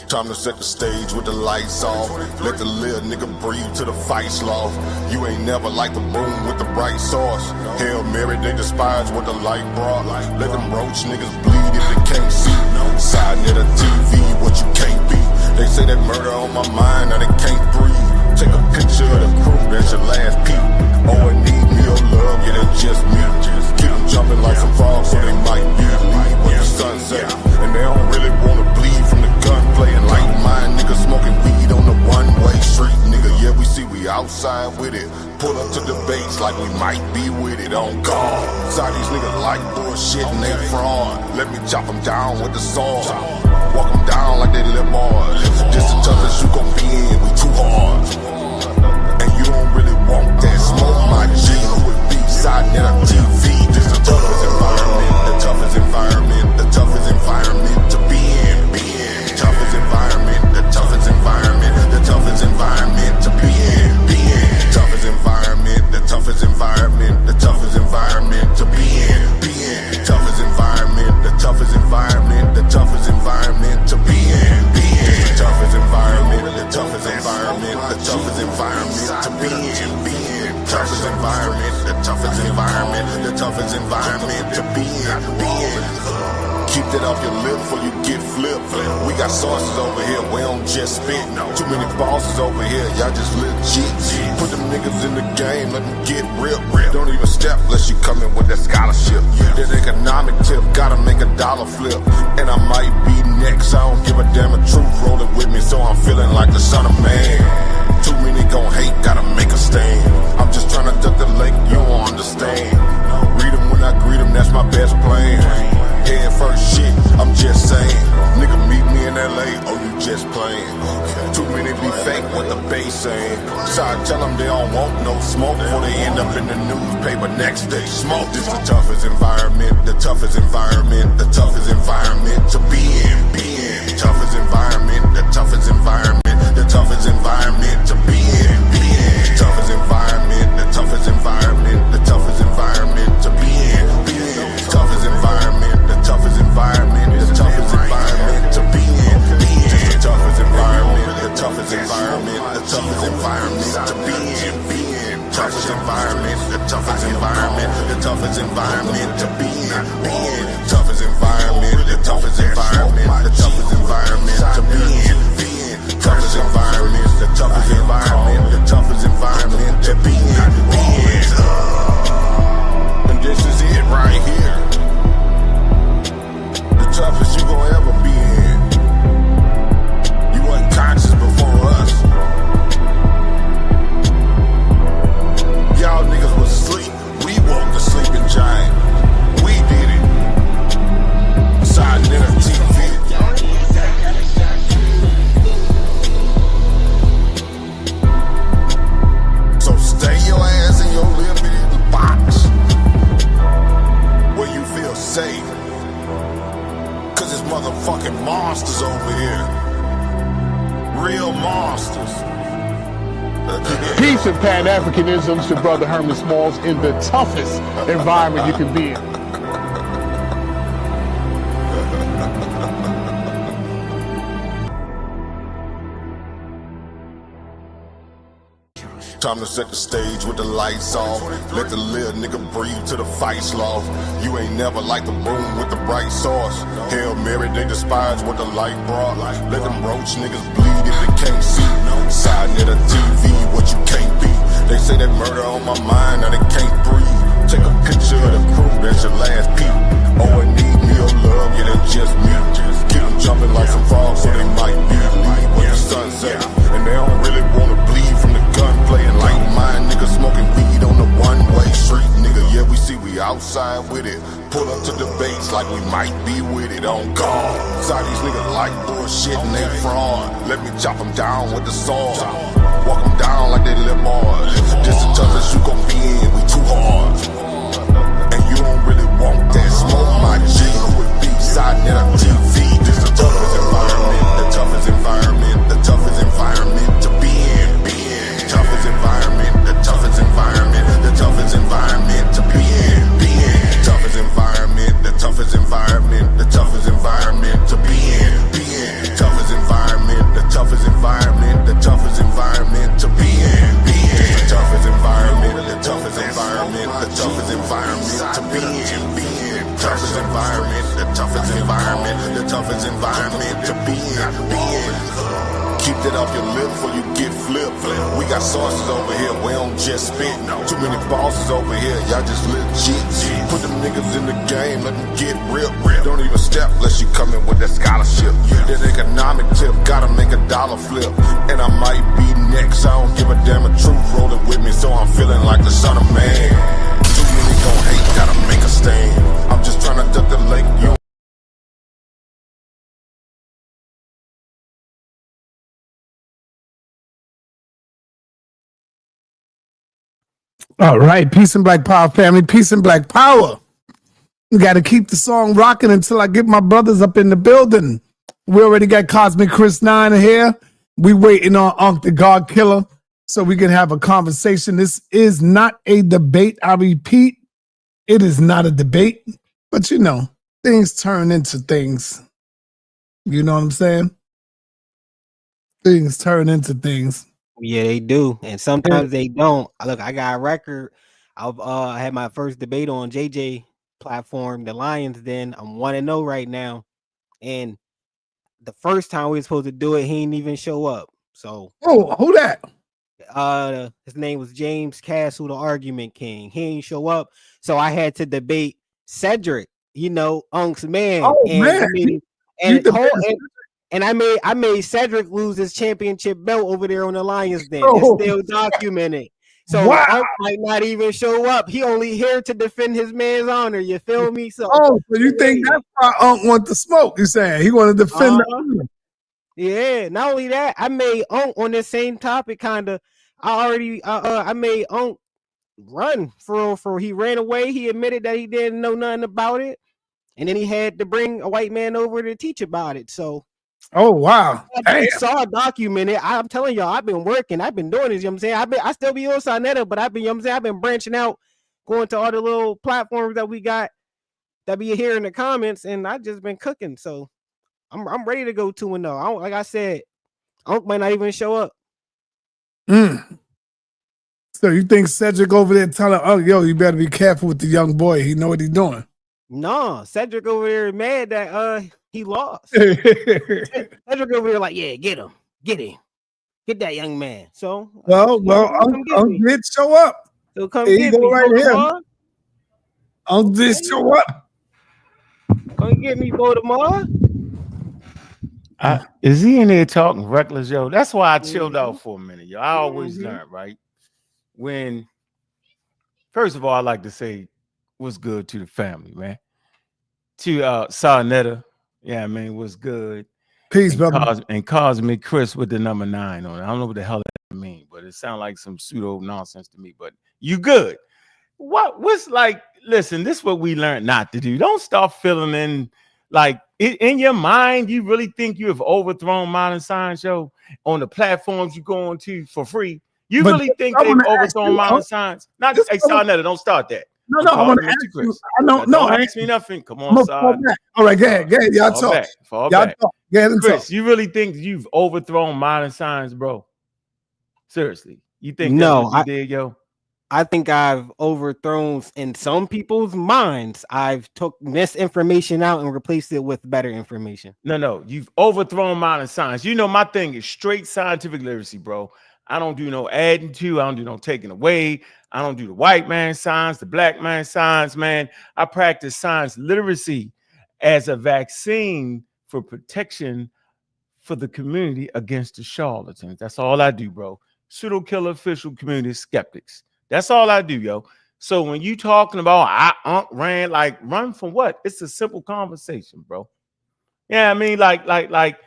Time to set the stage with the lights off. Let the little nigga breathe till the fight's lost. You ain't never like the room with the bright sauce. Hail Mary, they despise what the light brought. Let them roach niggas bleed if they can't see. sa.neter TV, what you can't be. They say that murder on my mind, now they can't breathe. Take a picture of the crew, that's your last peep. Oh, it need me your love, yeah, that's just me. Keep them jumping like some frogs, so they might be leave what the sun say. And they don't really wanna bleed from the gunplay. And like mine, niggas smoking weed on the one-way street, nigga. Yeah, we see we outside with it. Pull up to the base like we might be with it on guard. Side these niggas like bullshit and they fraud. Let me chop them down with the sword. Walk them down like they live hard. This the toughest you gon' be in, we too hard. And you don't really want that smoke, my G. Who would be sa.neter TV? This the toughest environment, the toughest environment, the toughest environment to be in. Toughest environment, the toughest environment, the toughest environment to be in. Toughest environment, the toughest environment, the toughest environment to be in. Toughest environment, the toughest environment, the toughest environment to be in. Toughest environment, the toughest environment, the toughest environment to be in. Toughest environment, the toughest environment, the toughest environment to be in. Keep that off your lip before you get flipped. We got sources over here, we don't just spit. Too many bosses over here, y'all just legit. Put them niggas in the game, let them get ripped. Don't even step unless you come in with that scholarship. That economic tip, gotta make a dollar flip. And I might be next, I don't give a damn, a truth rolling with me, so I'm feeling like the son of man. Too many gon' hate, gotta make a stand. I'm just trying to duck the lake, you don't understand. Read them when I greet them, that's my best plan. Head first shit, I'm just saying. Nigga meet me in LA, oh you just playing. Too many be fake, what the base saying. So I tell them they don't want no smoke before they end up in the newspaper next day. Smoke. This the toughest environment, the toughest environment, the toughest environment to be in. Toughest environment, the toughest environment, the toughest environment to be in. Toughest environment, the toughest environment, the toughest environment to be in. Toughest environment, the toughest environment, the toughest environment to be in. Toughest environment, the toughest environment, the toughest environment to be in. Toughest environment, the toughest environment, the toughest environment to be in. Toughest environment, the toughest environment, the toughest environment to be in. Toughest environment, the toughest environment, the toughest environment to be in. And this is it right here. The toughest you gon' ever be in. You wasn't conscious before us. Y'all niggas was asleep. We woke the sleeping giant. We did it. sa.neter TV. So stay your ass in your little bitty box where you feel safe. Cause there's motherfucking monsters over here. Real monsters. Peace and Pan-Africanism to Brother Herman Smalls in the toughest environment you can be in. Time to set the stage with the lights off. Let the little nigga breathe till the fight's lost. You ain't never like the room with the bright sauce. Hail Mary, they despise what the light brought. Let them roach niggas bleed if they can't see. sa.neter TV, what you can't be. They say that murder on my mind, now they can't breathe. Take a picture of the crew, that's your last peep. Oh, it need me your love, yeah, that's just me. Keep them jumping like some frogs, so they might be leave what the sun say. And they don't really wanna bleed from the gunplay. And like mine, niggas smoking weed on the one-way street, nigga. Yeah, we see we outside with it. Pull up to the base like we might be with it on guard. Side these niggas like bullshit and they fraud. Let me chop them down with the sword. Walk them down like they live hard. This the toughest you gon' be in, we too hard. And you don't really want that smoke, my G. Who would be sa.neter TV? This the toughest environment, the toughest environment, the toughest environment to be in. Toughest environment, the toughest environment, the toughest environment to be in. Toughest environment, the toughest environment, the toughest environment to be in. Toughest environment. environment, the toughest environment, the toughest environment to be in. Keep that off your lip before you get flipped. We got sources over here, we don't just spit. Too many bosses over here, y'all just legit. Put them niggas in the game, let them get ripped. Don't even step unless you come in with that scholarship. That economic tip, gotta make a dollar flip. And I might be next, I don't give a damn, a truth rolling with me, so I'm feeling like the son of man. Too many gon' hate, gotta make a stand. I'm just trying to duck the lake, you. All right, peace and black power, family. Peace and black power. We got to keep the song rocking until I get my brothers up in the building. We already got Cosmic Chris 9 here. We waiting on Ankh the God Killer so we can have a conversation. This is not a debate. I repeat, it is not a debate. But you know, things turn into things. You know what I'm saying? Things turn into things. Yeah, they do, and sometimes they don't. Look, I got a record. I had my first debate on JJ platform, the Lions Den. I'm 1-0 right now, and the first time we were supposed to do it, he didn't even show up. So, who that? His name was James Castle, the Argument King. He didn't show up, so I had to debate Cedric. You know, Unks man. Oh man, And I made Cedric lose his championship belt over there on the Lions Den. It's still documented. So Unc might not even show up. He only here to defend his man's honor. You feel me? So so you think that's why Unc want to smoke? You saying he want to defend the honor? Yeah. Not only that, I made Unc on this same topic. I made Unc run for he ran away. He admitted that he didn't know nothing about it, and then he had to bring a white man over to teach about it. So. Oh wow! I saw documented. I'm telling y'all, I've been working. I've been doing this. You know what I'm saying? I still be on sa.neter, but I've been, you know what I'm saying? I've been branching out, going to all the little platforms that we got that be here in the comments, and I just been cooking. So I'm ready to go 2-0. Like I said, Unc might not even show up. So you think Cedric over there telling Unc, yo, you better be careful with the young boy. He know what he's doing. No, Cedric over there mad that he lost. Cedric over there like, yeah, get him, get that young man. So Unc did show up. So come get me, right here. Unc did show up. Come get me, Baltimore. Is he in there talking reckless, yo? That's why I chilled out for a minute, yo. I always learn, right? When, first of all, I like to say what's good to the family, man. To sa.neter, yeah, I mean, what's good. Peace, brother. And Cosmic Chris with the number 9 on it. I don't know what the hell that means, but it sounds like some pseudo nonsense to me. But you good. What's like, listen, this is what we learned not to do. Don't start filling in like in your mind. You really think you have overthrown modern science, yo, on the platforms you go on to for free. You really think they've overthrown modern science? Not just sa.neter, don't start that. No, I want to ask you. Don't ask me nothing. Come on, side. All right, go ahead. Y'all talk. Fall back. Go ahead and Chris, talk. you really think you've overthrown modern science, bro? Seriously, you think no? That's what you did, yo? I think I've overthrown in some people's minds. I've took misinformation out and replaced it with better information. No, you've overthrown modern science. You know, my thing is straight scientific literacy, bro. I don't do no adding to. I don't do no taking away. I don't do the white man science, the black man science, man. I practice science literacy as a vaccine for protection for the community against the charlatans. That's all I do, bro. Pseudo killer official community skeptics. That's all I do, yo. So when you talking about run from what? It's a simple conversation, bro. Yeah, I mean, like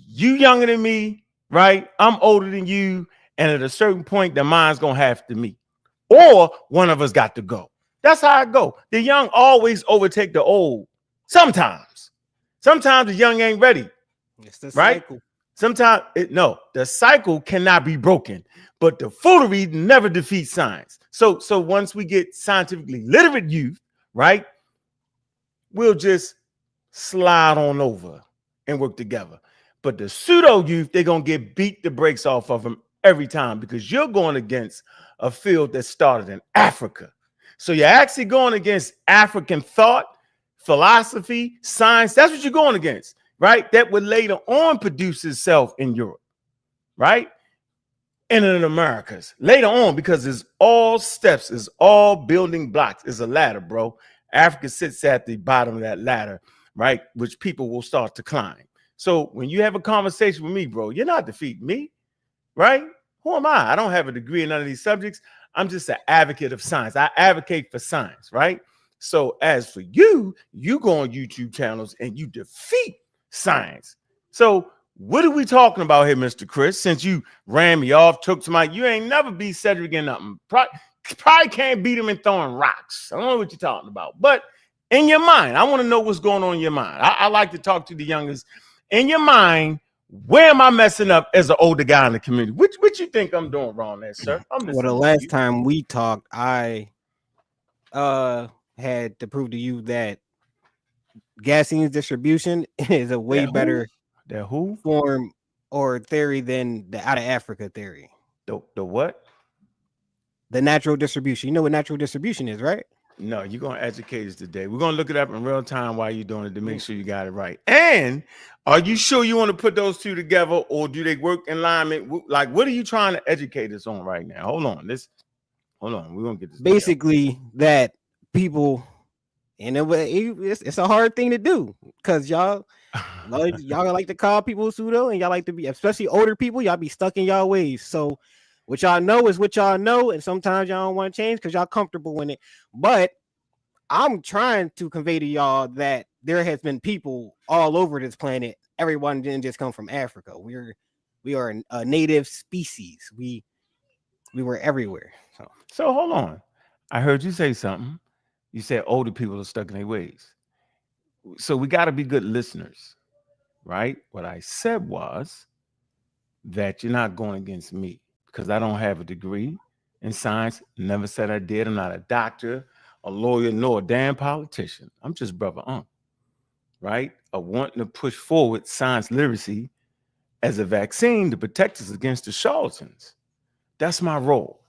you younger than me, right? I'm older than you, and at a certain point, the mind's gonna have to meet, or one of us got to go. That's how I go. The young always overtake the old. Sometimes the young ain't ready. It's the right? cycle. Sometimes the cycle cannot be broken, but the foolery never defeats science. So once we get scientifically literate youth, right, we'll just slide on over and work together. But the pseudo youth, they're gonna get beat the brakes off of them every time because you're going against a field that started in Africa. So you're actually going against African thought, philosophy, science. That's what you're going against, right? That would later on produce itself in Europe, right? And in Americas later on, because it's all steps, it's all building blocks, it's a ladder, bro. Africa sits at the bottom of that ladder, right? Which people will start to climb. So when you have a conversation with me, bro, you're not defeating me, right? Who am I? I don't have a degree in none of these subjects. I'm just an advocate of science. I advocate for science, right? So as for you, you go on YouTube channels and you defeat science. So what are we talking about here, Mr. Chris? Since you ran me off, took to my, you ain't never beat Cedric in nothing. Probably can't beat him in throwing rocks. I don't know what you're talking about. But in your mind, I want to know what's going on in your mind. I like to talk to the youngest. In your mind, where am I messing up as an older guy in the community? What you think I'm doing wrong there, sir? Well, the last time we talked, I had to prove to you that gasoline distribution is a way better form or theory than the out of Africa theory. The what? The natural distribution. You know what natural distribution is, right? No, you're going to educate us today. We're going to look it up in real time while you're doing it to make sure you got it right. And are you sure you want to put those two together, or do they work in alignment? Like, what are you trying to educate us on right now? Hold on. Hold on. We're going to get this. Basically, that people, and it's a hard thing to do because y'all like to call people pseudo, and y'all like to be, especially older people, y'all be stuck in y'all ways. So what y'all know is what y'all know, and sometimes y'all don't want to change because y'all comfortable in it. But I'm trying to convey to y'all that there has been people all over this planet. Everyone didn't just come from Africa. We are a native species. We were everywhere. So hold on. I heard you say something. You said older people are stuck in their ways. So we got to be good listeners, right? What I said was that you're not going against me because I don't have a degree in science. Never said I did. I'm not a doctor, a lawyer, nor a damn politician. I'm just brother Ankh, right? I want to push forward science literacy as a vaccine to protect us against the charlatans. That's my role,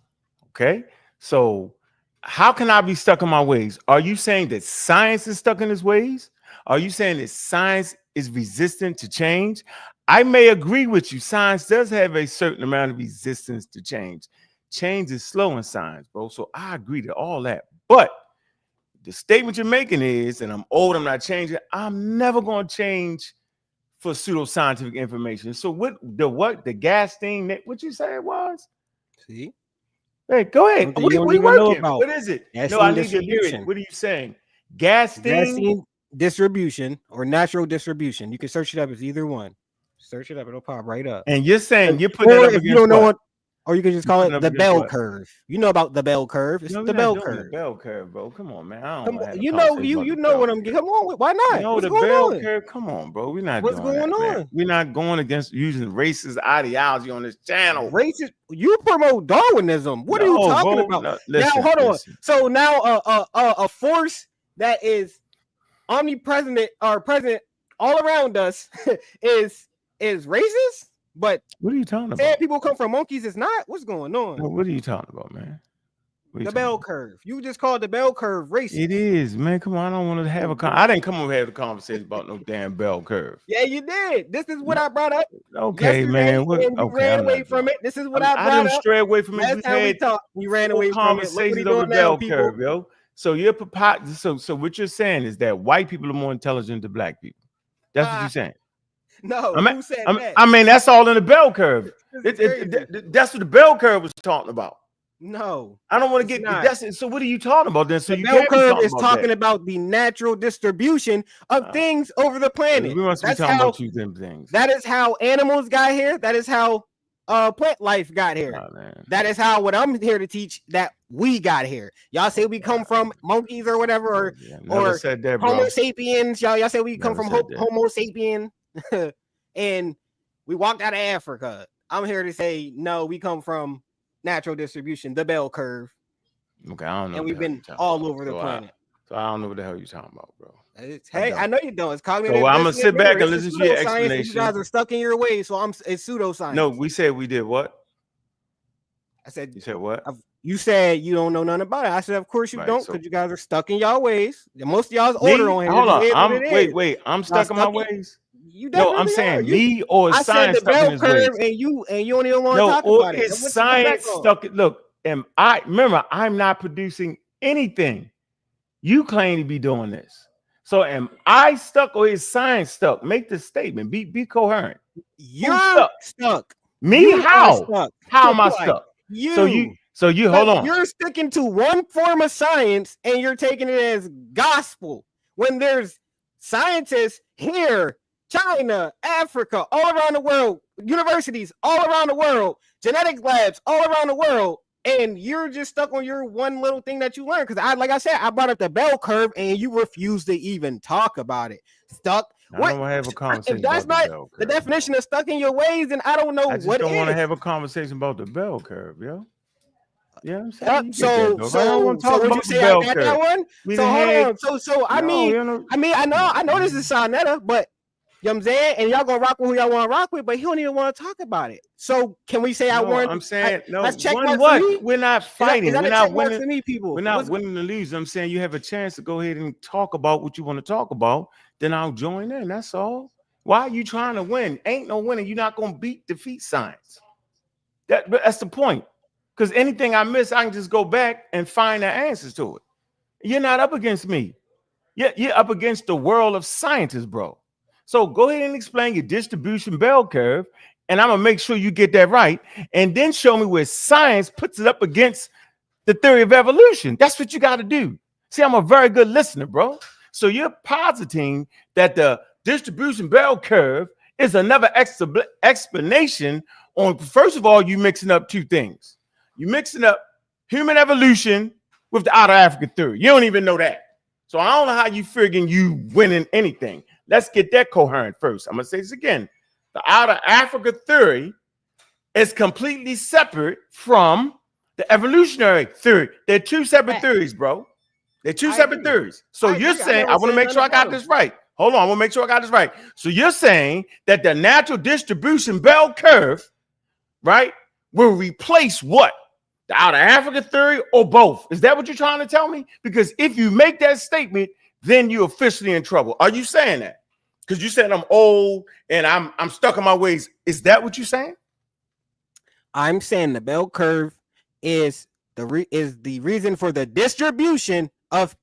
okay? So how can I be stuck in my ways? Are you saying that science is stuck in its ways? Are you saying that science is resistant to change? I may agree with you. Science does have a certain amount of resistance to change. Change is slow in science, bro. So I agree to all that. But the statement you're making is, and I'm old, I'm not changing. I'm never going to change for pseudoscientific information. So the gas thing, what you say it was? See? Hey, go ahead. What are you working? What is it? Gasoline no, I need to hear it. What are you saying? Gasoline distribution or natural distribution. You can search it up as either one. Search it up, it'll pop right up. And you're saying you're putting it up if you don't know what, or you can just call it the bell curve. You know about the bell curve. It's the bell curve. The bell curve, bro. Come on, man. I don't you know what I'm getting. Come on, why not? No, the bell curve. Come on, bro. We're not. What's going on? Man. We're not going against using racist ideology on this channel. Racist? You promote Darwinism. What are you talking about? No, listen, now hold on. So now a force that is omnipresent or present all around us is racist. But what are you talking about? Saying people come from monkeys is not. What's going on? No, what are you talking about, man? The bell curve. You just called the bell curve racist. It is, man. Come on, I don't want to have I didn't come over here to have a conversation about no damn bell curve. Yeah, you did. This is what I brought up. Okay, man. You ran away from it. This is what I brought up. I didn't stray away from it. Last time we talked, you ran away from it. Conversations over the bell curve, yo. So you're so what you're saying is that white people are more intelligent than black people. That's what you're saying. No, who said that? I mean, that's all in the bell curve. That's what the bell curve was talking about. No, I don't want to get. So what are you talking about then? So the bell curve is talking about the natural distribution of things over the planet. We must be talking about two different things. That is how animals got here. That is how plant life got here. That is how what I'm here to teach that we got here. Y'all say we come from monkeys or whatever, or said that, Homo sapiens. Y'all say we come from Homo sapien. And we walked out of Africa. I'm here to say no, we come from natural distribution, the bell curve. Okay, I don't know. And we've been all over the planet. So I don't know what the hell you're talking about, bro. Hey, I know you don't. It's cognitive. So I'm gonna sit back and listen to your explanation. You guys are stuck in your ways, so it's pseudoscience. No, we said we did what? I said you said what? You said you don't know nothing about it. I said, of course you Right, don't, so because you guys are stuck in y'all ways. Most of y'all's me, order on here hold just on. is what I'm it is. I'm Y'all stuck in my stuck in. ways. You No, I'm definitely are. saying me or I said science the stuck in bell his curve, ways. and you don't even want to No, talk or about it. is What's the science background? stuck? Look, remember, I'm not producing anything. You claim to be doing this. So am I stuck or is science stuck? Make the statement. Be coherent. Who's You're stuck? stuck. Me? You are How? stuck. How am I Like stuck? you. So you hold But on. you're sticking to one form of science and you're taking it as gospel when there's scientists here, China, Africa, all around the world, universities all around the world, genetic labs all around the world, and you're just stuck on your one little thing that you learned. Because like I said, I brought up the bell curve and you refuse to even talk about it. Stuck. I What don't want to have a if conversation that's about the not bell the curve. definition of stuck in your ways? Then I don't know I just what don't want to is. have a conversation about the bell curve, yo. Yeah, I'm saying you get that So though, right? I don't want to talk would you about the say I bell got curve. that one? We So done hold had on. So I no, you know, I know this is sa.neter, but you know what I'm saying, and y'all gonna rock with who y'all want to rock with, but he don't even want to talk about it. So can we say I no, won? I'm saying no. That's check One mark for what? me. We're not Is fighting. that We're a not check mark winning. for me, people? We're not winning or losing. I'm saying you have a chance to go ahead and talk about what you want to talk about. Then I'll join in. That's all. Why are you trying to win? Ain't no winning. You're not gonna defeat science. That's the point. Because anything I miss, I can just go back and find the answers to it. You're not up against me. You're up against the world of scientists, bro. So go ahead and explain your distribution bell curve, and I'm gonna make sure you get that right, and then show me where science puts it up against the theory of evolution. That's what you got to do. See, I'm a very good listener, bro. So you're positing that the distribution bell curve is another explanation on, first of all, you mixing up two things. You're mixing up human evolution with the outer Africa theory. You don't even know that. So I don't know how you figuring you winning anything. Let's get that coherent first. I'm going to say this again. The outer Africa theory is completely separate from the evolutionary theory. They're two separate theories, bro. They're two separate theories. So you're saying, I want to make sure I got this right. Hold on, I want to make sure I got this right. So you're saying that the natural distribution bell curve, right, will replace what? The outer Africa theory or both? Is that what you're trying to tell me? Because if you make that statement, then you're officially in trouble. Are you saying that? Because you said I'm old and I'm stuck in my ways. Is that what you're saying? I'm saying the bell curve is the reason for the distribution of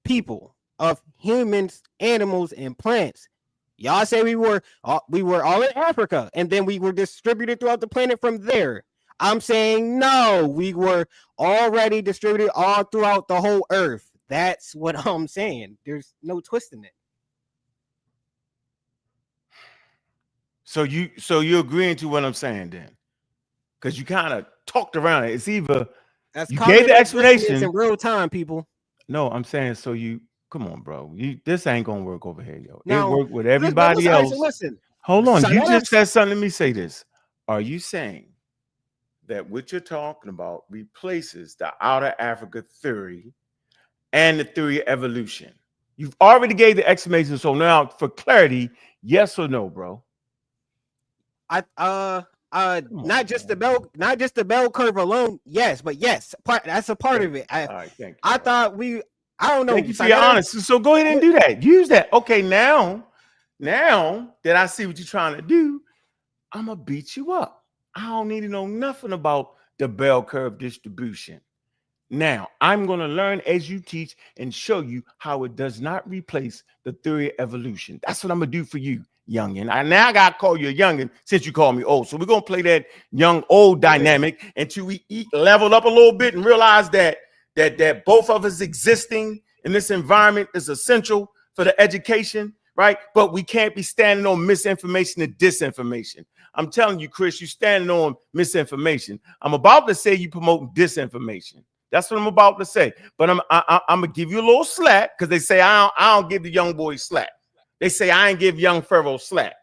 people, of humans, animals, and plants. Y'all say we were all in Africa, and then we were distributed throughout the planet from there. I'm saying no, we were already distributed all throughout the whole Earth. That's what I'm saying. There's no twist in it. So you're agreeing to what I'm saying then? Because you kind of talked around it. It's either That's you gave the explanation in real time, people. No, I'm saying so you come on, bro. This ain't gonna work over here, yo. Now, it worked with everybody else. Listen. Hold on, you sa.neter just said something. Let me say this. Are you saying that what you're talking about replaces the outer Africa theory and the theory of evolution? You've already gave the explanation. So now for clarity, yes or no, bro? Not just the bell curve alone. Yes, but yes, that's a part of it. All right, thank you. I thought I don't know. Thank you for your honesty. So go ahead and do that. Use that. Okay, now that I see what you're trying to do, I'm gonna beat you up. I don't need to know nothing about the bell curve distribution. Now, I'm going to learn as you teach and show you how it does not replace the theory of evolution. That's what I'm going to do for you, youngin. I got to call you a youngin since you call me old. So we're going to play that young-old dynamic until we level up a little bit and realize that both of us existing in this environment is essential for the education, right? But we can't be standing on misinformation and disinformation. I'm telling you, Chris, you're standing on misinformation. I'm about to say you promote disinformation. That's what I'm about to say. But I'm gonna give you a little slack because they say I don't give the young boys slack. They say I ain't give young Pharaoh slack.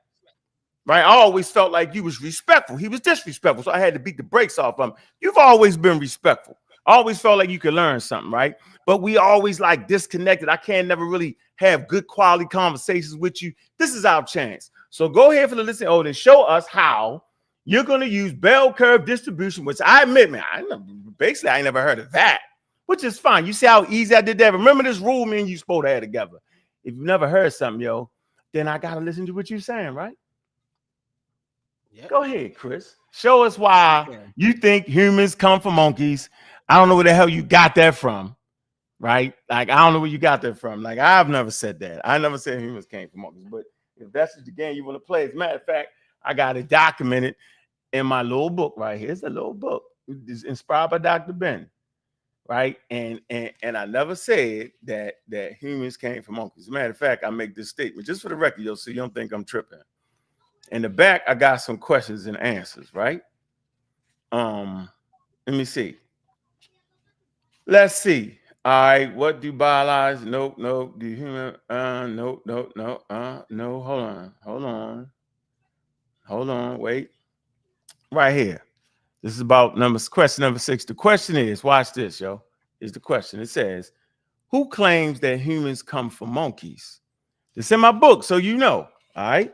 Right? I always felt like you was respectful. He was disrespectful, so I had to beat the brakes off him. You've always been respectful. I always felt like you could learn something, right? But we always like disconnected. I can't never really have good quality conversations with you. This is our chance. So go ahead for the listen. Oh, then show us how you're going to use bell curve distribution, which I admit, man, I ain't never heard of that, which is fine. You see how easy I did that? Remember this rule me and you supposed to have together. If you've never heard something, yo, then I got to listen to what you're saying, right? Yep. Go ahead, Chris. Show us why you think humans come from monkeys. I don't know where the hell you got that from, right? Like, I don't know where you got that from. Like, I've never said that. I never said humans came from monkeys. But if that's the game you want to play, as a matter of fact, I got it documented in my little book right here. It's a little book. It's inspired by Dr. Ben, right? And I never said that humans came from monkeys. As a matter of fact, I make this statement just for the record, yo, so you don't think I'm tripping. In the back, I got some questions and answers, right? Let me see. Let's see. All right, what do biologists? Nope. Do human? No. Hold on. Wait. Right here. This is about question number 6. The question is, watch this, yo. Is the question. It says, who claims that humans come from monkeys? It's in my book, so you know. All right.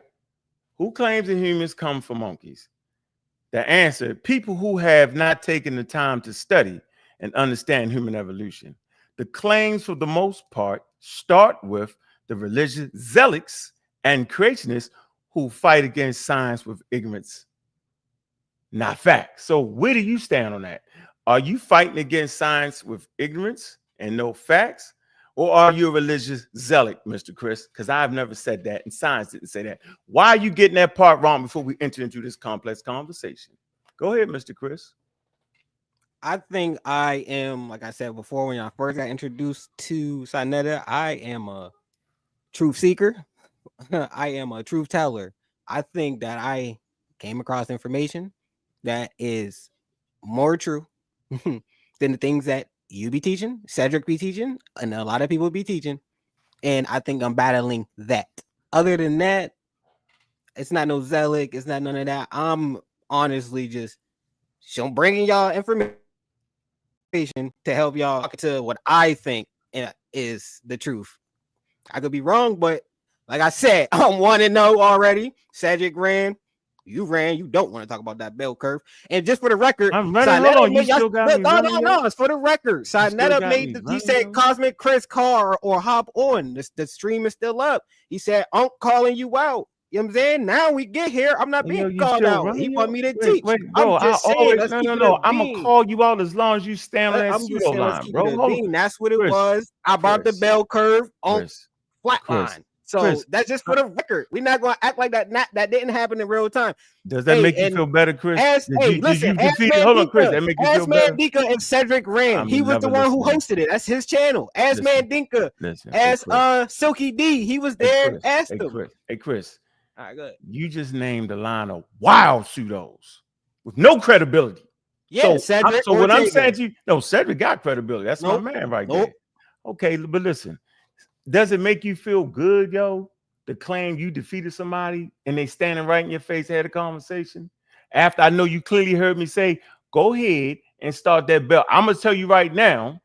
Who claims that humans come from monkeys? The answer, people who have not taken the time to study and understand human evolution. The claims, for the most part, start with the religious zealots and creationists who fight against science with ignorance, not facts. So where do you stand on that? Are you fighting against science with ignorance and no facts? Or are you a religious zealot, Mr. Chris? Because I've never said that, and science didn't say that. Why are you getting that part wrong before we enter into this complex conversation? Go ahead, Mr. Chris. I think I am, like I said before, when I first got introduced to sa.neter, I am a truth seeker. I am a truth teller. I think that I came across information that is more true than the things that you be teaching, Cedric be teaching, and a lot of people be teaching. And I think I'm battling that. Other than that, it's not no zealot. It's not none of that. I'm honestly just bringing y'all information to help y'all to what I think is the truth. I could be wrong, but like I said, I'm 1-0 already. Cedric ran. You ran. You don't want to talk about that bell curve. And just for the record, I'm running. Hold on. You still got me running. No. It's for the record. sa.neter made he said Cosmic Chris call or hop on. The stream is still up. He said, Ankh calling you out. You know what I'm saying? Now we get here. I'm not being called out. He want me to teach. Wait, bro, I'm going to call you out as long as you stand on that pseudo line, bro. That's what it was. I brought the bell curve on flat line. So that's just for the record. We're not going to act like that. That didn't happen in real time. Does that make you feel better, Chris? Hold on, Chris. That make you feel better? Dinka and Cedric ran. He was the one who hosted it. That's his channel. Man Dinka. Silky D. He was there. Asked him. Hey, Chris. All right, good. You just named a line of wild pseudos with no credibility. Yeah, Cedric. So what I'm saying to you, Cedric got credibility. That's my man right there. Okay, but listen. Does it make you feel good, yo, to claim you defeated somebody and they standing right in your face, had a conversation? After I know you clearly heard me say, go ahead and start that bell. I'm going to tell you right now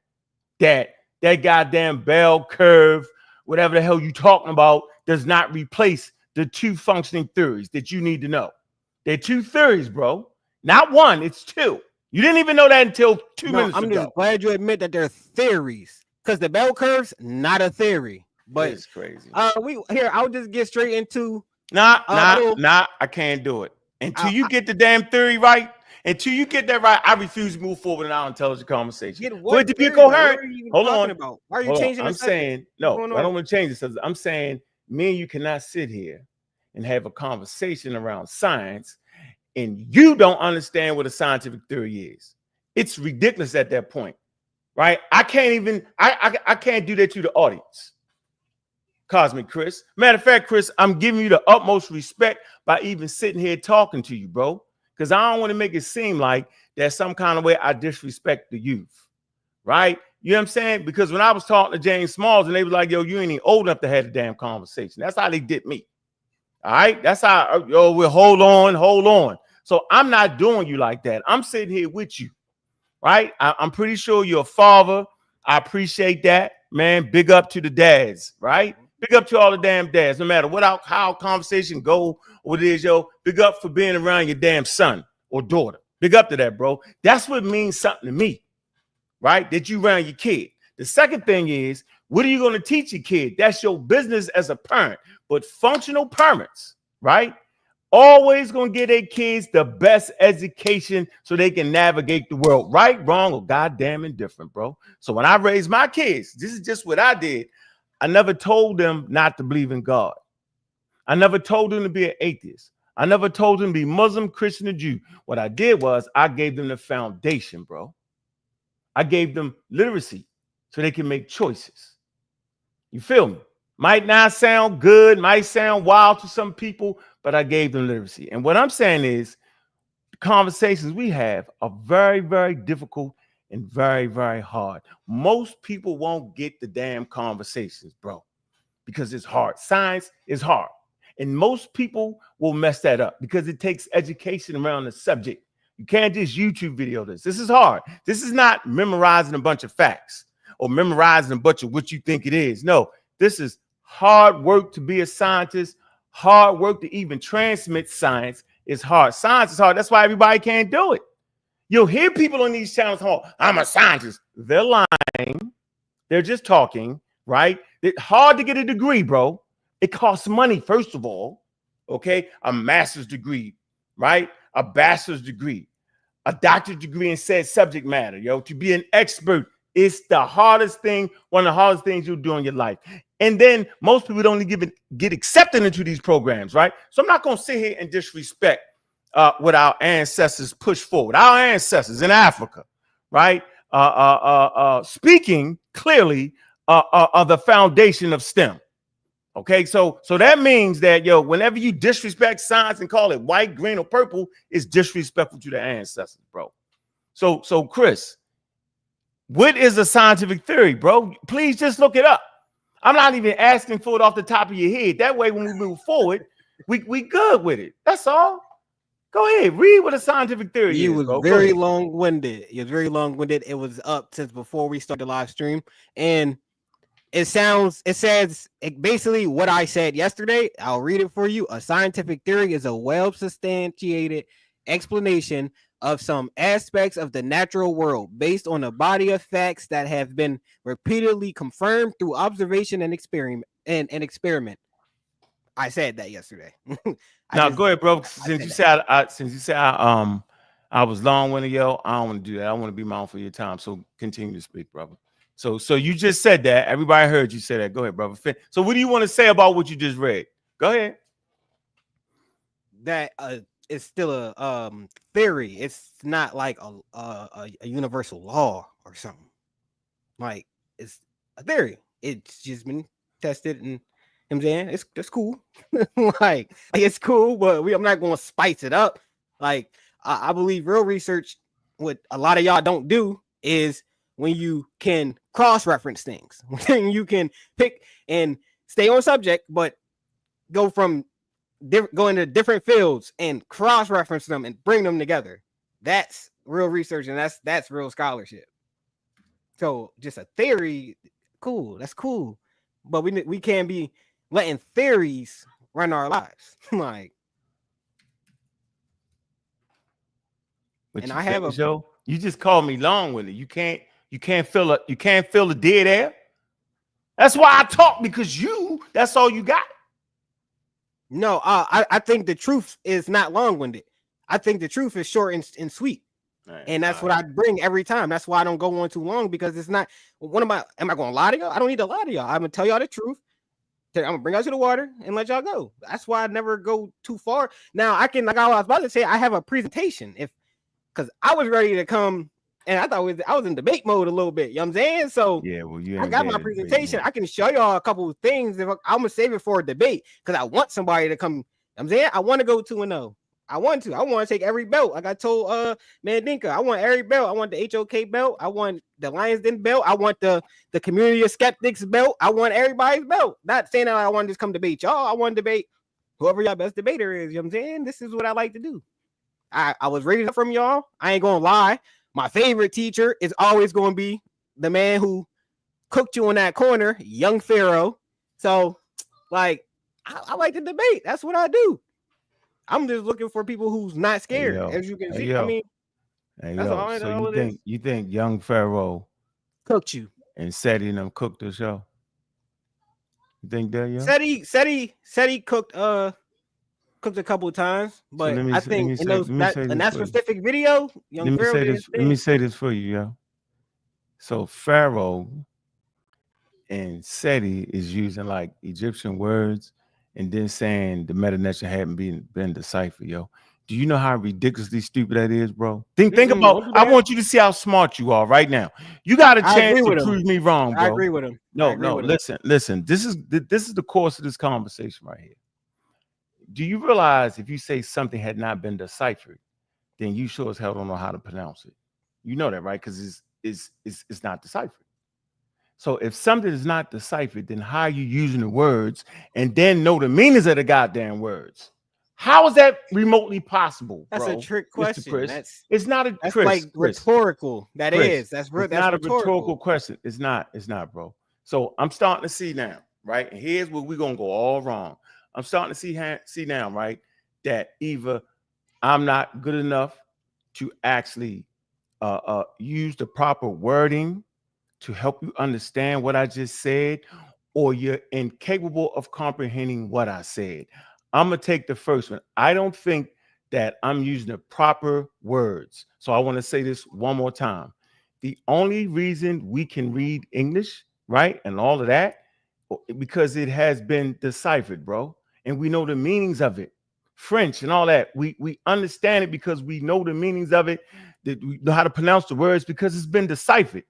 that goddamn bell curve, whatever the hell you talking about, does not replace the 2 functioning theories that you need to know. They're 2 theories, bro. Not 1, it's 2. You didn't even know that until 2 minutes ago. I'm just glad you admit that they're theories. Because the bell curve's not a theory, but it's crazy. I'll just get straight into I can't do it until you get the damn theory right. Until you get that right, I refuse to move forward in our intelligent conversation. But to be coherent, hold on. About? Why are you changing? I'm saying no. I don't want to change this. I'm saying me and you cannot sit here and have a conversation around science, and you don't understand what a scientific theory is. It's ridiculous at that point. Right? I can't do that to the audience. Cosmic Chris. Matter of fact, Chris, I'm giving you the utmost respect by even sitting here talking to you, bro. Because I don't want to make it seem like there's some kind of way I disrespect the youth. Right? You know what I'm saying? Because when I was talking to James Smalls and they was like, yo, you ain't even old enough to have a damn conversation. That's how they did me. All right? That's how, we'll hold on. So I'm not doing you like that. I'm sitting here with you. Right? I'm pretty sure you're a father. I appreciate that, man. Big up to the dads, right? Big up to all the damn dads, no matter how conversation go, what it is, yo. Big up for being around your damn son or daughter. Big up to that, bro. That's what means something to me, right? That you around your kid. The second thing is, what are you going to teach your kid? That's your business as a parent. But functional parents, right? Always going to give their kids the best education so they can navigate the world, right, wrong, or goddamn indifferent, bro. So when I raised my kids, this is just what I did. I never told them not to believe in God. I never told them to be an atheist. I never told them to be Muslim, Christian, or Jew. What I did was I gave them the foundation, bro. I gave them literacy so they can make choices. You feel me? Might not sound good, might sound wild to some people, but I gave them literacy. And what I'm saying is the conversations we have are very, very difficult and very, very hard. Most people won't get the damn conversations, bro, because it's hard. Science is hard. And most people will mess that up because it takes education around the subject. You can't just YouTube video this. This is hard. This is not memorizing a bunch of facts or memorizing a bunch of what you think it is. No, this is hard work to be a scientist. Hard work to even transmit science is hard. Science is hard. That's why everybody can't do it. You'll hear people on these channels, oh, I'm a scientist. They're lying. They're just talking, right? It's hard to get a degree, bro. It costs money, first of all, okay? A master's degree, right? A bachelor's degree, a doctorate degree in said subject matter, yo. To be an expert, it's the hardest thing, one of the hardest things you'll do in your life. And then most people don't even get accepted into these programs, right? So I'm not going to sit here and disrespect what our ancestors pushed forward. Our ancestors in Africa, right? Speaking clearly of the foundation of STEM. Okay, so that means that, yo, whenever you disrespect science and call it white, green, or purple, it's disrespectful to the ancestors, bro. So Chris, what is a scientific theory, bro? Please just look it up. I'm not even asking for it off the top of your head. That way, when we move forward, we good with it. That's all. Go ahead, read what a scientific theory is, bro. Very long-winded. You're very long-winded. It was up since before we started the live stream, and it says basically what I said yesterday. I'll read it for you. A scientific theory is a well-substantiated explanation of some aspects of the natural world based on a body of facts that have been repeatedly confirmed through observation and experiment. I said that yesterday. Now go ahead, bro. Since you said I was long-winded, yo, I don't want to do that. I want to be mindful of your time. So continue to speak, brother. So you just said that. Everybody heard you say that. Go ahead, brother. So what do you want to say about what you just read? Go ahead. That it's still a theory. It's not like a universal law or something. Like, it's a theory. It's just been tested, and I'm saying it's cool. like it's cool, but I'm not going to spice it up. Like I believe real research, what a lot of y'all don't do, is when you can cross-reference things, when you can pick and stay on subject, but go into different fields and cross-reference them and bring them together. That's real research, and that's real scholarship. So just a theory, cool. That's cool, but we can't be letting theories run our lives. Like, and I have you just called me long-winded. You can't feel the dead air. That's why I talk, because that's all you got. No, I think the truth is not long-winded. I think the truth is short and sweet. Right, and that's what I bring every time. That's why I don't go on too long, because it's not. Am I going to lie to y'all? I don't need to lie to y'all. I'm going to tell y'all the truth. I'm going to bring y'all to the water and let y'all go. That's why I never go too far. Now, like I was about to say, I have a presentation. Because I was ready to come, and I thought I was in debate mode a little bit. You know what I'm saying? So yeah, well, I got my presentation. I can show y'all a couple of things. I'm going to save it for a debate, because I want somebody to come. You know what I'm saying? I want to go 2-0. I want to take every belt. Like I told Mandinka, I want every belt. I want the HOK belt. I want the Lions Den belt. I want the Community of Skeptics belt. I want everybody's belt. Not saying that I want to just come debate y'all. I want to debate whoever y'all best debater is. You know what I'm saying? This is what I like to do. I was raised from y'all. I ain't gonna lie. My favorite teacher is always going to be the man who cooked you in that corner, young Pharaoh. So Like, I like to debate. That's what I do. I'm just looking for people who's not scared, as you can see. I mean, that's all. So you think young Pharaoh cooked you and Seti and them cooked the show? You think that, yo? Seti cooked a couple of times, but so I think in that specific video, young Pharaoh did his thing. Let me say this for you, yo. So Pharaoh and Seti is using like Egyptian words and then saying the meta-nature hadn't been deciphered, yo. Do you know how ridiculously stupid that is, bro? Think about. I want you to see how smart you are right now. You got a chance to prove me wrong, bro. I agree with him. No. Listen. This is the course of this conversation right here. Do you realize if you say something had not been deciphered, then you sure as hell don't know how to pronounce it? You know that, right? Because it's not deciphered. So if something is not deciphered, then how are you using the words and then know the meanings of the goddamn words? How is that remotely possible, bro? That's a trick question. It's not a that's Chris, like rhetorical. That's not a rhetorical question. It's not, bro. So I'm starting to see now, right? And here's where we're gonna go all wrong. I'm starting to see now, right? That either I'm not good enough to actually use the proper wording to help you understand what I just said, or you're incapable of comprehending what I said. I'm gonna take the first one. I don't think that I'm using the proper words. So I want to say this one more time. The only reason we can read English, right, and all of that, because it has been deciphered, bro, and we know the meanings of it. French and all that, we understand it because we know the meanings of it. That we know how to pronounce the words because it's been deciphered.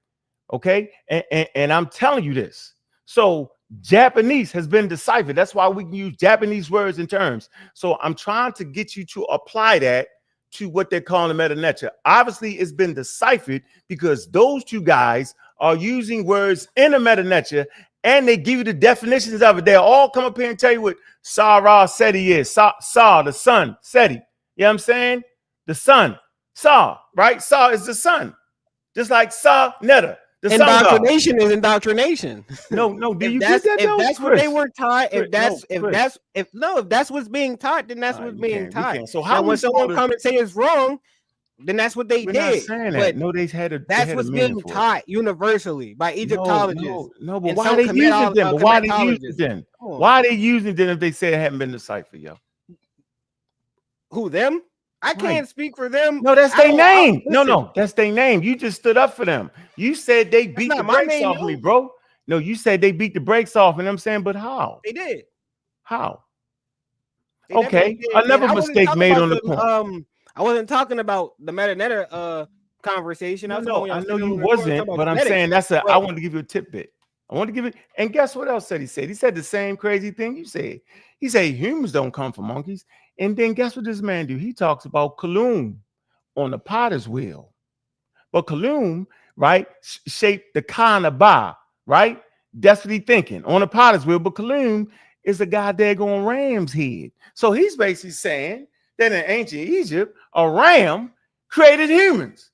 Okay, and I'm telling you this. So Japanese has been deciphered. That's why we can use Japanese words and terms. So I'm trying to get you to apply that to what they're calling the meta-nature. Obviously, it's been deciphered because those two guys are using words in the meta-nature and they give you the definitions of it. They'll all come up here and tell you what Sa Seti is. Sa, the sun, Seti. You know what I'm saying? The sun. Sa, right? Sa is the sun. Just like sa.neter. Indoctrination is indoctrination. No. Do you get that? If that's what they were taught, if that's what's being taught, then that's what's being taught. So how when someone come and say it's wrong, then that's what they did. Not saying that. But no, they had a. That's what's being taught universally by Egyptologists. No, but why are they using it then? But why are they using it then? Why are they using it then if they say it hadn't been deciphered, yo? Who, them? I can't speak for them. No, that's their name. No, that's their name. You just stood up for them. You said they beat the brakes off me, bro. No, you said they beat the brakes off, and I'm saying, but how? They did. How? Okay, another mistake made on the point. I wasn't talking about the meta-nature conversation. I know you wasn't, but I'm saying I wanted to give you a tidbit. I want to give it, and guess what else said he said? He said the same crazy thing you said. He said humans don't come from monkeys. And then guess what this man do? He talks about Kaloum on the potter's wheel. But Kaloum, right, shaped the Kanaba, right? That's what he thinking on the potter's wheel. But Kaloum is a goddamn ram's head. So he's basically saying that in ancient Egypt, a ram created humans.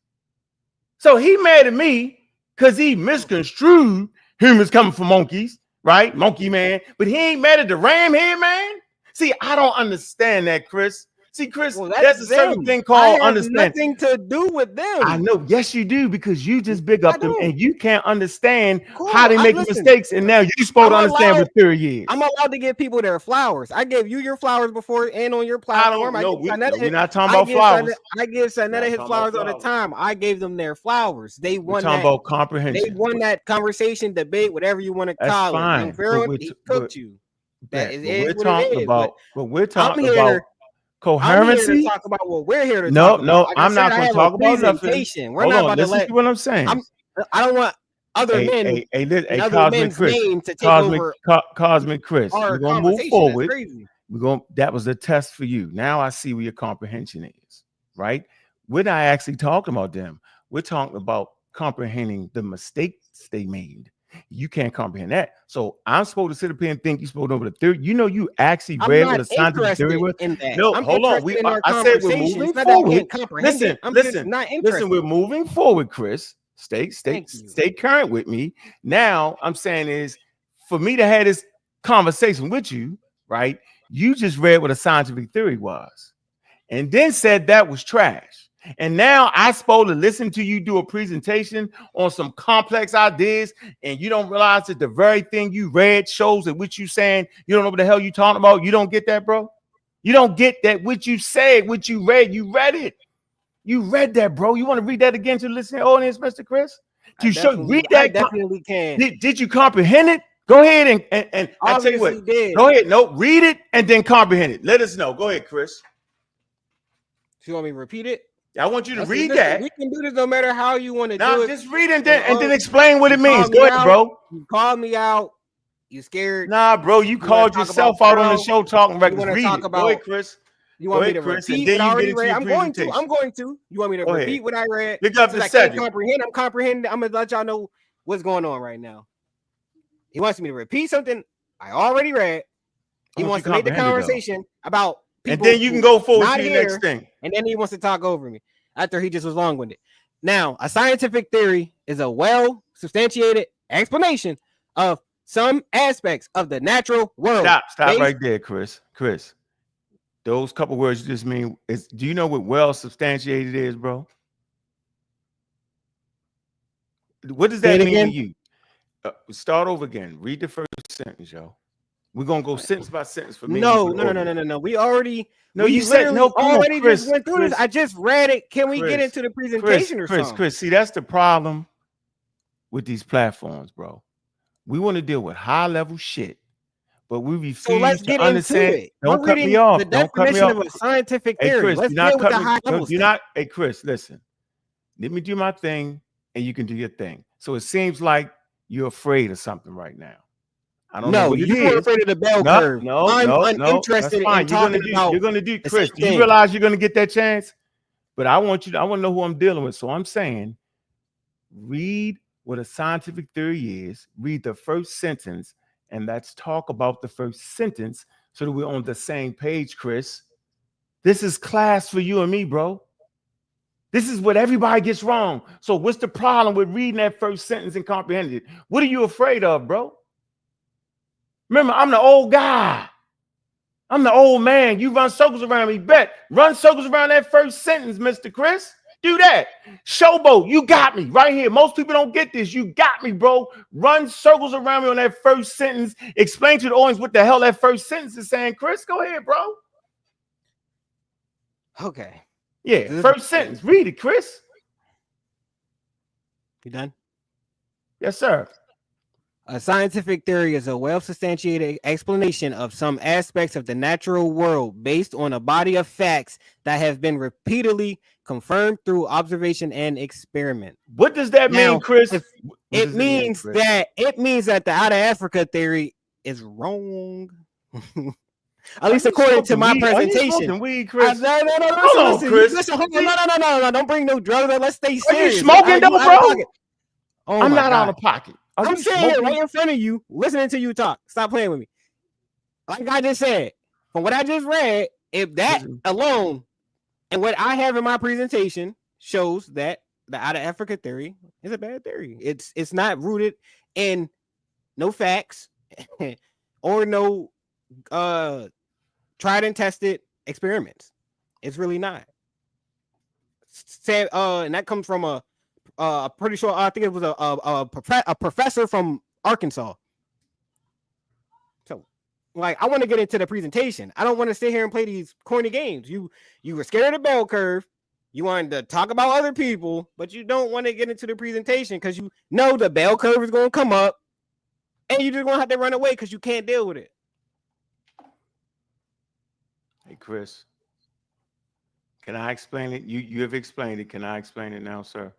So he mad at me because he misconstrued humans coming from monkeys, right? Monkey man. But he ain't mad at the ram head man. See, I don't understand that, Chris. See, Chris, there's a certain thing called understanding. Nothing to do with them. I know. Yes, you do, because you just big up them and you can't understand how they make mistakes. And now you're supposed to understand what theory is. I'm allowed to give people their flowers. I gave you your flowers before and on your platform. We're not talking about flowers. I give sa.neter his flowers all the time. I gave them their flowers. They won that. About comprehension. They won that conversation, debate, whatever you want to call it. And he cooked you. That is what it is. But we're talking about coherency. I'm here to talk about what we're here to talk about. No, I'm not going to talk about nothing. We're not about to let what I'm saying. I don't want other men, other men's name to take over. Cosmic Chris, we're going to move forward. That was a test for you. Now I see where your comprehension is, right? We're not actually talking about them. We're talking about comprehending the mistakes they made. You can't comprehend that. So I'm supposed to sit up here and think you're supposed to know the theory. You know, you actually read what a scientific theory was. No, hold on. I said we're moving forward. Listen, we're moving forward, Chris. Stay current with me. Now I'm saying is for me to have this conversation with you, right? You just read what a scientific theory was and then said that was trash. And now I'm supposed to listen to you do a presentation on some complex ideas, and you don't realize that the very thing you read shows that what you saying, you don't know what the hell you talking about. You don't get that, bro. You don't get that what you said, what you read it. You read that, bro. You want to read that again to the listening audience, Mr. Chris? Read that. I definitely can. Did you comprehend it? Go ahead and I tell you what. Did. Go ahead. No, read it and then comprehend it. Let us know. Go ahead, Chris. So you want me to repeat it? I want you to read that. We can do this no matter how you want to do it. Just read it and then explain what it means. Go ahead, bro. You called me out. You scared? Nah, bro. You called yourself out on the show talking records. Read it. Go ahead, Chris. You want me to repeat what I already read? I'm going to. You want me to repeat what I read? Look up the subject. I'm comprehending. I'm gonna let y'all know what's going on right now. He wants me to repeat something I already read. He wants to make the conversation about people. And then you can go forward to the next thing. And then he wants to talk over me after he just was long-winded. Now, a scientific theory is a well-substantiated explanation of some aspects of the natural world. Stop right there, Chris. Those couple words you just mean is, do you know what well substantiated is, bro? What does that mean to you? Start over again. Read the first sentence, yo. We're gonna go sentence by sentence for me. No. We already just went through this. I just read it. Can we get into the presentation or something? Chris, see, that's the problem with these platforms, bro. We want to deal with high level shit. But we refuse to understand. Don't cut me off. The definition of a scientific theory. Let's deal with the high level stuff. Hey, Chris, listen. Let me do my thing, and you can do your thing. So it seems like you're afraid of something right now. I don't know what it is. You're afraid of the bell curve. I'm uninterested in talking about. You're going to do, Chris. Do you realize you're going to get that chance? But I want to know who I'm dealing with. So I'm saying, read what a scientific theory is. Read the first sentence. And let's talk about the first sentence so that we're on the same page, Chris. This is class for you and me, bro. This is what everybody gets wrong. So what's the problem with reading that first sentence and comprehending it? What are you afraid of, bro? Remember, I'm the old guy. I'm the old man. You run circles around me. Run circles around that first sentence, Mr. Chris. Do that. Showboat, you got me right here. Most people don't get this. You got me, bro. Run circles around me on that first sentence. Explain to the audience what the hell that first sentence is saying. Chris, go ahead, bro. Okay. Yeah, first sentence. Read it, Chris. You done? Yes, sir. A scientific theory is a well-substantiated explanation of some aspects of the natural world based on a body of facts that have been repeatedly confirmed through observation and experiment. What does that mean, Chris? It means that the out of Africa theory is wrong. At least according to my presentation. Weed, Chris? No, hold on, Chris. Listen, no, don't bring no drugs. Let's stay serious. Are you smoking though, bro? I'm not out of pocket. I'm sitting here right in front of you, listening to you talk. Stop playing with me. Like I just said, from what I just read, if that alone and what I have in my presentation shows that the out of Africa theory is a bad theory. It's not rooted in no facts or no tried and tested experiments. It's really not. And that comes from pretty sure I think it was a professor from Arkansas. So, like, I want to get into the presentation. I don't want to sit here and play these corny games. You were scared of the bell curve. You wanted to talk about other people, but you don't want to get into the presentation because you know the bell curve is going to come up, and you're just going to have to run away because you can't deal with it. Hey, Chris, can I explain it? You have explained it. Can I explain it now, sir?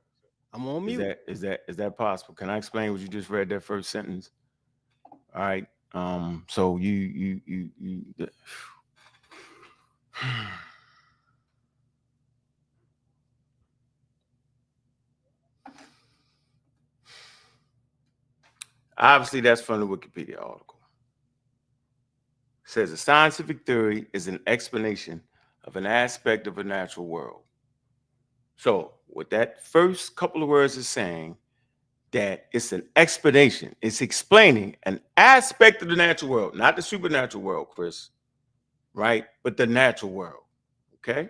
I'm on mute. Is that possible? Can I explain what you just read, that first sentence? All right. So you obviously that's from the Wikipedia article. It says a scientific theory is an explanation of an aspect of a natural world. So what that first couple of words is saying, that it's an explanation. It's explaining an aspect of the natural world, not the supernatural world, Chris, right? But the natural world, okay?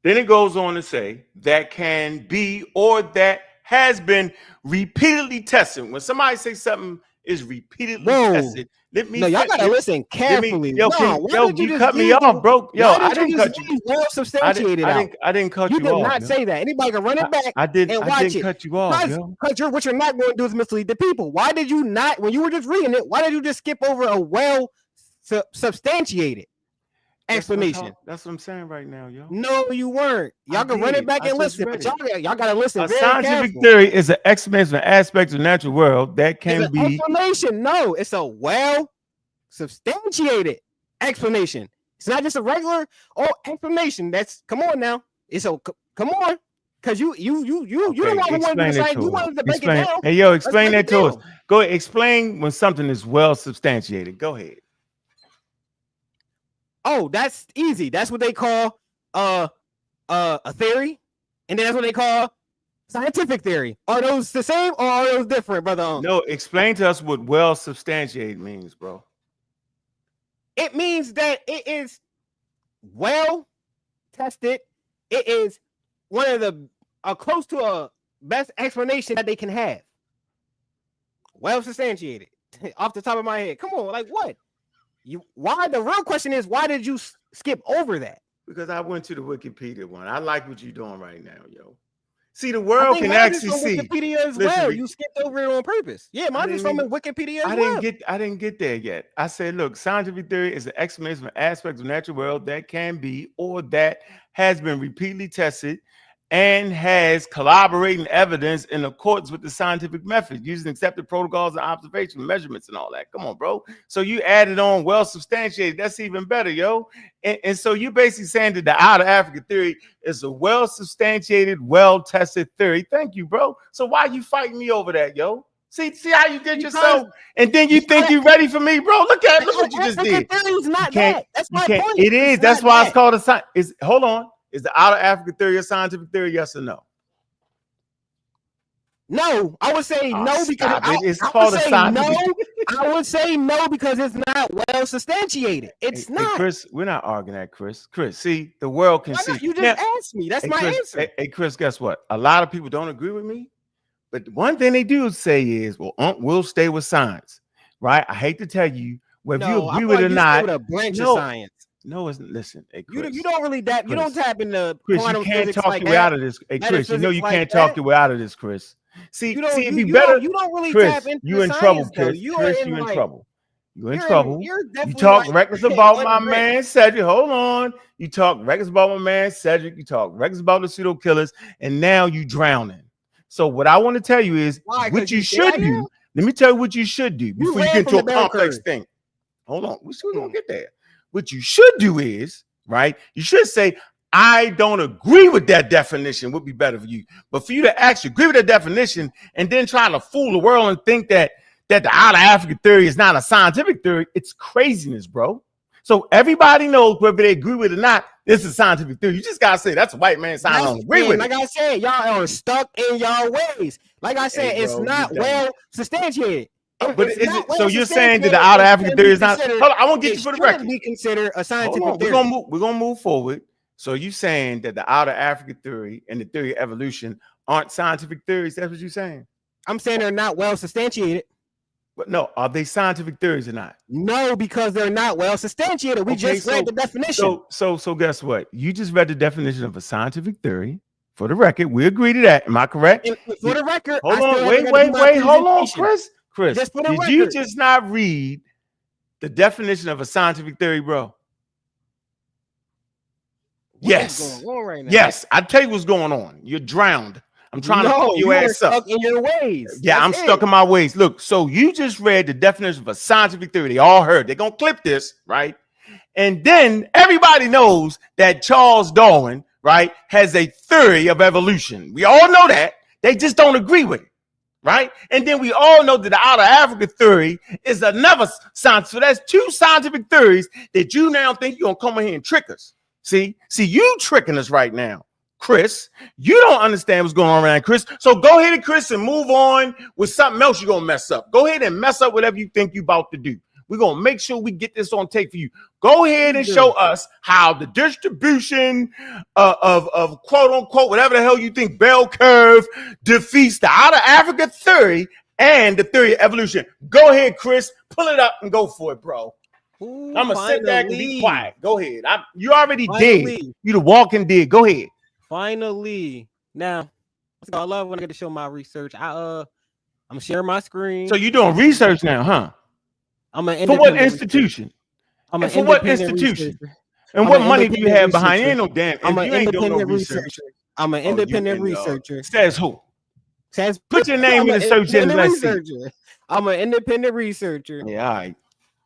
Then it goes on to say that can be or that has been repeatedly tested. When somebody says something is repeatedly tested, let me. No, y'all gotta listen carefully. Yo, you cut me off, bro. Yo, I didn't cut you. Well substantiated I didn't cut you off. You did not say that. Anybody can run it back. I didn't cut you off, yo. Because what you're not going to do is mislead the people. Why did you not, when you were just reading it, why did you just skip over a well substantiated explanation? That's what I'm saying right now, yo. No, you weren't. Y'all can run it back and listen, but y'all gotta listen. A scientific theory is an explanation of aspects of the natural world that can be explanation. No, it's a well substantiated explanation. It's not just a regular explanation. That's come on now. It's a come on, because you don't want to decide. You wanted to break it down. Hey, yo, explain that to us. Go ahead, explain when something is well substantiated. Go ahead. Oh, that's easy. That's what they call a theory, and then that's what they call scientific theory. Are those the same or are those different, brother? No, explain to us what well substantiated means, bro. It means that it is well tested. It is one of the close to a best explanation that they can have. Well substantiated. Off the top of my head. Come on, like what? Why? The real question is, why did you skip over that? Because I went to the Wikipedia one. I like what you're doing right now, yo. See, the world can actually see. Wikipedia as well. You skipped over it on purpose. Yeah, mine is from Wikipedia as well. I didn't get there yet. I said, look, scientific theory is an explanation of aspects of the natural world that can be or that has been repeatedly tested and has corroborating evidence in accordance with the scientific method using accepted protocols and observation measurements and all that. Come on, bro. So you added on well substantiated. That's even better, yo. And so you're basically saying that the outer Africa theory is a well substantiated, well tested theory. Thank you, bro. So why are you fighting me over that, yo? See how you did yourself, and then you think you're ready for me, bro. Look what you just did. Theory is not that. That's my point. It is. That's why it's called a science. Hold on. Is the outer Africa theory a scientific theory? Yes or no? No, I would say no because it's called a scientific. No, I would say no because it's not well substantiated. It's not. Hey, Chris, we're not arguing that, Chris. Chris, see, the world can see. You just asked me. That's my answer. Hey, Chris, guess what? A lot of people don't agree with me, but one thing they do say is, well, we'll stay with science, right? I hate to tell you, whether you agree with it or not. With a branch of science. No, it's listen. Hey, Chris, you don't really you don't tap into quantum physics. You can't talk your way out of this. Hey, Chris, you know you can't talk your way out of this, Chris. See, it'd be better. You don't really Chris, tap into you in science, trouble, Chris. Chris. You in trouble. You're in trouble. You talk reckless about my man Cedric. Hold on. You talk reckless about my man Cedric. You talk reckless about the pseudo killers, and now you drowning. So what I want to tell you is what you should do. Let me tell you what you should do before you get into a complex thing. Hold on. We're still gonna get there. What you should do is, right? You should say, I don't agree with that definition would be better for you. But for you to actually agree with that definition and then try to fool the world and think that the outer Africa theory is not a scientific theory, it's craziness, bro. So everybody knows whether they agree with it or not, this is a scientific theory. You just gotta say that's a white man science. I don't agree with it. Like I said, y'all are stuck in y'all ways. Like I said, it's not well substantiated. But so you're saying that the outer African theory is not? Hold on, I won't get you for the record. Be considered a scientific theory. We're gonna move forward. So you saying that the outer African theory and the theory of evolution aren't scientific theories? That's what you're saying. I'm saying they're not well substantiated. But no, are they scientific theories or not? No, because they're not well substantiated. We just read the definition. So guess what? You just read the definition of a scientific theory. For the record, we agree to that. Am I correct? For the record, hold on, wait, hold on, Chris. Did you just not read the definition of a scientific theory, bro? Yes. Right now? Yes. I tell you what's going on. You're drowned. I'm trying to pull your ass up. Stuck in your ways. Yeah, I'm stuck in my ways. Look, so you just read the definition of a scientific theory. They all heard. They're gonna clip this, right? And then everybody knows that Charles Darwin, right, has a theory of evolution. We all know that. They just don't agree with it, right? And then we all know that the outer Africa theory is another science. So that's two scientific theories that you now think you're gonna come in here and trick us. See, you tricking us right now. Chris. You don't understand what's going on around Chris. So go ahead, Chris, and move on with something else you're going to mess up. Go ahead and mess up whatever you think you're about to do. We're going to make sure we get this on tape for you. Go ahead and show us how the distribution of quote unquote, whatever the hell you think bell curve defeats the out of Africa theory and the theory of evolution. Go ahead, Chris. Pull it up and go for it, bro. Ooh, I'm going to sit back and be quiet. Go ahead. You already did. You the walking dead. Go ahead. Finally. Now, I love when I get to show my research. I'm sharing my screen. So you're doing research now, huh? I'm an for what institution? I'm an for what institution? Researcher. And what money do you have behind? You ain't no damn. I'm an independent researcher. I'm an independent researcher. Says who? Says put your name in the search engine. Let's see. I'm an independent researcher. Yeah, all right.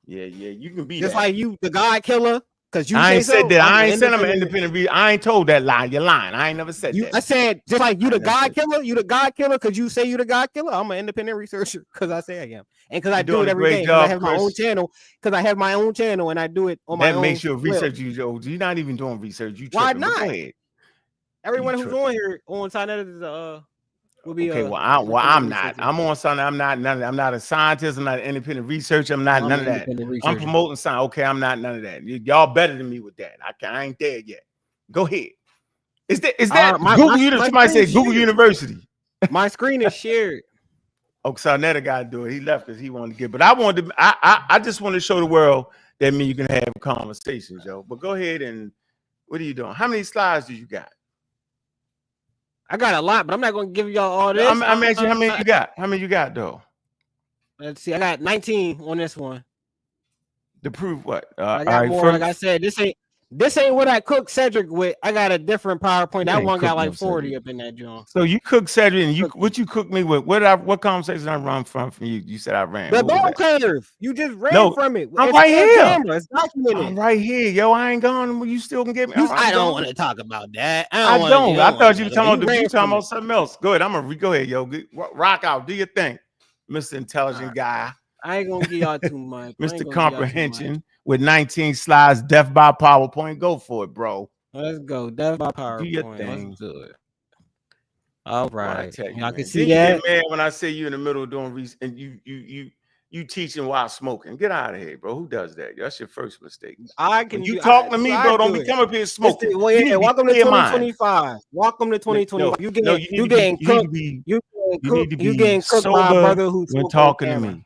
Yeah. You can be just like you, the God killer. Because you I ain't said that. I ain't said I'm an independent. I ain't told that lie. You're lying. I ain't never said that. I said just like you the God killer. You the God killer because you say you the God killer. I'm an independent researcher because I say I am, and because I do it every day. I have my own channel. Because I have my own channel and I do it on my own. That makes you a researcher. You're not even doing research. You why not? Everyone who's on here on sa.neter is will be okay. I'm not. I'm on something. I'm not a scientist. I'm not an independent researcher. I'm not none of that. I'm promoting science. Okay, I'm not none of that. Y'all better than me with that. I ain't there yet. Go ahead. Is that Google University? Somebody said Google University. My screen is shared. Oh, sa.neter got to do it. He left because he wanted to get. But I just want to show the world that you can have conversations, yo. But go ahead and what are you doing? How many slides do you got? I got a lot, but I'm not going to give y'all all this. I'm asking how many you got. How many you got, though? Let's see. I got 19 on this one. To prove what? I got more. Like I said, this ain't what I cooked Cedric with. I got a different PowerPoint. That one got like 40 Cedric. Up in that joint. So you cook Cedric, and what you cooked me with? What conversation I run from you? You said I ran. The ball curve. You just ran from it. I'm right here. Camera. It's documented. I'm right here, yo. I ain't gone. You still can get me. I don't want to talk about that. I don't. I thought you were talking about something else. Go ahead. Go ahead, yo. Rock out. Do your thing, Mr. Intelligent Guy. I ain't gonna give y'all too much. Mr. Comprehension with 19 slides, death by PowerPoint. Go for it, bro. Let's go. Death by PowerPoint. Do your thing. Let's do it. All right. Y'all can see that. Man, when I say you in the middle of doing research and you teaching while smoking, get out of here, bro. Who does that? That's your first mistake. You talk to me, bro. Don't be coming up here smoking. Welcome to 2025. Welcome to 2025. You getting cooked. You getting cooked by a brother who's when talking to me.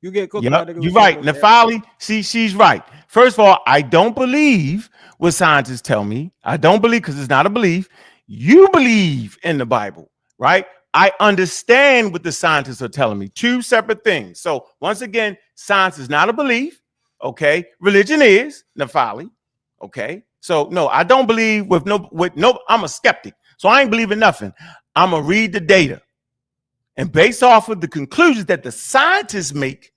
You get cooked. You're right. Nafali, she's right. First of all, I don't believe what scientists tell me. I don't believe because it's not a belief. You believe in the Bible, right? I understand what the scientists are telling me. Two separate things. So once again, science is not a belief. Okay. Religion is, Nafali. Okay. So no, I don't believe with no, I'm a skeptic. So I ain't believing nothing. I'm going to read the data. And based off of the conclusions that the scientists make,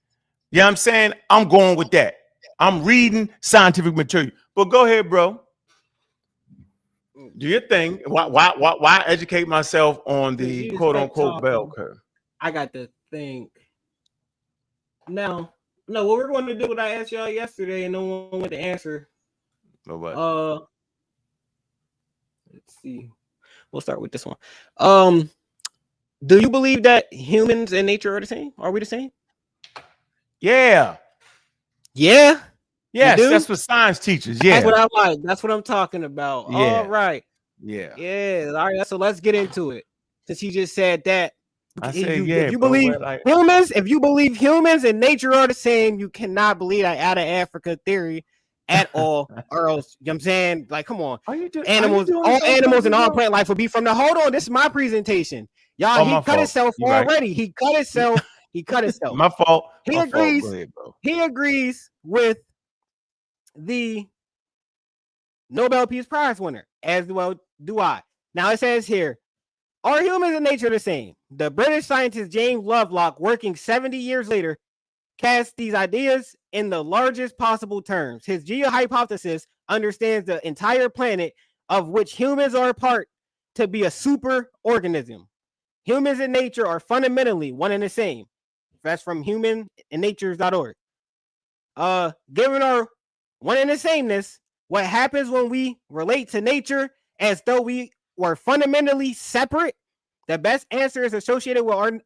you know what I'm saying? I'm going with that. I'm reading scientific material. But go ahead, bro. Do your thing. Why educate myself on the quote unquote bell curve? I got to think. Now, no, what we're going to do what I asked y'all yesterday and no one went to answer. What? Let's see. We'll start with this one. Do you believe that humans and nature are the same? Are we the same? Yeah. Yeah. Yes, that's what science teaches. Yeah. That's what I like. That's what I'm talking about. Yeah. All right. Yeah. Yeah. All right. So let's get into it. Since he just said that. I say, if you believe humans, if you believe humans and nature are the same, you cannot believe that out of Africa theory at all, or else, you know what I'm saying? Like, come on. Animals, all animals and all plant life will be from the hold on. This is my presentation. Y'all, he cut himself already. He cut himself. He cut himself. My fault. He agrees. Go ahead, bro. He agrees with the Nobel Peace Prize winner, as well do I. Now it says here, are humans and nature the same? The British scientist James Lovelock, working 70 years later, cast these ideas in the largest possible terms. His geo-hypothesis understands the entire planet, of which humans are a part, to be a super organism. Humans and nature are fundamentally one and the same. That's from humanandnatures.org. Given our one and the sameness, What happens when we relate to nature as though we were fundamentally separate? The best answer is associated with Arne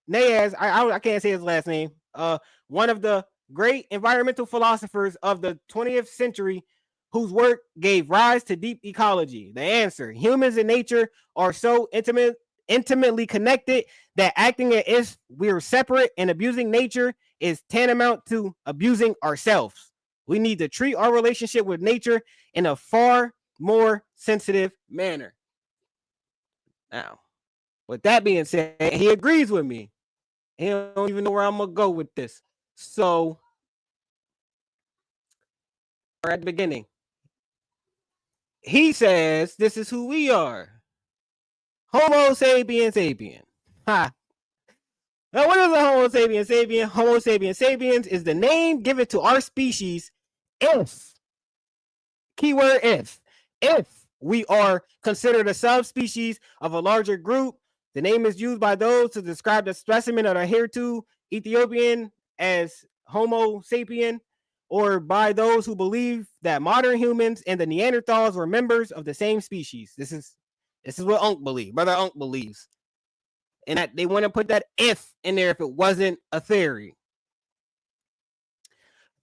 Nayas. I can't say his last name. One of the great environmental philosophers of the 20th century, whose work gave rise to deep ecology. The answer: humans and nature are so intimately connected that acting as if we're separate and abusing nature is tantamount to abusing ourselves. We need to treat our relationship with nature in a far more sensitive manner. Now, with that being said, he agrees with me. He don't even know where I'm gonna go with this. So, at the beginning, he says this is who we are. Homo sapiens sapien. Ha. Now, what is a Homo sapiens sapien? Homo sapiens sapiens is the name given to our species if, keyword if we are considered a subspecies of a larger group. The name is used by those to describe the specimen that are here to Ethiopian as Homo sapien, or by those who believe that modern humans and the Neanderthals were members of the same species. This is what Ankh believes. Brother Ankh believes. And that they want to put that if in there if it wasn't a theory.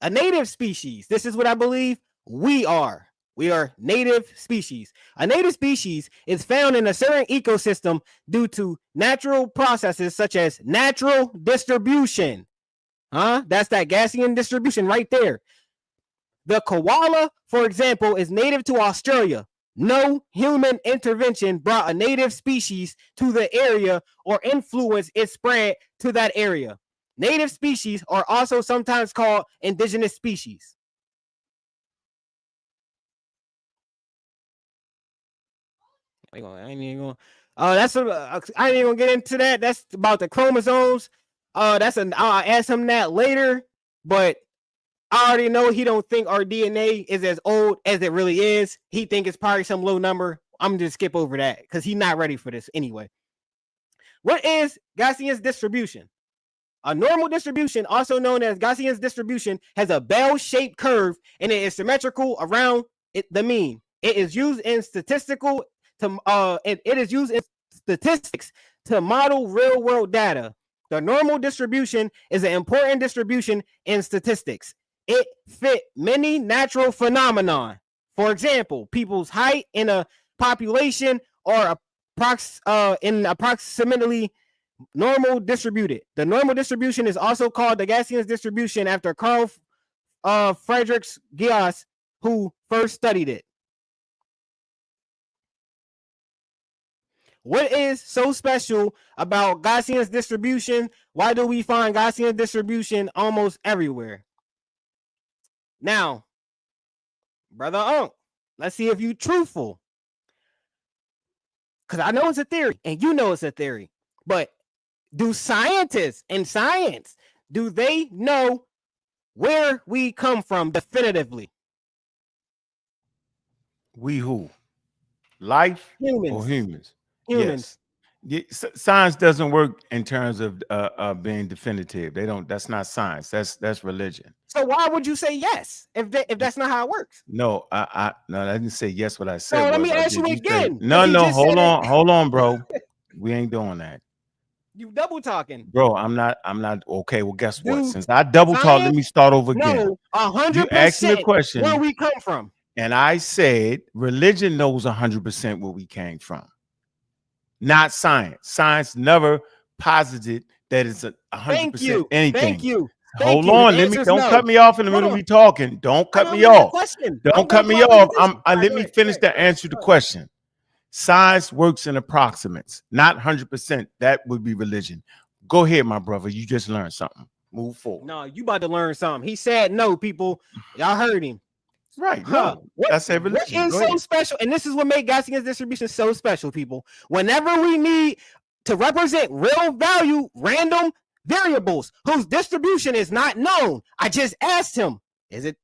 A native species. This is what I believe we are. We are native species. A native species is found in a certain ecosystem due to natural processes such as natural distribution. That's that Gaussian distribution right there. The koala, for example, is native to Australia. No human intervention brought a native species to the area or influenced its spread to that area. Native species are also sometimes called indigenous species. I ain't even gonna get into that. That's about the chromosomes. I'll ask him that later, but I already know he don't think our DNA is as old as it really is. He think it's probably some low number. I'm just skip over that because he's not ready for this anyway. What is Gaussian's distribution? A normal distribution, also known as Gaussian's distribution, has a bell-shaped curve and it is symmetrical around the mean. It is used in statistics to model real-world data. The normal distribution is an important distribution in statistics. It fit many natural phenomena. For example, people's height in a population are approximately normal distributed. The normal distribution is also called the Gaussian distribution after Carl Friedrich Gauss, who first studied it. What is so special about Gaussian distribution? Why do we find Gaussian distribution almost everywhere? Now, Brother Ankh, let's see if you're truthful. Because I know it's a theory, and you know it's a theory. But do scientists in science, do they know where we come from definitively? We who? Life Humans. or humans? Humans. Yes. Science doesn't work in terms of being definitive. They don't. That's not science. That's religion. So why would you say yes if that's not how it works? No, I didn't say yes. What I said. So let me ask you again. No, hold on, bro. We ain't doing that. You double talking, bro. I'm not. Okay. Well, guess what? Since I double talk, let me start over again. No, 100%. You asked me a question. Where we come from? And I said religion knows 100% where we came from. Not science. Science never posited that it's 100% anything. Thank you. Hold on. Don't cut me off in the middle of me talking. Don't cut me off. Don't cut me off. Let me finish to answer the question. Science works in approximates, not 100%. That would be religion. Go ahead, my brother. You just learned something. Move forward. No, you about to learn something. He said no, people. Y'all heard him. Right. No, that's evolution. What is so special? And this is what made Gaussian distribution so special, people. Whenever we need to represent real value, random variables whose distribution is not known, I just asked him, is it,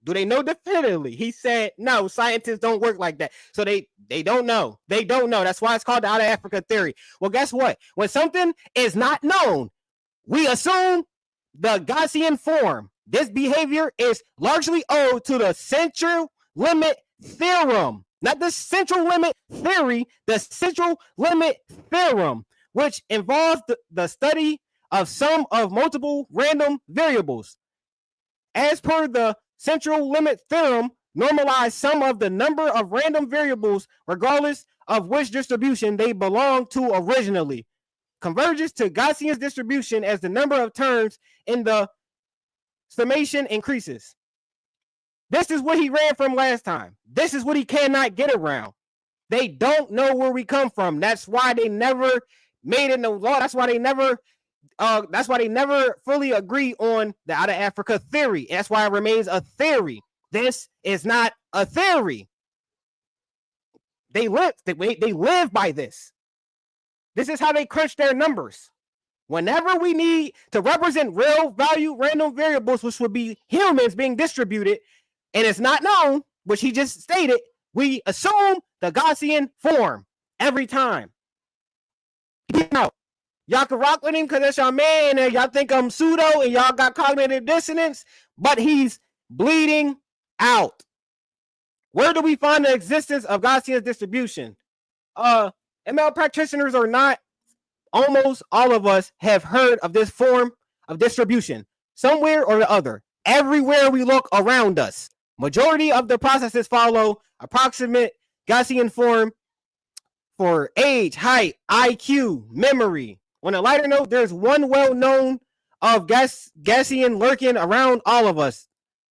do they know definitively? He said, no, scientists don't work like that. So they don't know. They don't know. That's why it's called the Out of Africa theory. Well, guess what? When something is not known, we assume the Gaussian form. This behavior is largely owed to the central limit theorem, not the central limit theory, the central limit theorem, which involves the study of sum of multiple random variables. As per the central limit theorem, normalize sum of the number of random variables regardless of which distribution they belong to originally. Converges to Gaussian distribution as the number of terms in the summation increases. This is what he ran from last time. This is what he cannot get around. They don't know where we come from. That's why they never made it no law. That's why they never fully agree on the out of Africa theory. That's why it remains a theory. This is not a theory. They live by this. This is how they crunch their numbers. Whenever we need to represent real value random variables, which would be humans being distributed, and it's not known, which he just stated, we assume the Gaussian form every time. Now, y'all can rock with him because that's your man, and y'all think I'm pseudo, and y'all got cognitive dissonance, but he's bleeding out. Where do we find the existence of Gaussian distribution? ML practitioners or not, almost all of us have heard of this form of distribution, somewhere or the other. Everywhere we look around us, majority of the processes follow approximate Gaussian form for age, height, IQ, memory. On a lighter note, there's one well-known of Gaussian lurking around all of us,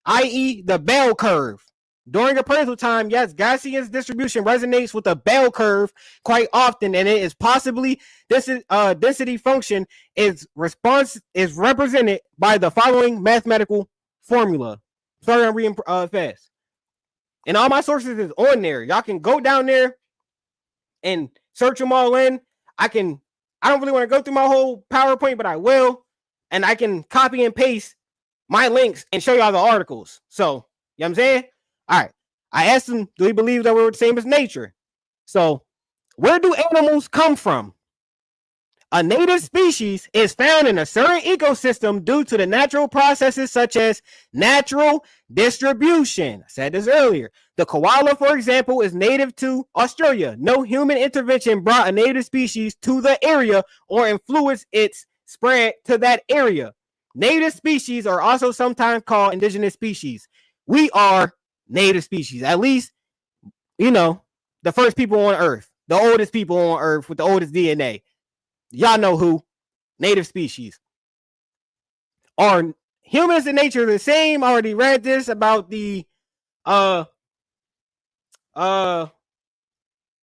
i.e. the bell curve. During appraisal time, yes, Gaussian's distribution resonates with the bell curve quite often, and it is possibly this density function is represented by the following mathematical formula. Sorry, I'm reading fast. And all my sources is on there. Y'all can go down there and search them all in. I don't really want to go through my whole PowerPoint, but I will. And I can copy and paste my links and show y'all the articles. So, you know what I'm saying? All right. I asked him, do he believe that we're the same as nature? So, where do animals come from? A native species is found in a certain ecosystem due to the natural processes such as natural distribution. I said this earlier. The koala, for example, is native to Australia. No human intervention brought a native species to the area or influenced its spread to that area. Native species are also sometimes called indigenous species. We are native species, at least, the first people on Earth, the oldest people on Earth with the oldest DNA. Y'all know who. Native species. Are humans and nature the same? I already read this about the Arnie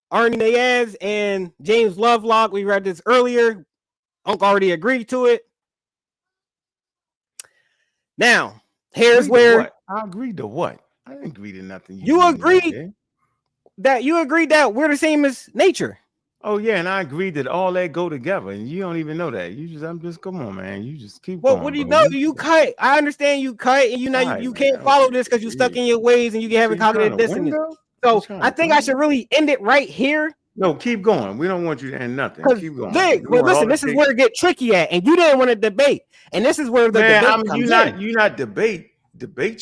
Nayaz and James Lovelock. We read this earlier. Unc already agreed to it. Now, here's where I agreed to what? I didn't agree to nothing. You agreed that we're the same as nature. Oh yeah, and I agreed that all that go together, and you don't even know that. Come on, man. You just keep going. What do you know? You cut. I understand you cut, and you can't follow this because you're stuck in your ways and you haven't cognitive dissonance. So I think I should really end it right here. No, keep going. We don't want you to end nothing. Keep going. Well, listen, this is where it get tricky at, and you didn't want to debate, and this is where the debate comes in. You not debate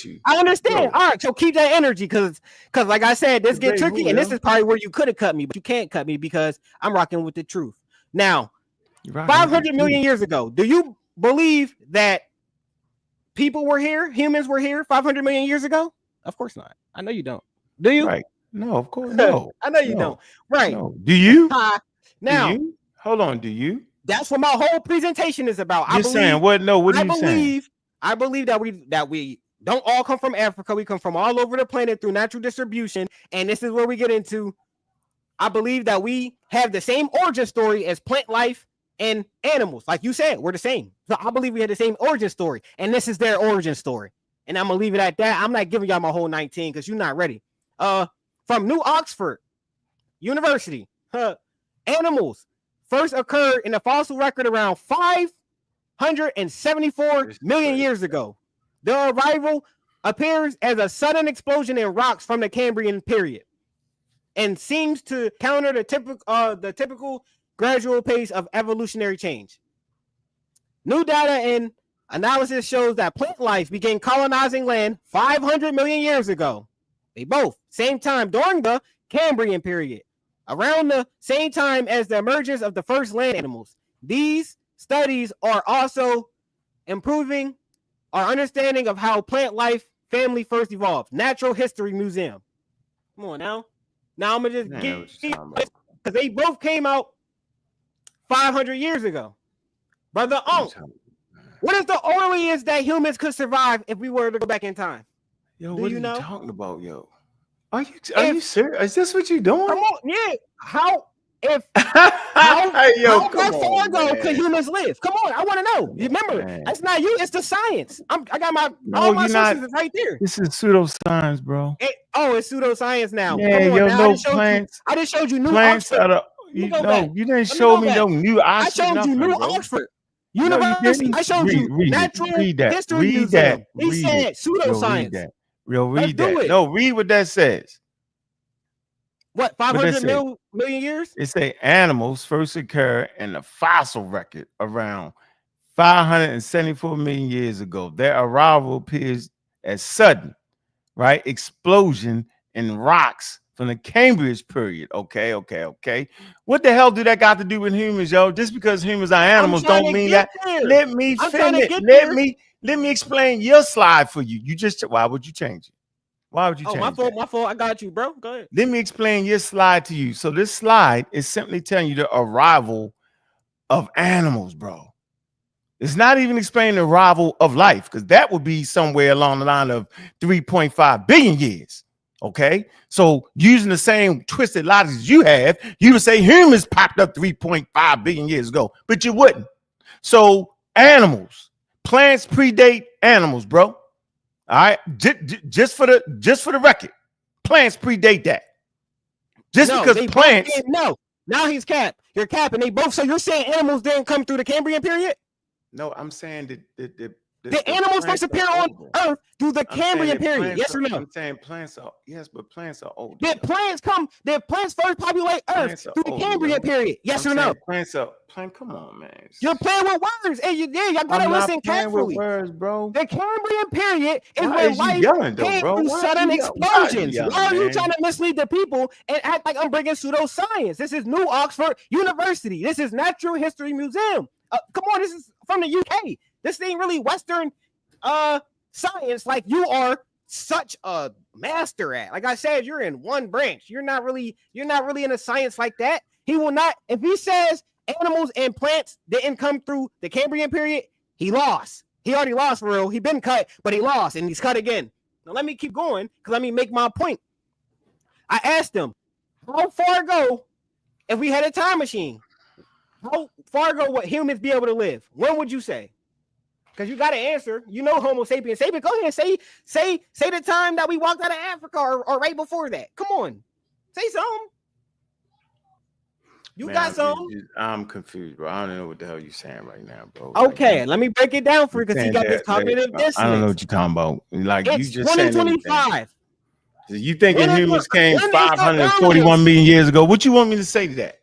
you. I understand. All right, so keep that energy because like I said, this get tricky, and this is probably where you could have cut me, but you can't cut me because I'm rocking with the truth. Now, 500 million years ago, do you believe that people were here, humans were here 500 million years ago? Of course not. I know you don't. Do you? Right. No, of course no. I know you don't. Right. No. Do you? Now, do you? Hold on. Do you? That's what my whole presentation is about. You're saying what? No, what are you saying? I believe that we don't all come from Africa. We come from all over the planet through natural distribution. And this is where we get into, I believe that we have the same origin story as plant life and animals. Like you said, we're the same. So I believe we had the same origin story. And this is their origin story. And I'm going to leave it at that. I'm not giving y'all my whole 19 because you're not ready. From New Oxford University, animals first occurred in the fossil record around 574 million years ago. The arrival appears as a sudden explosion in rocks from the Cambrian period and seems to counter the typical gradual pace of evolutionary change. New data in Analysis shows that plant life began colonizing land 500 million years ago. They both, same time during the Cambrian period, around the same time as the emergence of the first land animals. These studies are also improving our understanding of how plant life family first evolved. Natural History Museum. Come on now. Now I'm going to just get, because they both came out 500 years ago. Brother Ankh, what is the earliest that humans could survive if we were to go back in time? Yo, what are you talking about, yo? Are you serious? Is this what you doing? Come on, yeah. How far ago could humans live? Come on, I want to know. Remember, that's not you. It's the science. I got all my sources right there. This is pseudoscience, bro. It's pseudoscience now. Yeah, come on, yo, now. no plants. I just showed you new plants Oxford. You didn't show me no new Oxford. I showed you new Oxford. University. I showed you Natural History Museum. He said pseudoscience. Read that. No, read what that says. What, 500 million years? It say animals first occur in the fossil record around 574 million years ago. Their arrival appears as sudden, right? Explosion in rocks from the Cambrian period. Okay. What the hell do that got to do with humans, yo? Just because humans are animals don't mean that. Let me finish. Let me explain your slide for you. Why would you change it? Why would you change it? My fault. I got you, bro. Go ahead. Let me explain your slide to you. So this slide is simply telling you the arrival of animals, bro. It's not even explaining the arrival of life, because that would be somewhere along the line of 3.5 billion years. Okay, so using the same twisted logic you have, you would say humans popped up 3.5 billion years ago, but you wouldn't. So animals, plants predate animals, bro. All right, just for the record, plants predate that. Because plants. Now he's capped. You're capping. They both. So you're saying animals didn't come through the Cambrian period? No, I'm saying that the animals first appear on Earth through the Cambrian period. Yes or no? I'm saying plants are but plants are older. Did plants first populate Earth through the Cambrian period? Yes or no? Come on, man. You're playing with words, and y'all gotta listen carefully. Words, bro. The Cambrian period is when life came through sudden explosions. Why are you trying to mislead the people and act like I'm bringing pseudoscience? This is New Oxford University. This is Natural History Museum. Come on, this is from the UK. This ain't really Western science like you are such a master at. Like I said, you're in one branch. You're not really in a science like that. He will not. If he says animals and plants didn't come through the Cambrian period, he lost. He already lost for real. He been cut, but he lost, and he's cut again. Now let me keep going, because let me make my point. I asked him, how far ago, if we had a time machine, how far ago would humans be able to live? When would you say? Because you got to answer. You know Homo sapiens. Sapiens, go ahead and say the time that we walked out of Africa or right before that. Come on. Say something. Got something. I'm confused, bro. I don't know what the hell you're saying right now, bro. Okay, let me break it down for you, because he got this cognitive dissonance. I don't know what you're talking about. Like, it's you just 2025. You thinking humans came 541 million years ago? What you want me to say to that?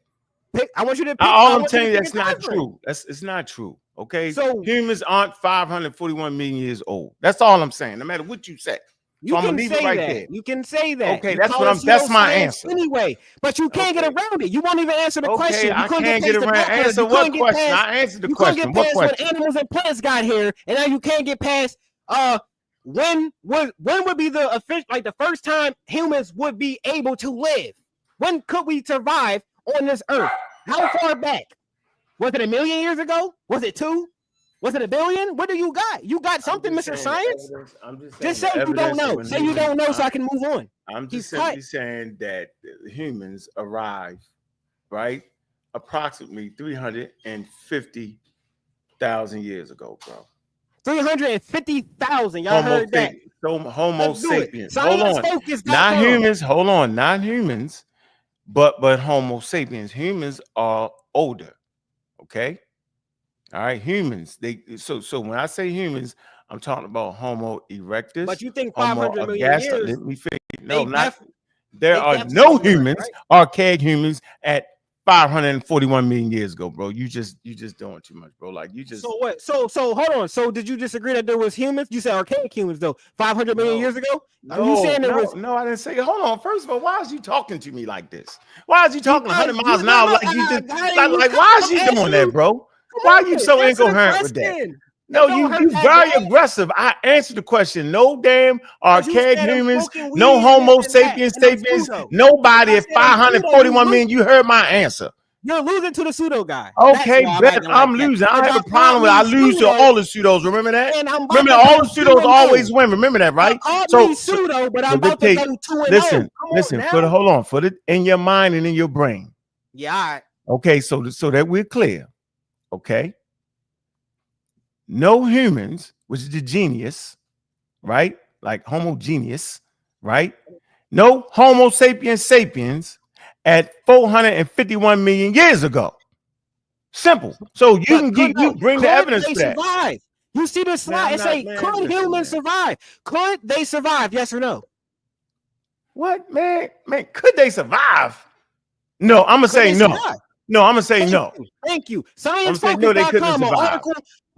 I want you to. All I'm telling you, that's not true. It's not true. Okay, so humans aren't 541 million years old. That's all I'm saying. No matter what you say, you can say that. You can say that. Okay, that's my answer anyway. But you can't get around it. You won't even answer the question. I can't get around. Answer what question? I answered the question. What question? When animals and plants got here, and now you can't get past. When would be the official, like the first time humans would be able to live? When could we survive on this earth? How far back? Was it 1 million years ago? Was it 2? Was it 1 billion? What do you got? You got something, Mr. Science? Just say you don't know. Say you don't know so I can move on. I'm just simply saying that humans arrived, right? Approximately 350,000 years ago, bro. 350,000. Y'all heard that? So Homo sapiens. Hold on. Not humans. Hold on. Not humans, but Homo sapiens. Humans are older. Okay. All right. Humans. So when I say humans, I'm talking about Homo erectus. But you think 500 million years? Let me figure. No, there are no humans, right? Archaic humans at 541 million years ago, bro. You just doing too much, bro. Like you just. So what? So hold on. So did you disagree that there was humans? You said archaic humans though, 500 million years ago. Are you saying there was? No, I didn't say. Hold on. First of all, why is you talking to me like this? Why is you talking 100 miles an hour? Like you just like why is you doing that, bro? Why are you so incoherent with that? No, you very aggressive. I answered the question. No damn archaic humans, no Homo sapiens sapiens, nobody at 541 million. You heard my answer. You're losing to the pseudo guy. Okay, bet I'm losing. I don't have a problem with it. I lose to all the pseudos. Remember that? Remember all the pseudos always win. Remember that, right? So pseudo, but I'm about to go 2-0. Listen. Hold on. Put it in your mind and in your brain. Yeah. All right. Okay, so that we're clear. Okay. No humans, which is the genius, right? Like homogeneous, right? No Homo sapiens sapiens at 451 million years ago. Simple. So you bring the evidence to that. Survive? You see this slide? It say, could humans survive? Could they survive? Yes or no? What, man? Man, could they survive? No, I'm gonna say no. No, I'm gonna say no. Thank you. ScienceFocus.com, an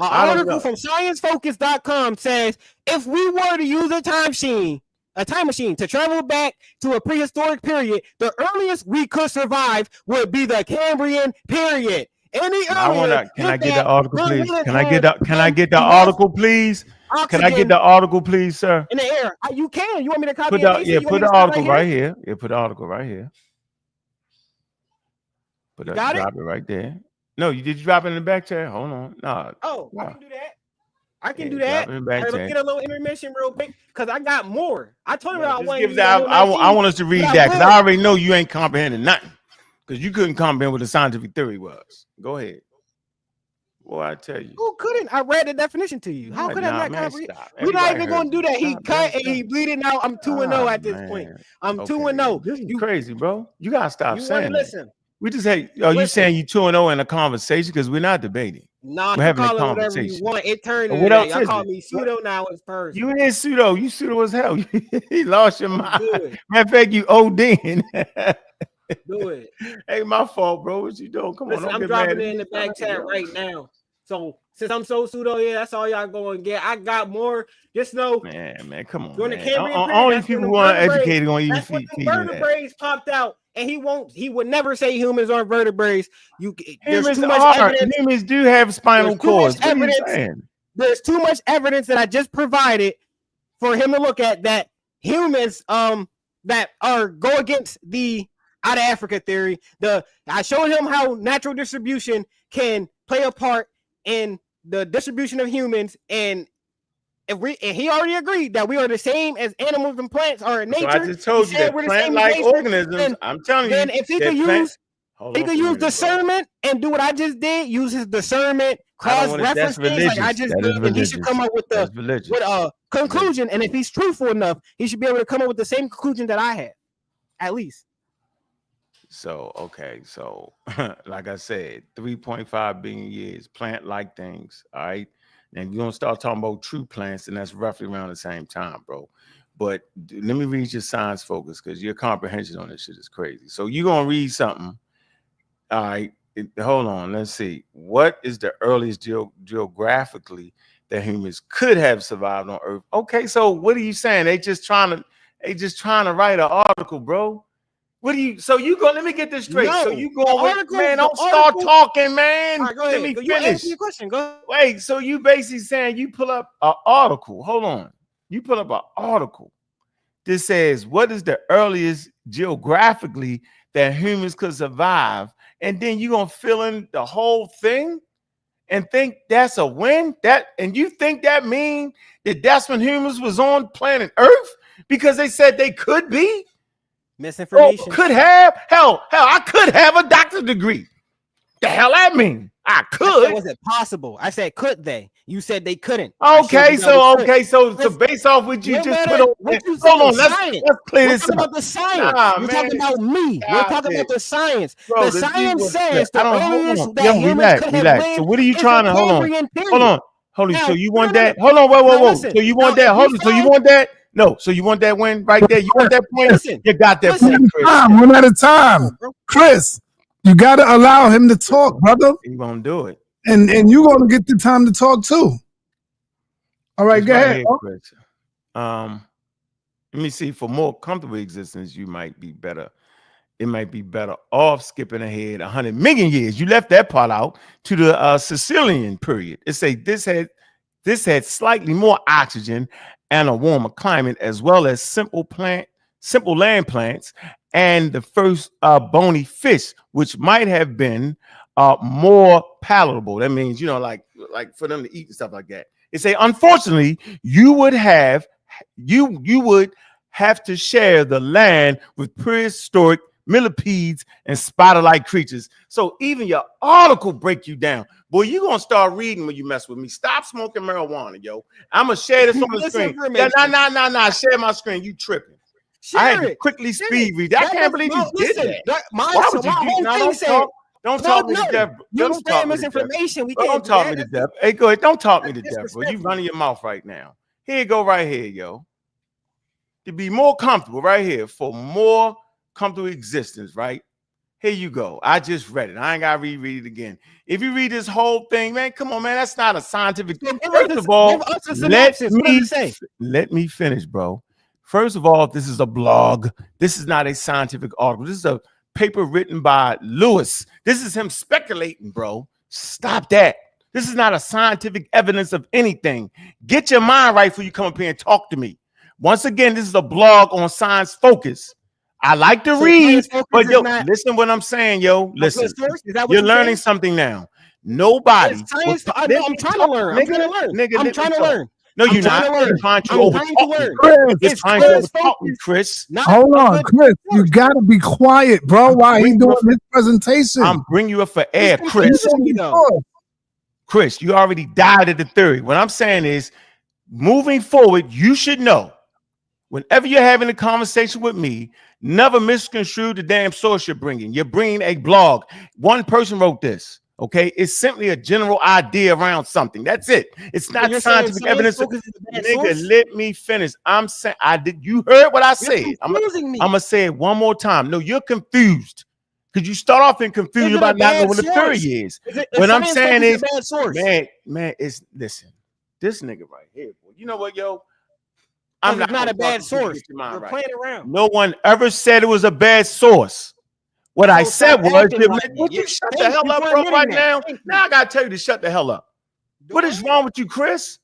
article from ScienceFocus.com says if we were to use a time machine to travel back to a prehistoric period, the earliest we could survive would be the Cambrian period. Any earlier? Can I get the article, please? Can I get the article, please? Can I get the article, please, sir? In the air. You can. You want me to copy it? Put the article right here. Yeah, put the article right here. Drop it right there. No, did you drop it in the back chat? Hold on. No. Oh, I can do that. I can do that. Let's get a little intermission real quick because I got more. I told you I want us to read that because I already know you ain't comprehending nothing because you couldn't comprehend what the scientific theory was. Go ahead. Boy, I tell you. Who couldn't? I read the definition to you. How could I not comprehend? We're not even going to do that. He cut and he bleeding out. I'm 2-0 at this point. I'm 2-0. This is crazy, bro. You got to stop saying that. Listen. We just hey, are you saying you 2-0 in a conversation? Because we're not debating. We're having a conversation. Whatever you want. It turned into that. Y'all call me pseudo now. It's first. You ain't pseudo. You pseudo as hell. You lost your mind. Matter of fact, you OD'ing. Do it. Hey, my fault, bro. What you doing? Come on. I'm dropping it in the back chat right now. So since I'm so pseudo, that's all y'all going to get. I got more. Just know, man, come on. During the Cambrian period, only people who are educated on you. That's when the vertebrates popped out. And he would never say humans aren't vertebrates. Humans are. Humans do have spinal cords. There's too much evidence that I just provided for him to look at that humans that are go against the out of Africa theory. I showed him how natural distribution can play a part in the distribution of humans, and he already agreed that we are the same as animals and plants are in nature. So I just told you that plant-like organisms. I'm telling you. Then if he could use discernment and do what I just did, use his discernment, cross reference things like I just did, and he should come up with a conclusion. And if he's truthful enough, he should be able to come up with the same conclusion that I had, at least. So like I said, 3.5 billion years, plant-like things. All right. And you're gonna start talking about true plants, and that's roughly around the same time, bro. But let me read your science focus because your comprehension on this shit is crazy. So you're gonna read something. All right, hold on. Let's see. What is the earliest geographically that humans could have survived on Earth? Okay, so what are you saying? They just trying to write an article, bro. What do you? So you go? Let me get this straight. No, so you go, man? Don't start talking, man. Right, let me finish. Your question. Go. Wait. So you basically saying you pull up an article? Hold on. You pull up an article. This says what is the earliest geographically that humans could survive, and then you gonna fill in the whole thing and think that's a win. And you think that mean that that's when humans was on planet Earth because they said they could be. Misinformation. Could have hell. I could have a doctorate degree. The hell that mean? I could. Was it possible? I said, could they? You said they couldn't. Okay, so based off what you just put on. Hold on, let's clear this up. About the science. You're talking about me. We're talking about the science. The science says the earliest that humans could have lived. So what are you trying to hold on? Hold on. So you want that? Hold on, whoa. So you want that? Hold on. So you want that? No, so you want that win right there? You want that point? You got that point, Chris. One at a time. Chris, You got to allow him to talk, brother. He won't do it. And you're going to get the time to talk too. All right, It's go right ahead. here, Chris. Let me see. For more comfortable existence, you might be better. It might be better off skipping ahead 100 million years. You left that part out to the Sicilian period. It say this had slightly more oxygen and a warmer climate, as well as simple land plants, and the first bony fish, which might have been more palatable. That means, like for them to eat and stuff like that. It say, unfortunately, you would have to share the land with prehistoric millipedes and spider-like creatures. So even your article break you down. Boy, you gonna start reading when you mess with me. Stop smoking marijuana, yo. I'm gonna share this on the screen. Nah. Share my screen. You tripping. I had to quickly speed read. I can't believe you did that. Why would you do that? Don't talk me to death. Don't talk me to death. Don't talk me to death. Hey, go ahead. Don't talk me to death, bro. You running your mouth right now. Here you go, right here, yo. To be more comfortable, right here, for more comfortable existence, right? Here you go. I just read it. I ain't gotta reread it again. If you read this whole thing, man, come on, man. That's not a scientific. First of all, let me finish, bro. First of all, this is a blog. This is not a scientific article. This is a paper written by Lewis. This is him speculating, bro. Stop that. This is not a scientific evidence of anything. Get your mind right before you come up here and talk to me. Once again, this is a blog on Science Focus. I like to read, but yo, listen what I'm saying, yo. Listen, you're learning something now. Nobody. I'm trying to learn. I'm trying to learn. No, you're not. You're trying to overtalk me, Chris. Hold on, Chris. You gotta be quiet, bro. While he's doing his presentation, I'm bringing you up for air, Chris. Chris, you already died at the theory. What I'm saying is, moving forward, you should know. Whenever you're having a conversation with me, never misconstrue the damn source you're bringing. You're bringing a blog. One person wrote this. Okay, it's simply a general idea around something. That's it. It's not scientific evidence. Nigga, let me finish. I'm saying you heard what I said. I'm gonna say it one more time. No, you're confused because you start off in confusion about not knowing what the theory is. What I'm saying is, man, listen, this nigga right here. Boy, you know what, yo? I'm not a bad source. We're playing around. No one ever said it was a bad source. What I said was, would you shut the hell up, bro, right now? Now I gotta tell you to shut the hell up. What is wrong with you, Chris?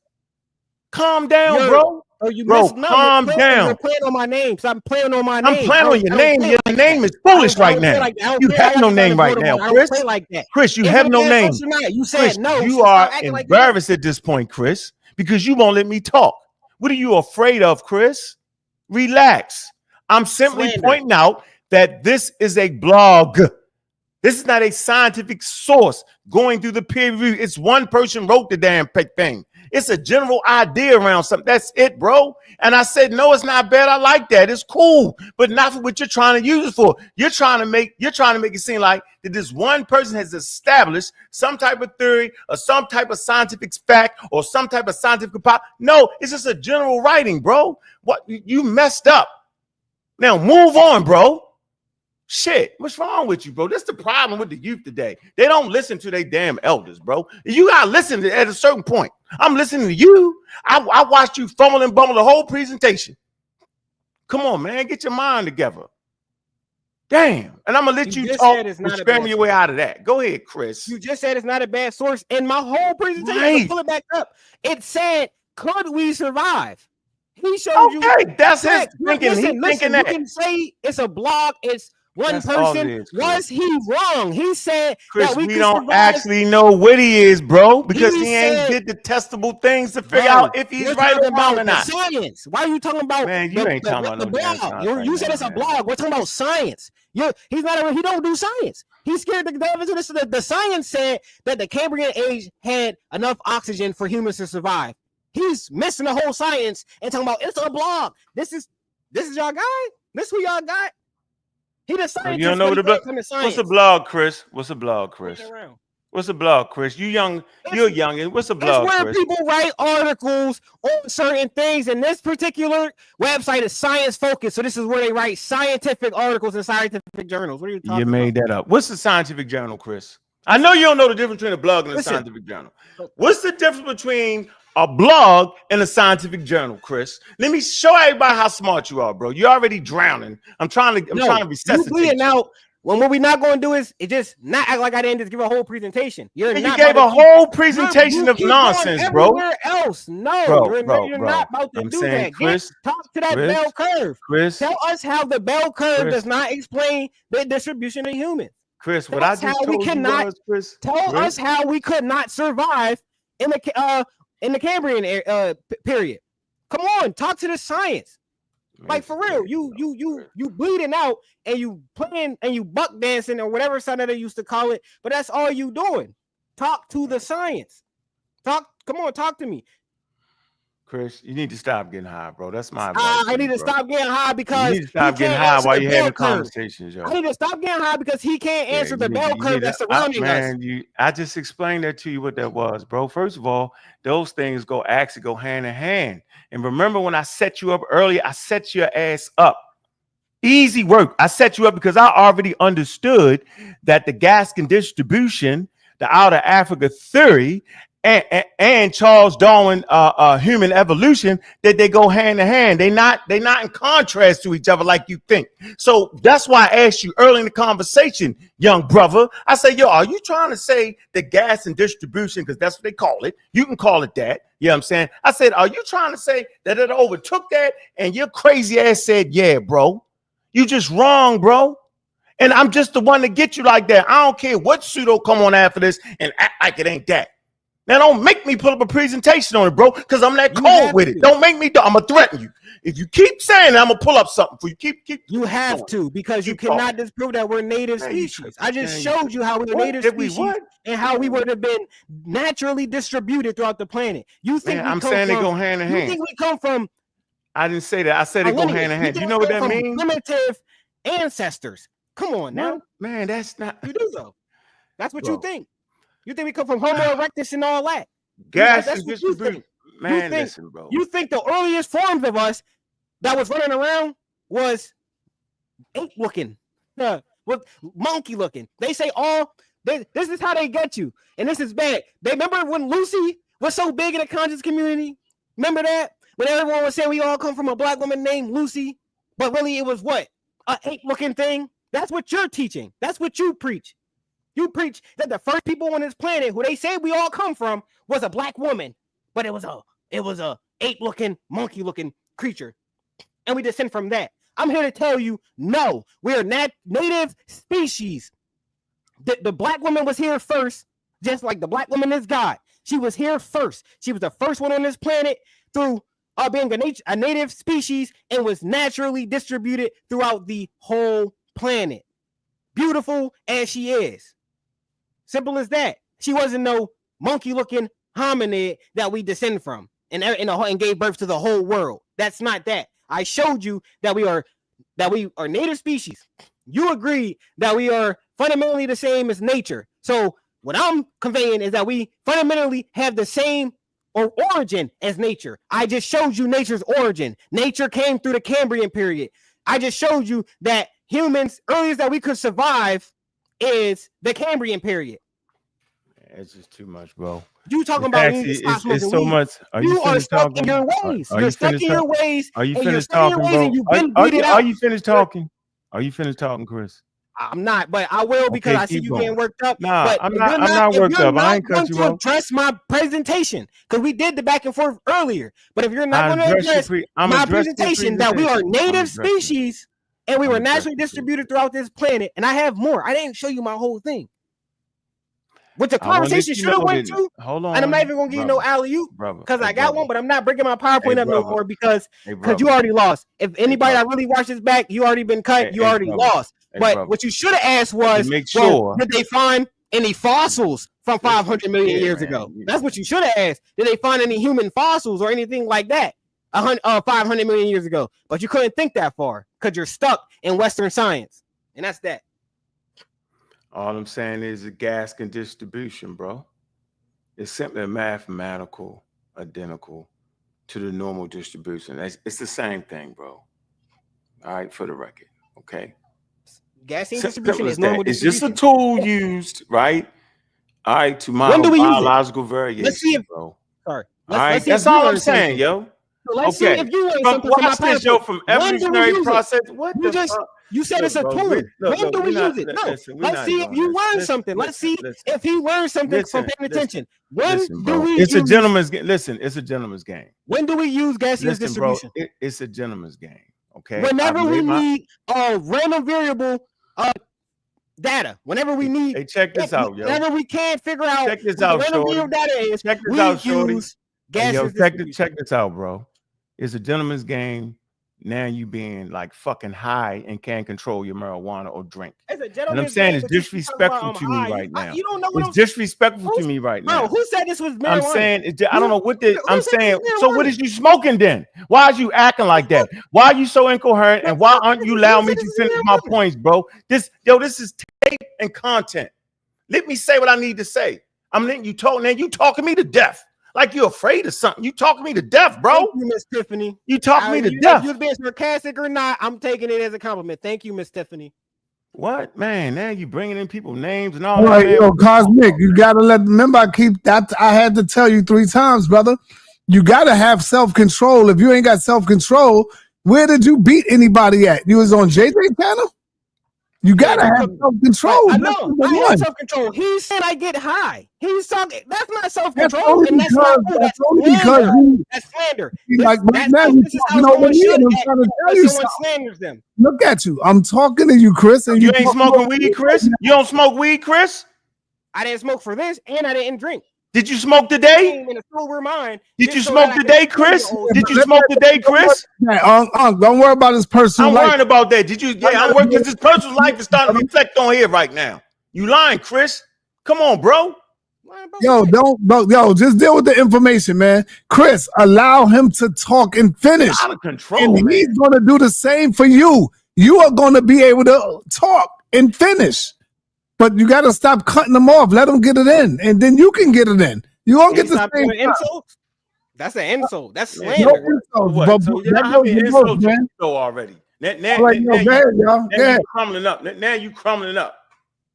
Calm down, bro. Bro, calm down. You're playing on my name. So I'm playing on my name. I'm playing on your name. Your name is foolish right now. You have no name right now, Chris. Chris, you have no name. You said no. You are embarrassed at this point, Chris, because you won't let me talk. What are you afraid of, Chris? Relax. I'm simply pointing out that this is a blog. This is not a scientific source going through the peer review. It's one person wrote the damn thing. It's a general idea around something. That's it, bro. And I said, no, it's not bad. I like that. It's cool, but not for what you're trying to use it for. You're trying to make it seem like that this one person has established some type of theory or some type of scientific fact or some type of scientific pop. No, it's just a general writing, bro. What you messed up. Now move on, bro. Shit, what's wrong with you, bro? That's the problem with the youth today. They don't listen to their damn elders, bro. You gotta listen at a certain point. I'm listening to you. I watched you fumble and bumble the whole presentation. Come on, man, get your mind together. Damn, and I'm gonna let you talk and scramble your way out of that. Go ahead, Chris. You just said it's not a bad source, and my whole presentation. Right. Pull it back up. It said, "Could we survive?" He showed you. Okay, that's his thinking. Listen, you can say it's a blog. It's one person. Was he wrong? He said, Chris, we don't actually know what he is, bro, because he ain't did the testable things to figure out if he's right or wrong or not. Science. Why are you talking about? Man, you ain't talking about the blog. You said it's a blog. We're talking about science. He's not. He don't do science. He's scared to delve into this. The science said that the Cambrian age had enough oxygen for humans to survive. He's missing the whole science and talking about it's a blog. This is y'all guy. This who y'all got. He the scientist. You don't know what the blog. What's a blog, Chris? What's a blog, Chris? What's a blog, Chris? You young, you're young. What's a blog, It's where Chris? people write articles on certain things, and this particular website is science focused. So this is where they write scientific articles in scientific journals. What are you talking about? You made that up. What's a scientific journal, Chris? I know you don't know the difference between a blog and a scientific journal. What's the difference between a blog and a scientific journal, Chris? Let me show everybody how smart you are, bro. You're already drowning. I'm trying to resuscitate you. Now, what we're not going to do is just not act like I didn't just give a whole presentation. You gave a whole presentation of nonsense, bro. Everywhere else, no, you're not about to do that. Chris, talk to that bell curve. Chris, tell us how the bell curve does not explain the distribution of humans. Chris, what I just told you was, Chris, tell us how we could not survive in the Cambrian period. Come on, talk to the science. Like for real, you bleeding out and you playing and you buck dancing or whatever they used to call it, but that's all you doing. Talk to the science. Come on, talk to me. Chris, you need to stop getting high, bro. That's my advice. I need to stop getting high because you need to stop getting high while you're having conversations, yo. I need to stop getting high because he can't answer the bell curve that's surrounding us. I just explained that to you what that was, bro. First of all, those things actually go hand in hand. And remember when I set you up earlier, I set your ass up. Easy work. I set you up because I already understood that the Gaskin distribution, the outer Africa theory, and Charles Darwin human evolution, that they go hand in hand. They're not in contrast to each other like you think. So that's why I asked you early in the conversation, young brother. I say, yo, are you trying to say the gas and distribution, because that's what they call it? You can call it that. You know what I'm saying? I said, are you trying to say that it overtook that? And your crazy ass said, yeah, bro. You just wrong, bro. And I'm just the one to get you like that. I don't care what pseudo come on after this and act like it ain't that. Now, don't make me pull up a presentation on it, bro, because I'm that cold with it. Don't make me do. I'm going to threaten you. If you keep saying it, I'm going to pull up something for you. You have to, because you cannot disprove that we're native species. I just showed you how we're native species and how we would have been naturally distributed throughout the planet. You think I'm saying they go hand in hand. You think we come from... I didn't say that. I said it go hand in hand. You know what that means? Primitive ancestors. Come on now. Man, that's not... You do, though. That's what you think. You think we come from Homo erectus and all that? Gas and distribution. Man, listen, bro. You think the earliest forms of us that was running around was ape-looking, monkey-looking. They say this is how they get you, and this is bad. They remember when Lucy was so big in the conscious community? Remember that? When everyone was saying we all come from a black woman named Lucy, but really it was what? An ape-looking thing? That's what you're teaching. That's what you preach. You preach that the first people on this planet who they say we all come from was a black woman, but it was a ape-looking, monkey-looking creature, and we descend from that. I'm here to tell you, no, we are not native species. The black woman was here first, just like the black woman is God. She was here first. She was the first one on this planet through being a native species and was naturally distributed throughout the whole planet. Beautiful as she is. Simple as that. She wasn't no monkey-looking hominid that we descend from and gave birth to the whole world. That's not that. I showed you that we are native species. You agree that we are fundamentally the same as nature. So what I'm conveying is that we fundamentally have the same origin as nature. I just showed you nature's origin. Nature came through the Cambrian period. I just showed you that humans, earliest that we could survive is the Cambrian period. It's just too much, bro. You talking about it's so much. You are stuck in your ways. You're stuck in your ways. Are you finished talking, bro? Are you finished talking? Are you finished talking, Chris? I'm not, but I will because I see you getting worked up. Nah, but I'm not worked up. I ain't cut you off. Address my presentation because we did the back and forth earlier. But if you're not going to address my presentation that we are native species and we were naturally distributed throughout this planet, and I have more. I didn't show you my whole thing. What the conversation should have went to. Hold on. And I'm not even gonna give you no alley-oop because I got one, but I'm not bringing my PowerPoint up no more because you already lost. If anybody that really watched this back, you already been cut. You already lost. But what you should have asked was, did they find any fossils from 500 million years ago? That's what you should have asked. Did they find any human fossils or anything like that 500 million years ago? But you couldn't think that far because you're stuck in Western science, and that's that. All I'm saying is a Gaskin distribution, bro. It's simply a mathematical identical to the normal distribution. It's the same thing, bro. All right, for the record, okay? Gaussian distribution is that. normal It's distribution. just a tool used, right? All right, to model biological variation, let's see if, bro. Sorry. All right, that's all I'm saying, yo. So let's see if you learn something from my this, yo, from evolutionary process. What you the fuck? You said it's a tool. When do we use it? No. Let's see if you learn something. Let's see if he learns something from paying attention. When do we use... It's a gentleman's game. Listen, it's a gentleman's game. When do we use Gaussian distribution? Bro, it's a gentleman's game. Okay. Whenever we need a random variable data, whenever we need... Hey, check this out, yo. Whenever we can't figure out check this out, random variable data is, check this out, shorty. Check this out, bro. It's a gentleman's game. Now you being like fucking high and can't control your marijuana or drink. And I'm saying it's disrespectful to me right now. You don't know what it's disrespectful to me right now. Bro, who said this was marijuana? I'm saying I don't know what this. I'm saying. So what is you smoking then? Why are you acting like that? Why are you so incoherent? And why aren't you allowing me to finish my points, bro? This is tape and content. Let me say what I need to say. I'm letting you talk. Now you talking me to death. Like you're afraid of something. You talking me to death, bro. Thank you, Miss Tiffany. You talking me to death. If you're being sarcastic or not, I'm taking it as a compliment. Thank you, Miss Tiffany. What, man? Now you bringing in people's names and all that. Right, yo, Cosmic, you gotta remember. I had to tell you 3 times, brother. You gotta have self-control. If you ain't got self-control, where did you beat anybody at? You was on JJ channel? You gotta have self-control. I know. I have self-control. He said I get high. He's talking. That's not self-control. That's slander. Like right now, slanders them. Look at you. I'm talking to you, Chris. And you ain't smoking weed, Chris? You don't smoke weed, Chris? I didn't smoke for this, and I didn't drink. Did you smoke today? In a sober mind. Did you smoke today, Chris? Did you smoke today, Chris? Don't worry about his personal life. I'm worrying about that. Did you? Yeah, I'm worried because his personal life is starting to reflect on here right now. You lying, Chris? Come on, bro. Yo, just deal with the information, man. Chris, allow him to talk and finish. Out of control, and he's gonna do the same for you. You are gonna be able to talk and finish. But you got to stop cutting them off. Let them get it in, and then you can get it in. You won't get the same insult. That's an insult. That's slander. Insults, man. Already. Now you crumbling up. Now you crumbling up.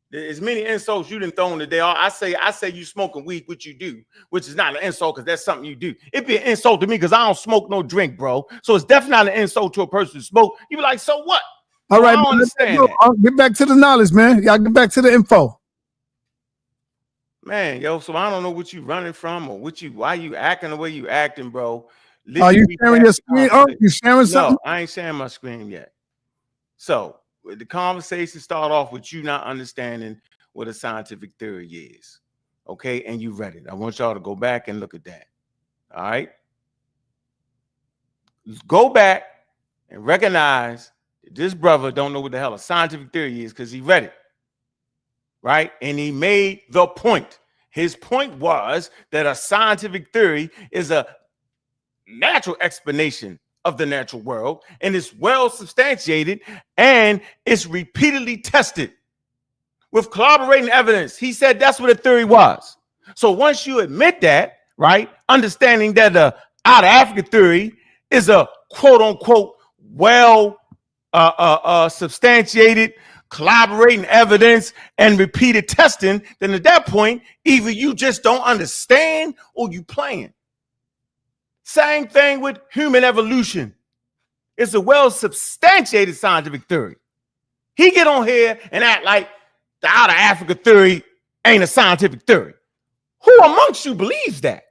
There's many insults you didn't throw in today. I say you smoking weed, which you do, which is not an insult because that's something you do. It'd be an insult to me because I don't smoke no drink, bro. So it's definitely not an insult to a person who smoke. You be like, so what? All right, get back to the knowledge, man. Y'all get back to the info. Man, yo, so I don't know what you running from or why you acting the way you acting, bro. Are you sharing your screen? You sharing something? No, I ain't sharing my screen yet. So the conversation start off with you not understanding what a scientific theory is. Okay, and you read it. I want y'all to go back and look at that. All right. Let's go back and recognize this brother don't know what the hell a scientific theory is because he read it, right? And he made the point. His point was that a scientific theory is a natural explanation of the natural world, and it's well substantiated, and it's repeatedly tested with corroborating evidence. He said that's what a theory was. So once you admit that, right, understanding that the out of Africa theory is a quote-unquote well substantiated, collaborating evidence and repeated testing, then at that point, either you just don't understand or you playing. Same thing with human evolution. It's a well substantiated scientific theory. He get on here and act like the out of Africa theory ain't a scientific theory. Who amongst you believes that?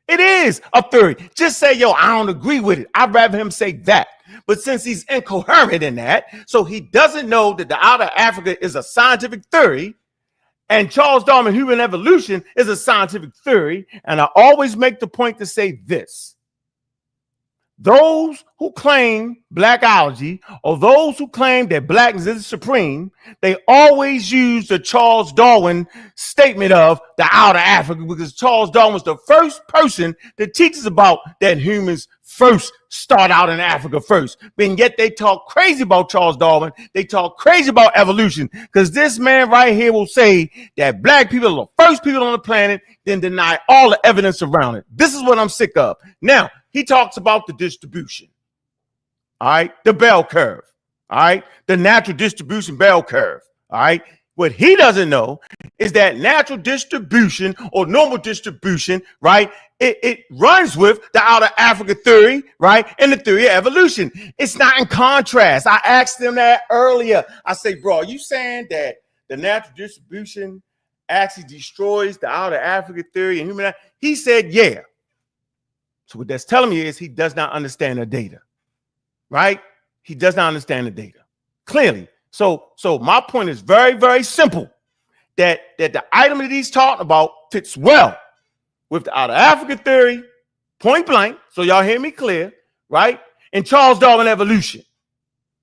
It is a theory. Just say, yo, I don't agree with it. I'd rather him say that. But since he's incoherent in that, so he doesn't know that the out of Africa is a scientific theory, and Charles Darwin human evolution is a scientific theory. And I always make the point to say this. Those who claim blackology or those who claim that blackness is supreme, they always use the Charles Darwin statement of the out of Africa because Charles Darwin was the first person that teaches about that humans first start out in Africa first. But yet they talk crazy about Charles Darwin. They talk crazy about evolution, because this man right here will say that black people are the first people on the planet, then deny all the evidence around it. This is what I'm sick of. Now, he talks about the distribution. All right, the bell curve. All right, the natural distribution bell curve. All right, what he doesn't know is that natural distribution or normal distribution, right, it runs with the outer Africa theory, right, and the theory of evolution. It's not in contrast. I asked them that earlier. I say, bro, are you saying that the natural distribution actually destroys the outer Africa theory and human? He said, yeah. So what that's telling me is he does not understand the data, right? He does not understand the data clearly. So my point is very, very simple, that the item that he's talking about fits well with the outer Africa theory, point blank. So y'all hear me clear, right? And Charles Darwin evolution.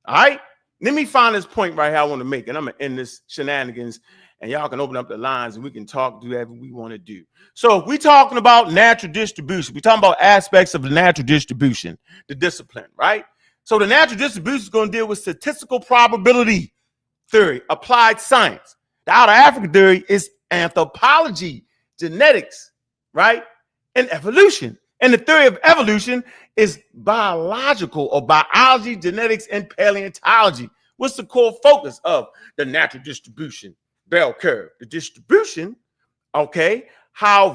All right. Let me find this point right here I want to make, and I'm gonna end this shenanigans, and y'all can open up the lines and we can talk, do whatever we want to do. So if we're talking about natural distribution, we're talking about aspects of the natural distribution, the discipline, right? So the natural distribution is going to deal with statistical probability theory, applied science. The outer Africa theory is anthropology, genetics, right? And evolution. And the theory of evolution is biological or biology, genetics, and paleontology. What's the core focus of the natural distribution bell curve? The distribution, okay, how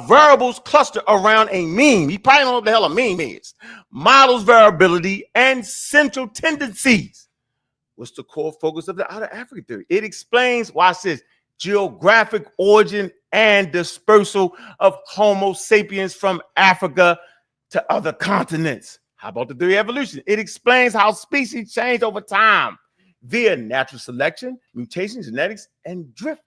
variables cluster around a mean. You probably don't know what the hell a mean is. Models variability and central tendencies. What's the core focus of the outer Africa theory? It explains why it says geographic origin and dispersal of Homo sapiens from Africa to other continents. How about the theory of evolution? It explains how species change over time via natural selection, mutation, genetics, and drift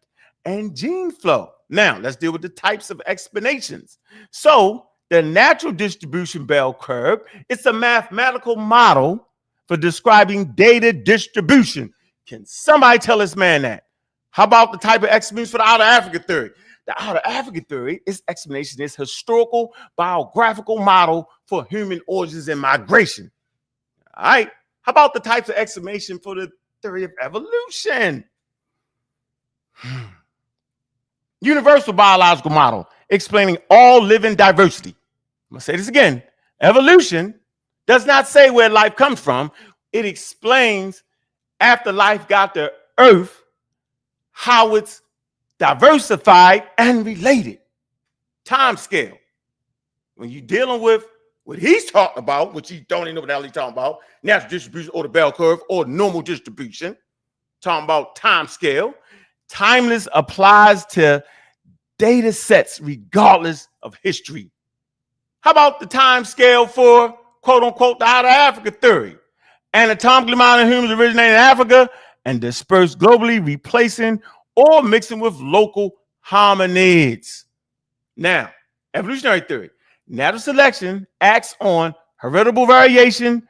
and gene flow. Now, let's deal with the types of explanations. So, the natural distribution bell curve, it's a mathematical model for describing data distribution. Can somebody tell this man that? How about the type of explanation for the outer Africa theory? The outer Africa theory is explanation is historical biographical model for human origins and migration. All right. How about the types of explanation for the theory of evolution? Universal biological model explaining all living diversity. I'm going to say this again. Evolution does not say where life comes from. It explains after life got to Earth, how it's diversified and related. Time scale. When you're dealing with what he's talking about, which you don't even know what the hell he's talking about, natural distribution or the bell curve or normal distribution, talking about time scale. Timeless applies to data sets regardless of history. How about the time scale for quote unquote the outer Africa theory? Anatomically modern humans originated in Africa and dispersed globally, replacing or mixing with local hominids. Now, evolutionary theory. Natural selection acts on heritable variation,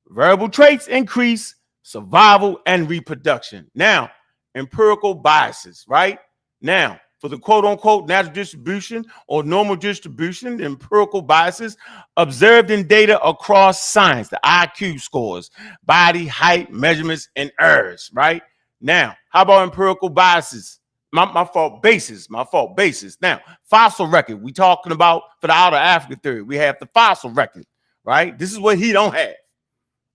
variable traits increase, survival, and reproduction. Now, empirical biases, right? Now, for the quote-unquote natural distribution or normal distribution, the empirical biases observed in data across science, the IQ scores, body, height, measurements, and errors, right? Now, how about empirical biases? My fault basis. Now, fossil record. We talking about for the outer Africa theory. We have the fossil record, right? This is what he don't have.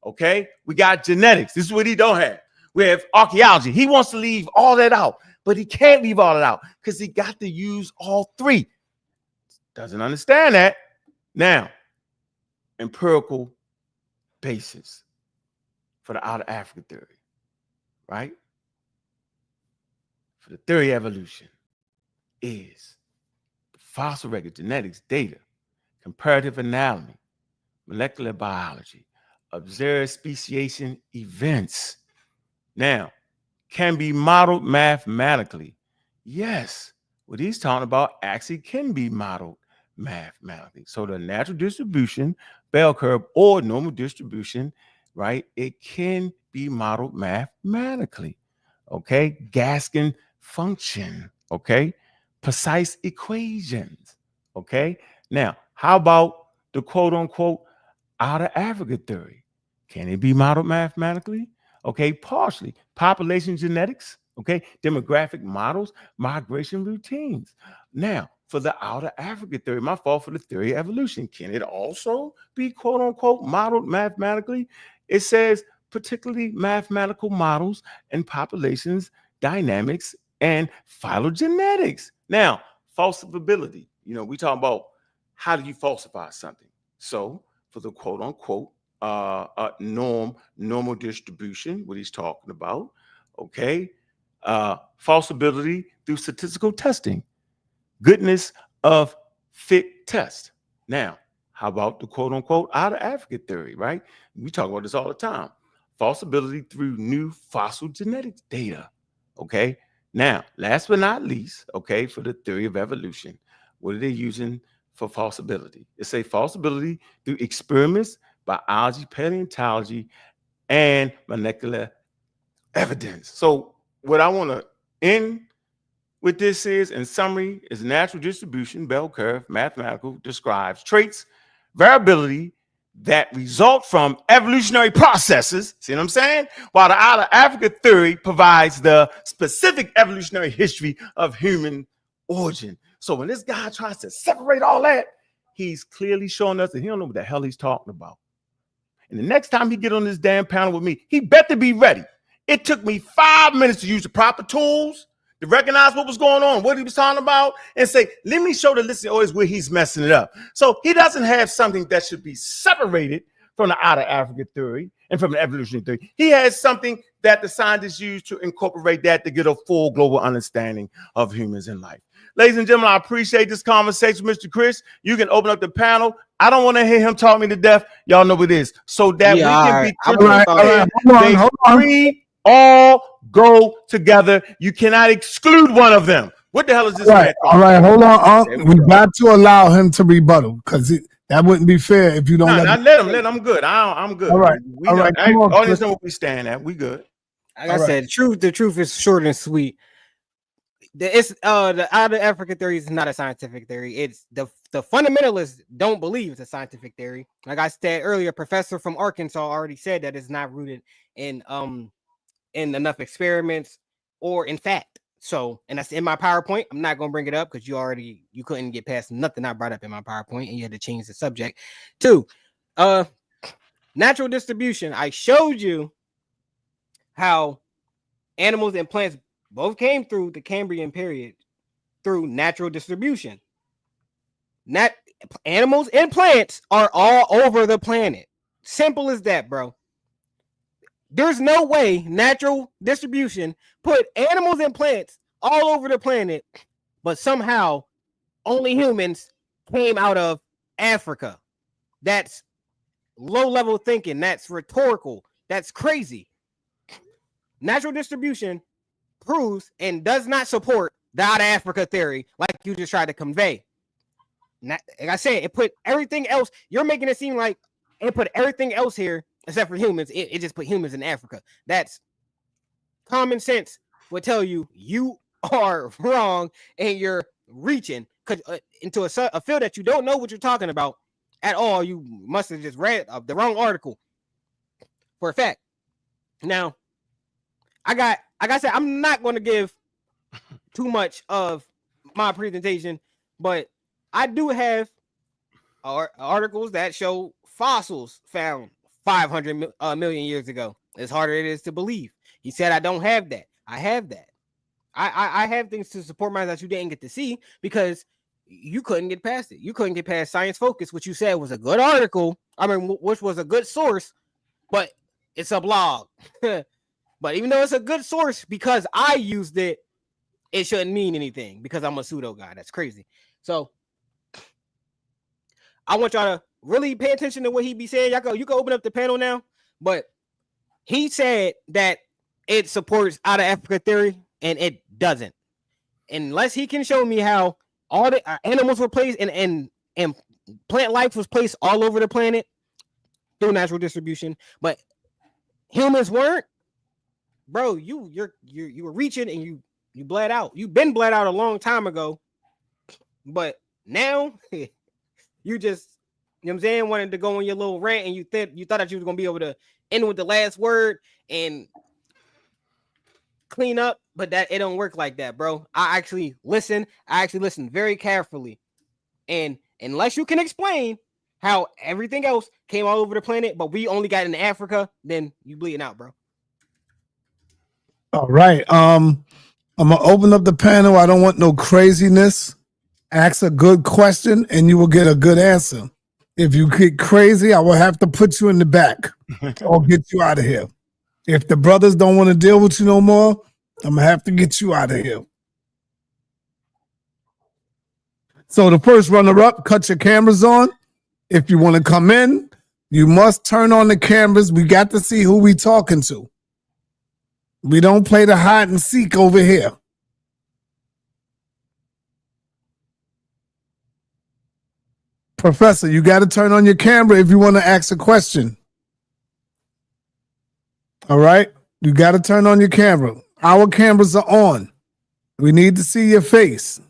Okay, we got genetics. This is what he don't have. We have archaeology. He wants to leave all that out, but he can't leave all that out because he got to use all three. Doesn't understand that. Now, empirical basis for the outer Africa theory, right? For the theory of evolution is the fossil record, genetics, data, comparative anatomy, molecular biology, observed speciation events. Now, can be modeled mathematically. Yes, what he's talking about actually can be modeled mathematically. So the natural distribution, bell curve, or normal distribution, right? It can be modeled mathematically. Okay, Gaskin function. Okay, precise equations. Okay, now how about the quote unquote out of Africa theory. Can it be modeled mathematically? Okay, partially. Population genetics, okay, demographic models, migration routines. Now, for the outer Africa theory, my fault for the theory of evolution. Can it also be quote unquote modeled mathematically? It says particularly mathematical models and populations, dynamics, and phylogenetics. Now, falsifiability. We talk about how do you falsify something. So, for the quote unquote normal distribution, what he's talking about, okay, falsifiability through statistical testing, goodness of fit test. Now, how about the quote unquote out of Africa theory, right? We talk about this all the time. Falsifiability through new fossil genetics data. Okay. Now, last but not least, okay, for the theory of evolution, what are they using for falsifiability? They say falsifiability through experiments, biology, paleontology, and molecular evidence. So, what I want to end with this is, in summary, is natural distribution, bell curve, mathematical, describes traits, variability that result from evolutionary processes. See what I'm saying? While the out of Africa theory provides the specific evolutionary history of human origin. So when this guy tries to separate all that, he's clearly showing us that he don't know what the hell he's talking about. And the next time he get on this damn panel with me, he better be ready. It took me 5 minutes to use the proper tools to recognize what was going on, what he was talking about, and say, let me show the listening audience where he's messing it up. So he doesn't have something that should be separated from the out of Africa theory and from the evolutionary theory. He has something that the scientists use to incorporate that to get a full global understanding of humans and life. Ladies and gentlemen, I appreciate this conversation, Mr. Chris. You can open up the panel. I don't want to hear him talk me to death. Y'all know what it is. So that we can be Hold on. three all go together. You cannot exclude one of them. What the hell is this man talking All right, hold on. There we We go. got to allow him to rebuttal because that wouldn't be fair if you don't Nah, let him. let him. I'm good. I'm good. All right. We All know, right. Come on, audience Chris. know what we stand at. We good. Like I said, the truth is short and sweet. The out of Africa theory is not a scientific theory. It's the fundamentalists don't believe it's a scientific theory. Like I said earlier, a professor from Arkansas already said that it's not rooted in enough experiments or in fact. So, and that's in my PowerPoint. I'm not gonna bring it up because you couldn't get past nothing I brought up in my PowerPoint, and you had to change the subject. 2, natural distribution. I showed you how animals and plants both came through the Cambrian period through natural distribution. Animals and plants are all over the planet. Simple as that, bro. There's no way natural distribution put animals and plants all over the planet, but somehow only humans came out of Africa. That's low-level thinking. That's rhetorical. That's crazy. Natural distribution proves and does not support the out of Africa theory like you just tried to convey. Like I said, it put everything else. You're making it seem like it put everything else here except for humans. It just put humans in Africa. That's common sense would tell you are wrong and you're reaching into a field that you don't know what you're talking about at all. You must have just read the wrong article for a fact. Now, like I said, I'm not going to give too much of my presentation, but I do have articles that show fossils found 500 million years ago. As harder it is to believe. He said, I don't have that. I have that. I have things to support mine that you didn't get to see because you couldn't get past it. You couldn't get past Science Focus, which you said was a good article. I mean, which was a good source, but it's a blog. But even though it's a good source, because I used it, it shouldn't mean anything because I'm a pseudo guy. That's crazy. So I want y'all to really pay attention to what he be saying. You can open up the panel now, but he said that it supports out of Africa theory, and it doesn't. Unless he can show me how all the animals were placed and plant life was placed all over the planet through natural distribution, but humans weren't. Bro, you were reaching and you bled out. You've been bled out a long time ago, but now you just know what I'm saying, wanted to go on your little rant, and you thought that you was gonna be able to end with the last word and clean up, but that it don't work like that, bro. I actually listen very carefully, and unless you can explain how everything else came all over the planet, but we only got in Africa, then you bleeding out, bro. All right. I'm gonna open up the panel. I don't want no craziness. Ask a good question, and you will get a good answer. If you get crazy, I will have to put you in the back or get you out of here. If the brothers don't want to deal with you no more, I'm gonna have to get you out of here. So the first runner-up, cut your cameras on. If you want to come in, you must turn on the cameras. We got to see who we talking to. We don't play the hide and seek over here. Professor, you got to turn on your camera if you want to ask a question. All right? You got to turn on your camera. Our cameras are on. We need to see your face.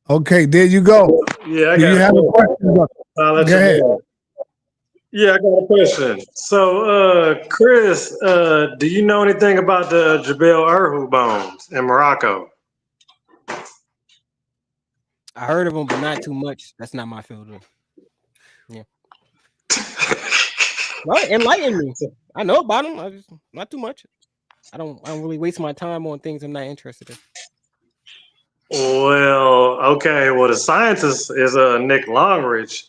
Okay, there you go. Yeah, I Do you have a question? I'll let Go ahead. know. Yeah, I got a question. So, Chris, do you know anything about the Jebel Erhu bombs in Morocco? I heard of them, but not too much. That's not my field. Yeah. Well, enlighten me. I know about them. I just not too much. I don't really waste my time on things I'm not interested in. Well, okay. Well, the scientist is Nick Longridge,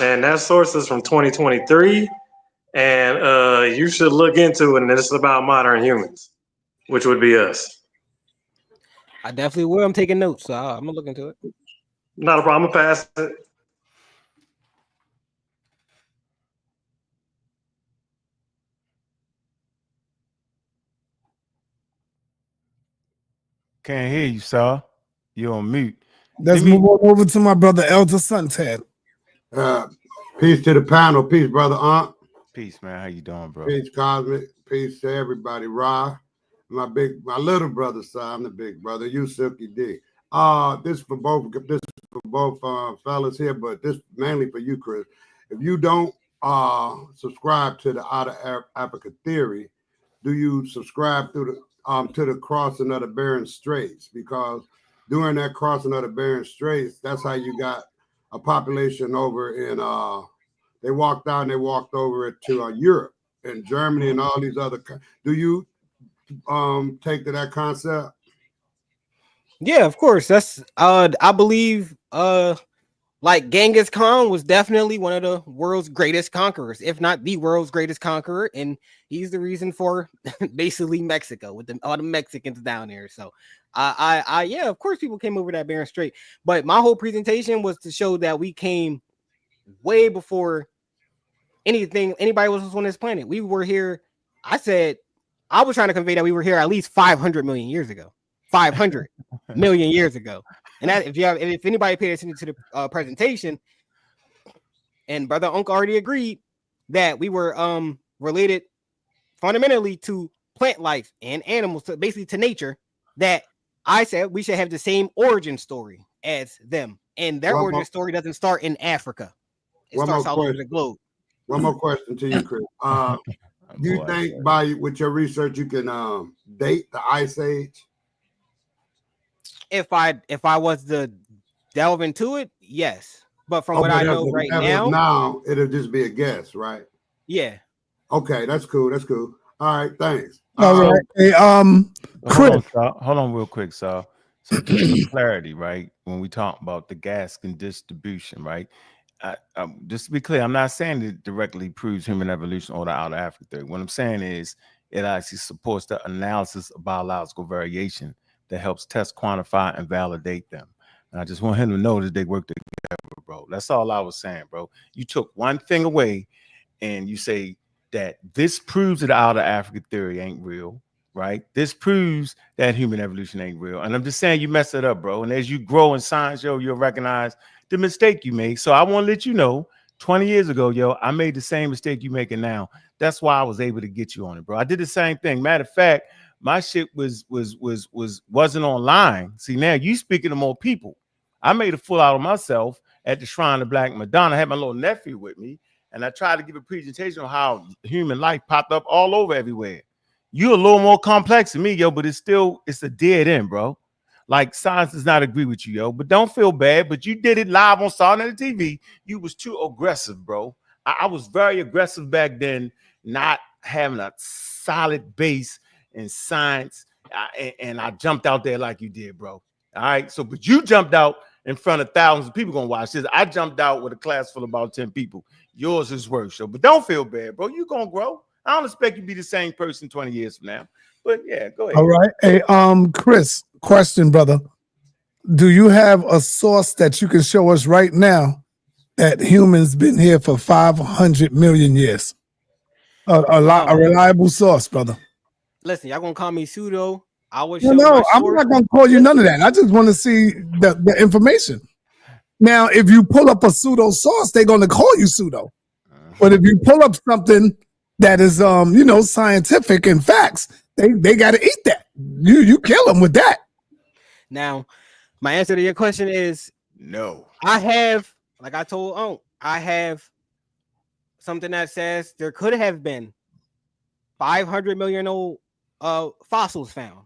and that source is from 2023. And you should look into it. And it's about modern humans, which would be us. I definitely will. I'm taking notes, so I'm gonna look into it. Not a problem. I'm gonna pass it. Can't hear you, sir. You're on mute. Let's move on over to my brother Elder Suntan. Peace to the panel. Peace, brother Ankh. Peace, man. How you doing, bro? Peace, Cosmic. Peace to everybody. Ra, my little brother, sir. I'm the big brother. You Silky D. This for both fellas here, but this mainly for you, Chris. If you don't subscribe to the Outer Africa theory, do you subscribe to the crossing of the Bering Straits? Because during that crossing of the Bering Straits, that's how you got a population over in they walked down, they walked over to Europe and Germany and all these other. Do you take to that concept? Yeah, of course. That's I believe like Genghis Khan was definitely one of the world's greatest conquerors, if not the world's greatest conqueror, and he's the reason for basically Mexico with all the Mexicans down there. So I yeah, of course people came over that Bering Strait, but my whole presentation was to show that we came way before anybody was on this planet. We were here. I was trying to convey that we were here at least 500 million years ago. 500 million years ago. And that if anybody paid attention to the presentation, and Brother Ankh already agreed that we were related fundamentally to plant life and animals, so basically to nature, that I said we should have the same origin story as them. And their origin story doesn't start in Africa. It starts all over the globe. One more question to you, Chris. Do you think with your research you can date the Ice Age? If I was to delve into it, yes. But from what I know right now, it'll just be a guess, right? Yeah. Okay, that's cool. That's cool. All right, thanks. All right. Hey, Chris. Hold on real quick, so just for clarity, right? When we talk about the Gaskin distribution, right? Just to be clear, I'm not saying it directly proves human evolution or the Outer Africa theory. What I'm saying is it actually supports the analysis of biological variation that helps test, quantify, and validate them. And I just want him to know that they work together, bro. That's all I was saying, bro. You took one thing away and you say that this proves that the Outer Africa theory ain't real, right? This proves that human evolution ain't real. And I'm just saying you messed it up, bro. And as you grow in science, yo, you'll recognize the mistake you made. So I want to let you know, 20 years ago, yo, I made the same mistake you making now. That's why I was able to get you on it, bro. I did the same thing. Matter of fact, my shit wasn't online. See, now you speaking to more people. I made a fool out of myself at the Shrine of Black Madonna. I had my little nephew with me, and I tried to give a presentation on how human life popped up all over everywhere. You're a little more complex than me, yo, but it's a dead end, bro. Like, science does not agree with you, yo. But don't feel bad. But you did it live on sa.neter TV. You was too aggressive, bro. I was very aggressive back then, not having a solid base in science, and I jumped out there like you did, bro. All right. So, but you jumped out in front of thousands of people gonna watch this. I jumped out with a class full of about 10 people. Yours is worse, so. But don't feel bad, bro. You gonna grow. I don't expect you to be the same person 20 years from now. But yeah, go ahead. All right. Hey, Chris, question, brother. Do you have a source that you can show us right now that humans been here for 500 million years? A reliable source, brother. Listen, y'all gonna call me Pseudo. I will show No, I'm source. not gonna call you none of that. I just want to see the information. Now, if you pull up a pseudo source, they're gonna call you pseudo. But if you pull up something that is scientific and facts, they gotta eat that. You kill them with that. Now, my answer to your question is no. I have, like I told Ankh, I have something that says there could have been 500 million old fossils found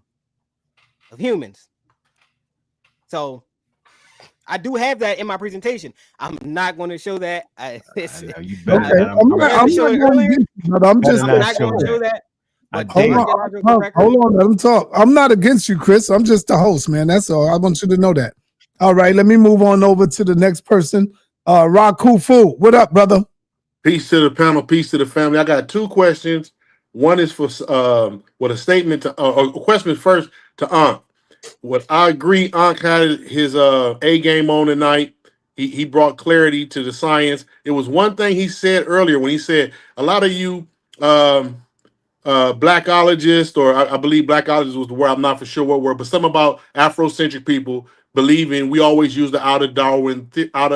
of humans. So I do have that in my presentation. I'm not going to show that. I'm just not going to show that. Hold on, let him talk. I'm not against you, Chris. I'm just the host, man. That's all. I want you to know that. All right, let me move on over to the next person. Rakufu, what up, brother? Peace to the panel, peace to the family. I got two questions. One is for a statement to a question first to Ankh. What I agree, Ankh had his A game on tonight. He brought clarity to the science. It was one thing he said earlier when he said a lot of you blackologists, or I believe blackologist was the word, I'm not for sure what word, but something about Afrocentric people believing we always use the outer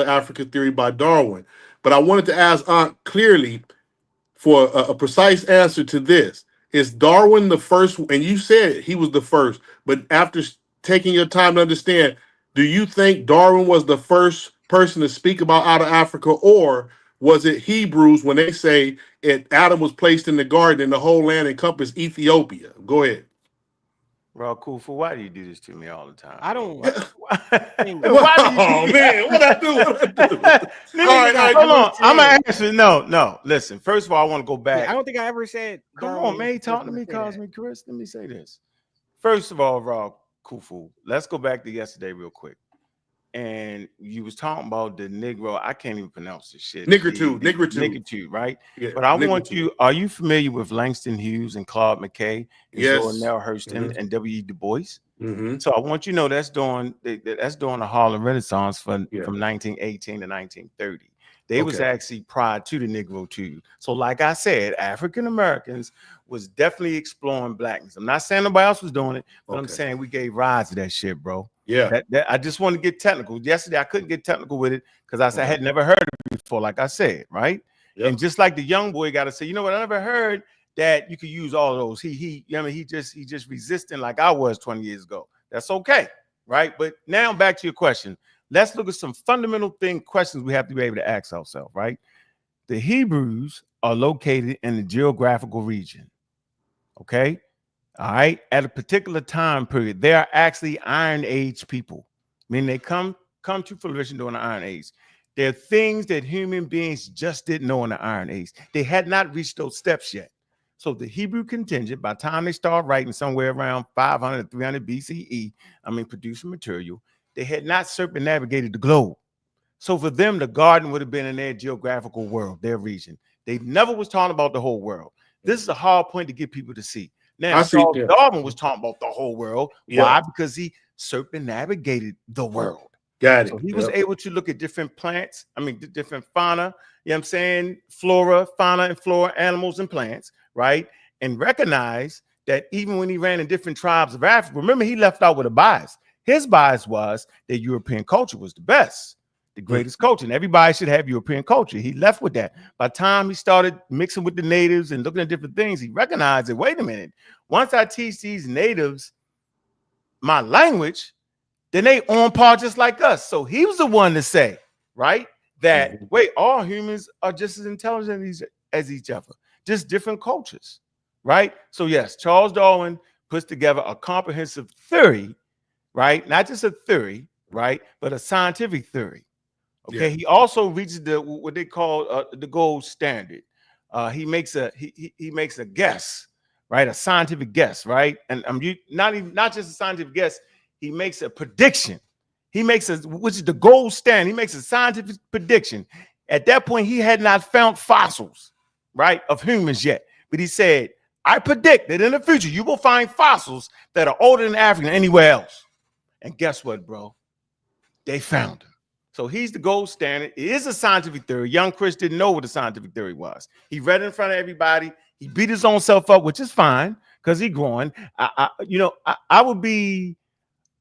Africa theory by Darwin. But I wanted to ask Ankh clearly for a precise answer to this. Is Darwin the first? And you said he was the first, but after taking your time to understand, do you think Darwin was the first person to speak about outer Africa, or was it Hebrews when they say Adam was placed in the garden and the whole land encompassed Ethiopia? Go ahead. Rakufu, why do you do this to me all the time? I don't. Why do you man, what I do? All right, hold on. I'm gonna answer. No. Listen, first of all, I want to go back. I don't think I ever said. Come on, man. Talk to me, Cosmic Chris. Let me say this. First of all, Rakufu, let's go back to yesterday real quick. And you was talking about the Negro. I can't even pronounce this shit. Nigritude, right? Yeah, but I want you. Are you familiar with Langston Hughes and Claude McKay? And yes. Nell Hurston and W.E. Du Bois. So I want you to know that's during the Harlem Renaissance from 1918 to 1930. They was actually prior to the Negro too. So like I said, African Americans was definitely exploring blackness. I'm not saying nobody else was doing it, but I'm saying we gave rise to that shit, bro. Yeah. That I just want to get technical. Yesterday I couldn't get technical with it because I had never heard it before, like I said, right? Yep. And just like the young boy got to say, you know what, I never heard that you could use all of those. He just resisting like I was 20 years ago. That's okay, right? But now back to your question. Let's look at some fundamental questions we have to be able to ask ourselves, right? The Hebrews are located in the geographical region, okay? All right, at a particular time period, they are actually Iron Age people. I mean, they come to fruition during the Iron Age. There are things that human beings just didn't know in the Iron Age. They had not reached those steps yet. So the Hebrew contingent, by the time they start writing somewhere around 500 to 300 BCE, producing material, they had not circumnavigated the globe. So for them, the garden would have been in their geographical world, their region. They never was talking about the whole world. This is a hard point to get people to see. Now, Darwin was talking about the whole world. Yeah. Why? Because he circumnavigated the world. Got it. So he was able to look at different plants, different fauna, you know what I'm saying? Fauna and flora, animals and plants, right? And recognize that even when he ran in different tribes of Africa, remember he left out with a bias. His bias was that European culture was the best, the greatest culture, and everybody should have European culture. He left with that. By the time he started mixing with the natives and looking at different things, he recognized that, wait a minute, once I teach these natives my language, then they on par just like us. So he was the one to say, right? That wait, all humans are just as intelligent as each other, just different cultures, right? So yes, Charles Darwin puts together a comprehensive theory, right? Not just a theory, right, but a scientific theory. Okay, he also reaches the what they call the gold standard. He makes a guess, right? A scientific guess, right? And not just a scientific guess. He makes a prediction. He makes which is the gold standard. He makes a scientific prediction. At that point, he had not found fossils, right, of humans yet. But he said, "I predict that in the future you will find fossils that are older than Africa than anywhere else." And guess what, bro? They found them. So he's the gold standard. It is a scientific theory. Young Chris didn't know what a scientific theory was. He read it in front of everybody. He beat his own self up, which is fine because he's growing. I would be,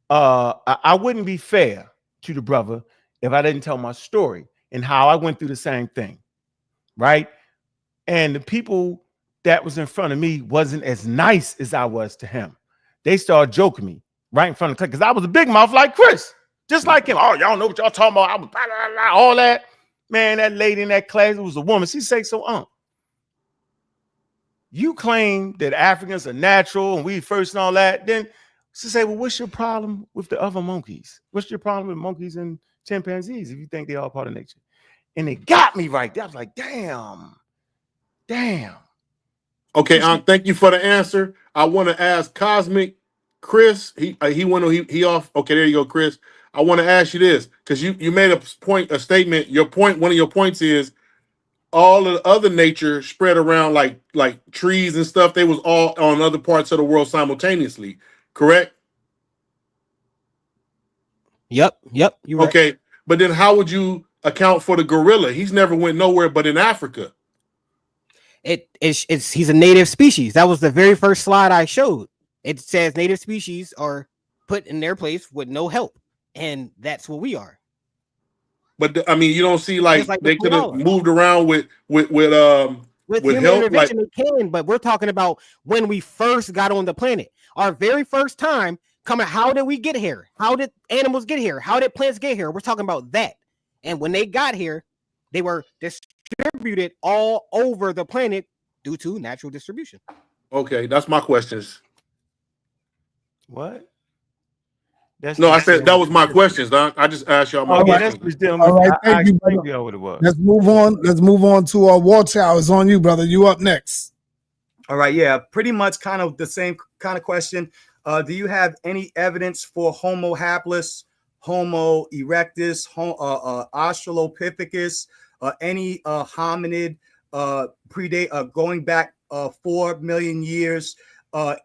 I wouldn't be fair to the brother if I didn't tell my story and how I went through the same thing, right? And the people that was in front of me wasn't as nice as I was to him. They started joking me right in front of the class because I was a big mouth like Chris. Just like him. Oh, y'all know what y'all talking about. I was blah, blah, blah, all that. Man, that lady in that class, it was a woman. She said, so, you claim that Africans are natural and we first and all that. Then she said, well, what's your problem with the other monkeys? What's your problem with monkeys and chimpanzees if you think they're all part of nature? And it got me right there. I was like, damn. Okay, thank you for the answer. I want to ask Cosmic Chris. He off. Okay, there you go, Chris. I want to ask you this because you made a statement. One of your points is all of the other nature spread around like trees and stuff. They was all on other parts of the world simultaneously. Correct? Yep. You okay, but then how would you account for the gorilla? He's never went nowhere but in Africa. He's a native species. That was the very first slide I showed. It says native species are put in their place with no help, and that's what we are. But I mean, you don't see like they could have moved around with human help, intervention. They can, but we're talking about when we first got on the planet, our very first time coming. How did we get here? How did animals get here? How did plants get here? We're talking about that. And when they got here, they were distributed all over the planet due to natural distribution. Okay, that's my questions. What? I said that was my questions, Doc. I just asked y'all my questions. All right, thank you, brother. What it was. Let's move on to Walter. It's on you, brother. You up next. All right, yeah, pretty much kind of the same kind of question. Do you have any evidence for Homo habilis, Homo erectus, Australopithecus, any hominid predate going back 4 million years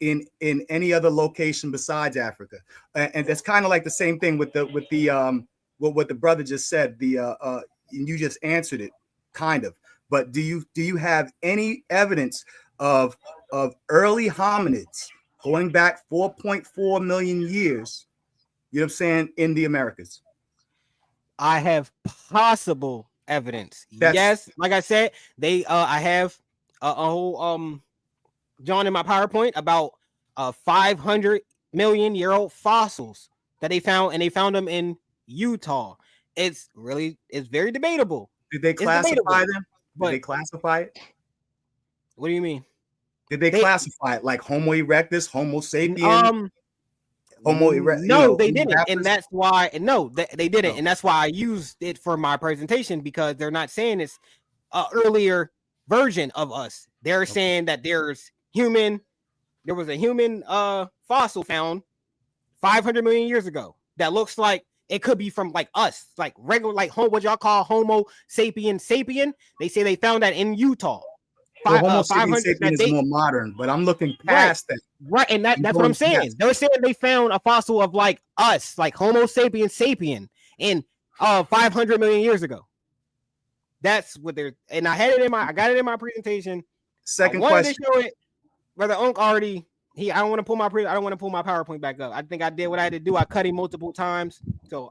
in any other location besides Africa? And that's kind of like the same thing with what the brother just said. You just answered it, kind of. But do you have any evidence of early hominids going back 4.4 million years? You know what I'm saying, in the Americas? I have possible evidence. Yes, like I said, I have a whole John in my PowerPoint about 500 million year old fossils that they found, and they found them in Utah. It's very debatable. Did they classify them? Did they classify it? What do you mean? Did they classify it like Homo erectus, Homo sapien? Homo erectus? No, they didn't, and that's why. They didn't, and that's why I used it for my presentation, because they're not saying it's an earlier version of us. They're saying that there was a human fossil found 500 million years ago that looks like it could be from like us, like regular, like what y'all call Homo sapien. They say they found that in Utah. Homo sapien is more modern, but I'm looking past that. Right, and that's what I'm saying. They're saying they found a fossil of like us, like Homo sapien, in 500 million years ago. That's what they're, and I got it in my presentation. Second question. To show it, Brother Ankh already. I don't want to pull my PowerPoint back up. I think I did what I had to do. I cut him multiple times. So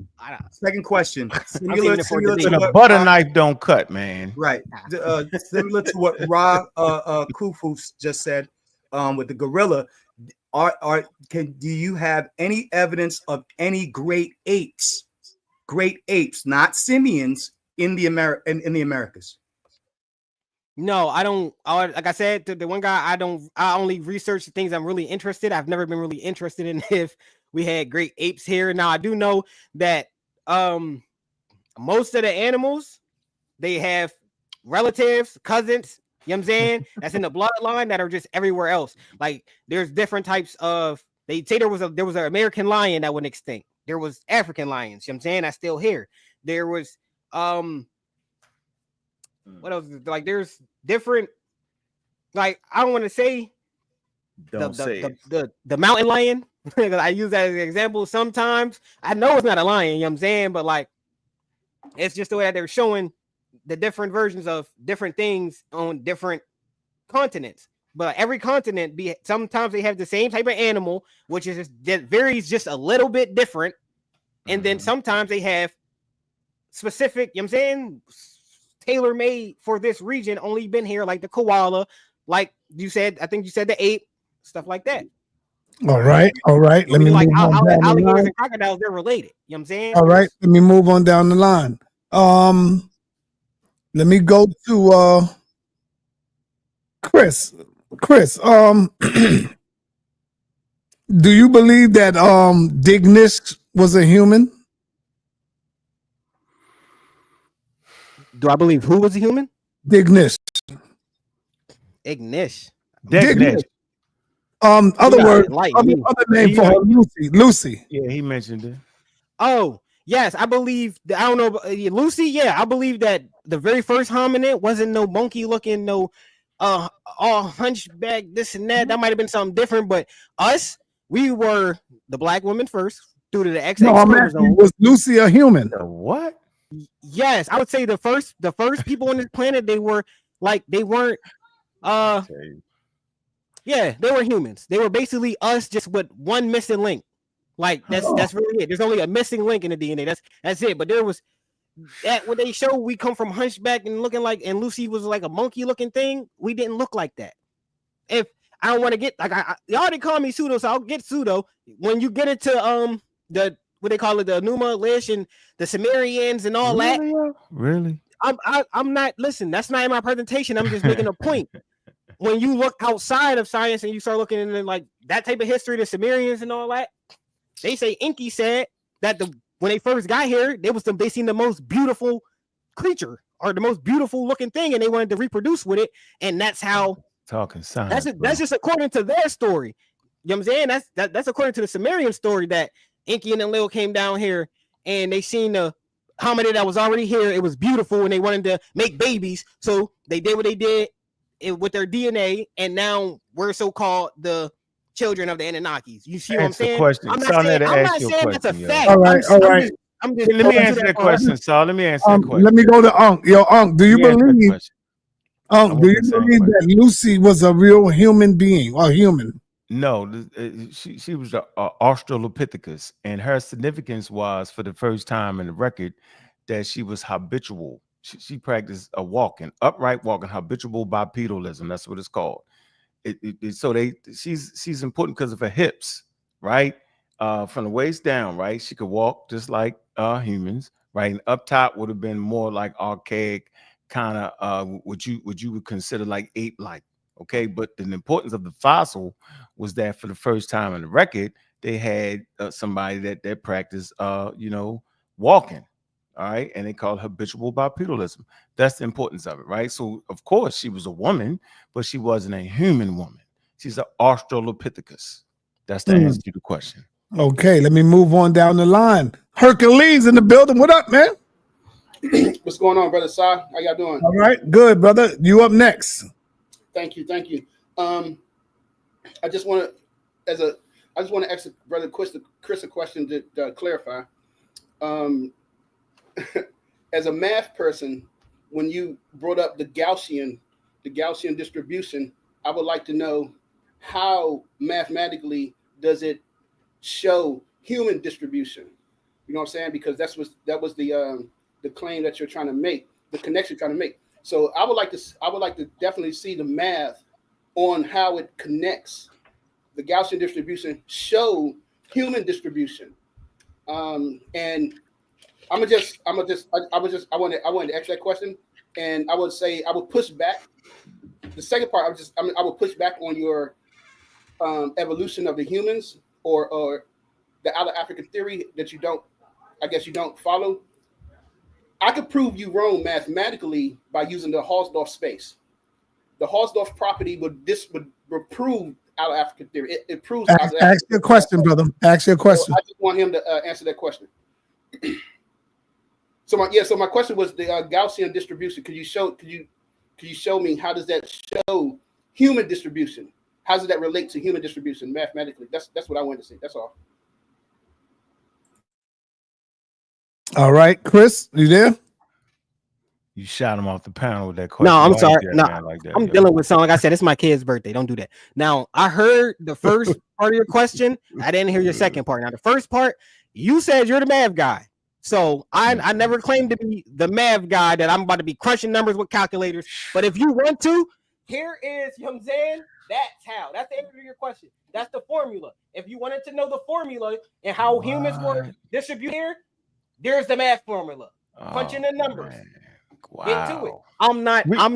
second question. Similar to a butter knife don't cut, man. Right. Similar to what Ra Khufu just said with the gorilla. Do you have any evidence of any great apes great apes, not simians, in the Americas? No, I don't. Like I said, the one guy I only research the things I'm really interested. I've never been really interested in if we had great apes here. Now I do know that most of the animals, they have relatives, cousins, you know what I'm saying, that's in the bloodline that are just everywhere else. Like there's different types of, they say there was an American lion that went extinct. There was African lions, you know what I'm saying, that's still here. There was what else? Like there's different, like I don't want to say the mountain lion because I use that as an example sometimes. I know it's not a lion, you know what I'm saying, but like it's just the way that they're showing the different versions of different things on different continents. But every continent, sometimes they have the same type of animal, which is that varies just a little bit different. And then sometimes they have specific, you know what I'm saying, tailor-made for this region, only been here, like the koala, like you said, I think you said the ape, stuff like that. All right. Let me like move on down the alligators line. and crocodiles, they're related. You know what I'm saying? All right, let me move on down the line. Let me go to Chris. Do you believe that Dignish was a human? Do I believe who was a human? Dignish. Ignish. Other word, other name for her, Lucy. Yeah, he mentioned it. Oh, yes, I believe. I don't know, Lucy. Yeah, I believe that the very first hominid wasn't no monkey looking, no all hunchback, this and that. That might have been something different, but us, we were the black women first due to the XX chromosome. Was Lucy a human? What? Yes, I would say the first people on this planet, they were like, they weren't yeah, they were humans. They were basically us, just with one missing link. Like that's really it. There's only a missing link in the DNA. That's it. But there was that when they show we come from hunchback and looking like, and Lucy was like a monkey looking thing. We didn't look like that. If I don't want to get like y'all already call me Pseudo, so I'll get Pseudo. When you get into the what they call it, the Numa Lish and the Sumerians and all that. Really? I'm not, listen, that's not in my presentation. I'm just making a point. When you look outside of science and you start looking into like that type of history, the Sumerians and all that, they say Enki said that when they first got here, they seen the most beautiful creature or the most beautiful looking thing, and they wanted to reproduce with it, and that's how talking science. That's just according to their story. You know what I'm saying? That's according to the Sumerian story that Enki and Enlil came down here and they seen the hominid that was already here. It was beautiful and they wanted to make babies, so they did what they did with their DNA, and now we're so-called the children of the Anunnakis. You see what I'm saying? I'm not saying that's a fact. All right. I'm just let me answer that question, Saul. Let me answer that question. Let me go to Ankh. Yo, Ankh, do you believe that Lucy was a real human being or human? No, she was an Australopithecus, and her significance was for the first time in the record that she was habitual. She practiced a upright walking, habitual bipedalism. That's what it's called. She's important because of her hips, right? From the waist down, right? She could walk just like humans, right? And up top would have been more like archaic, kind of what you would consider like ape-like. Okay, but the importance of the fossil was that for the first time in the record, they had somebody that practiced, walking. All right, and they call it habitual bipedalism. That's the importance of it, right? So, of course, she was a woman, but she wasn't a human woman. She's an Australopithecus. That's the answer to the question. Okay, let me move on down the line. Hercules in the building. What up, man? What's going on, brother Sa? How y'all doing? All right, good, brother. You up next? Thank you. I just want to ask brother Chris a question to clarify. As a math person, when you brought up the Gaussian distribution, I would like to know how mathematically does it show human distribution? You know what I'm saying? Because that was the claim that you're trying to make, the connection you're trying to make. So I would like to definitely see the math on how it connects the Gaussian distribution show human distribution. And I wanted to answer that question, and I would say I would push back. The second part, I would push back on your evolution of the humans or the out of Africa theory that you don't follow. I could prove you wrong mathematically by using the Hausdorff space. The Hausdorff property would prove out of Africa theory. It proves. Ask your question, brother. Ask your question. So I just want him to answer that question. So my question was the Gaussian distribution. Could you show me how does that show human distribution? How does that relate to human distribution mathematically? That's what I wanted to say. That's all. All right, Chris, you there? You shot him off the panel with that question. No, I'm Why sorry. you did No, that like that, I'm yo? dealing with something. Like I said, it's my kid's birthday. Don't do that. Now, I heard the first part of your question. I didn't hear your second part. Now, the first part, you said you're the math guy. So I never claimed to be the math guy that I'm about to be crunching numbers with calculators. But if you want to, here is, you know what I'm saying? That's how. That's the answer to your question. That's the formula. If you wanted to know the formula and how humans were distributed here, there's the math formula. Punch in the numbers. Man. Wow. Get to it. I'm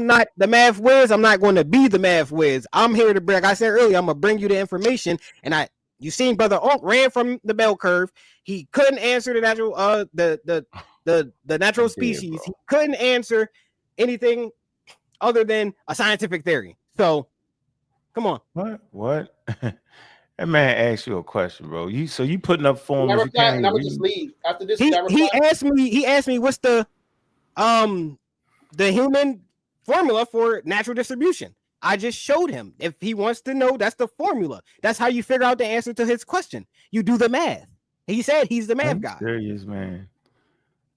not the math whiz. I'm not going to be the math whiz. I'm here to bring, like I said earlier, I'm gonna bring you the information. And you seen Brother Ankh ran from the bell curve. He couldn't answer the natural the natural species. He couldn't answer anything other than a scientific theory. So come on. What? That man asked you a question, bro. You putting up formulas. And I would just leave after this. He asked me what's the human formula for natural distribution. I just showed him. If he wants to know, that's the formula. That's how you figure out the answer to his question. You do the math. He said he's the math guy. Serious, man.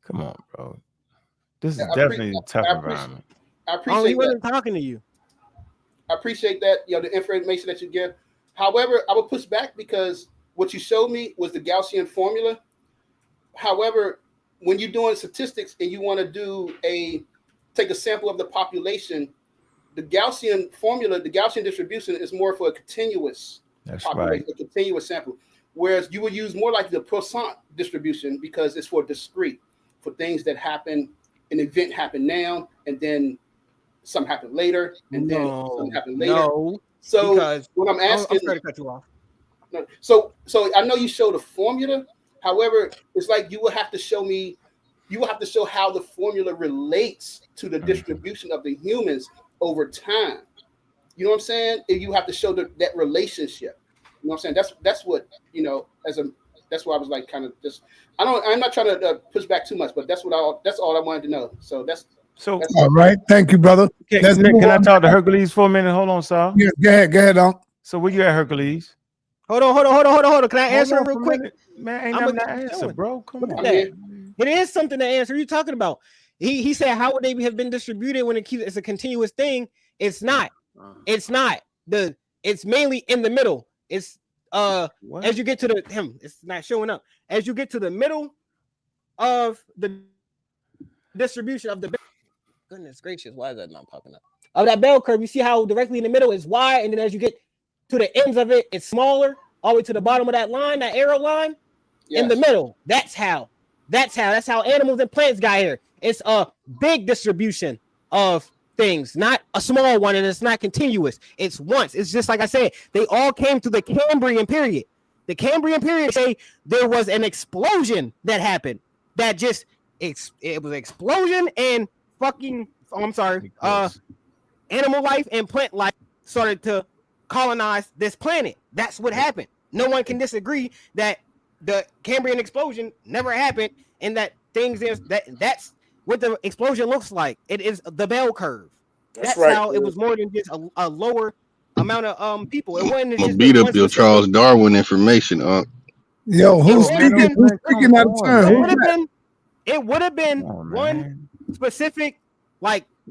Come on, bro. This is definitely a tough environment. I appreciate he wasn't talking to you. I appreciate that, the information that you give. However, I would push back because what you showed me was the Gaussian formula. However, when you're doing statistics and you want to take a sample of the population, the Gaussian formula, the Gaussian distribution is more for a continuous population, a continuous sample. Whereas you would use more like the Poisson distribution because it's for discrete, for things that happen, an event happened now, and then some happened later, and then some happened later. No, so because what I'm asking, I'm sorry to cut you off. No, so I know you showed a formula. However, it's like you will have to show how the formula relates to the distribution of the humans over time. You know what I'm saying? If you have to show that relationship. You know what I'm saying? That's what, that's why I was like kind of just I'm not trying to push back too much, but that's all I wanted to know. So that's all right. Thank you, brother. Can I talk to Hercules for a minute? Hold on, Sal. Yeah, go ahead, Unc. So where you at, Hercules? Hold on. Can I answer him real quick? Man, ain't nothing to answer, bro. Come on. It is something to answer. What are you talking about? He said, how would they have been distributed when it's a continuous thing? It's not. It's not. It's mainly in the middle. It's as you get to it's not showing up. As you get to the middle of the distribution of the goodness gracious, why is that not popping up? Of that bell curve, you see how directly in the middle is wide, and then as you get to the ends of it, it's smaller, all the way to the bottom of that line, that arrow line, in the middle. That's how animals and plants got here. It's a big distribution of things, not a small one, and it's not continuous. It's once. It's just like I said, they all came through the Cambrian period. The Cambrian period say there was an explosion that happened. That just it was an explosion and animal life and plant life started to colonize this planet. That's what happened. No one can disagree that the Cambrian explosion never happened, and that that's what the explosion looks like. It is the bell curve. That's right. How it was more than just a lower amount of people. It wasn't just beat up your Charles Darwin information, Yo, who's speaking out of turn? It would have been one specific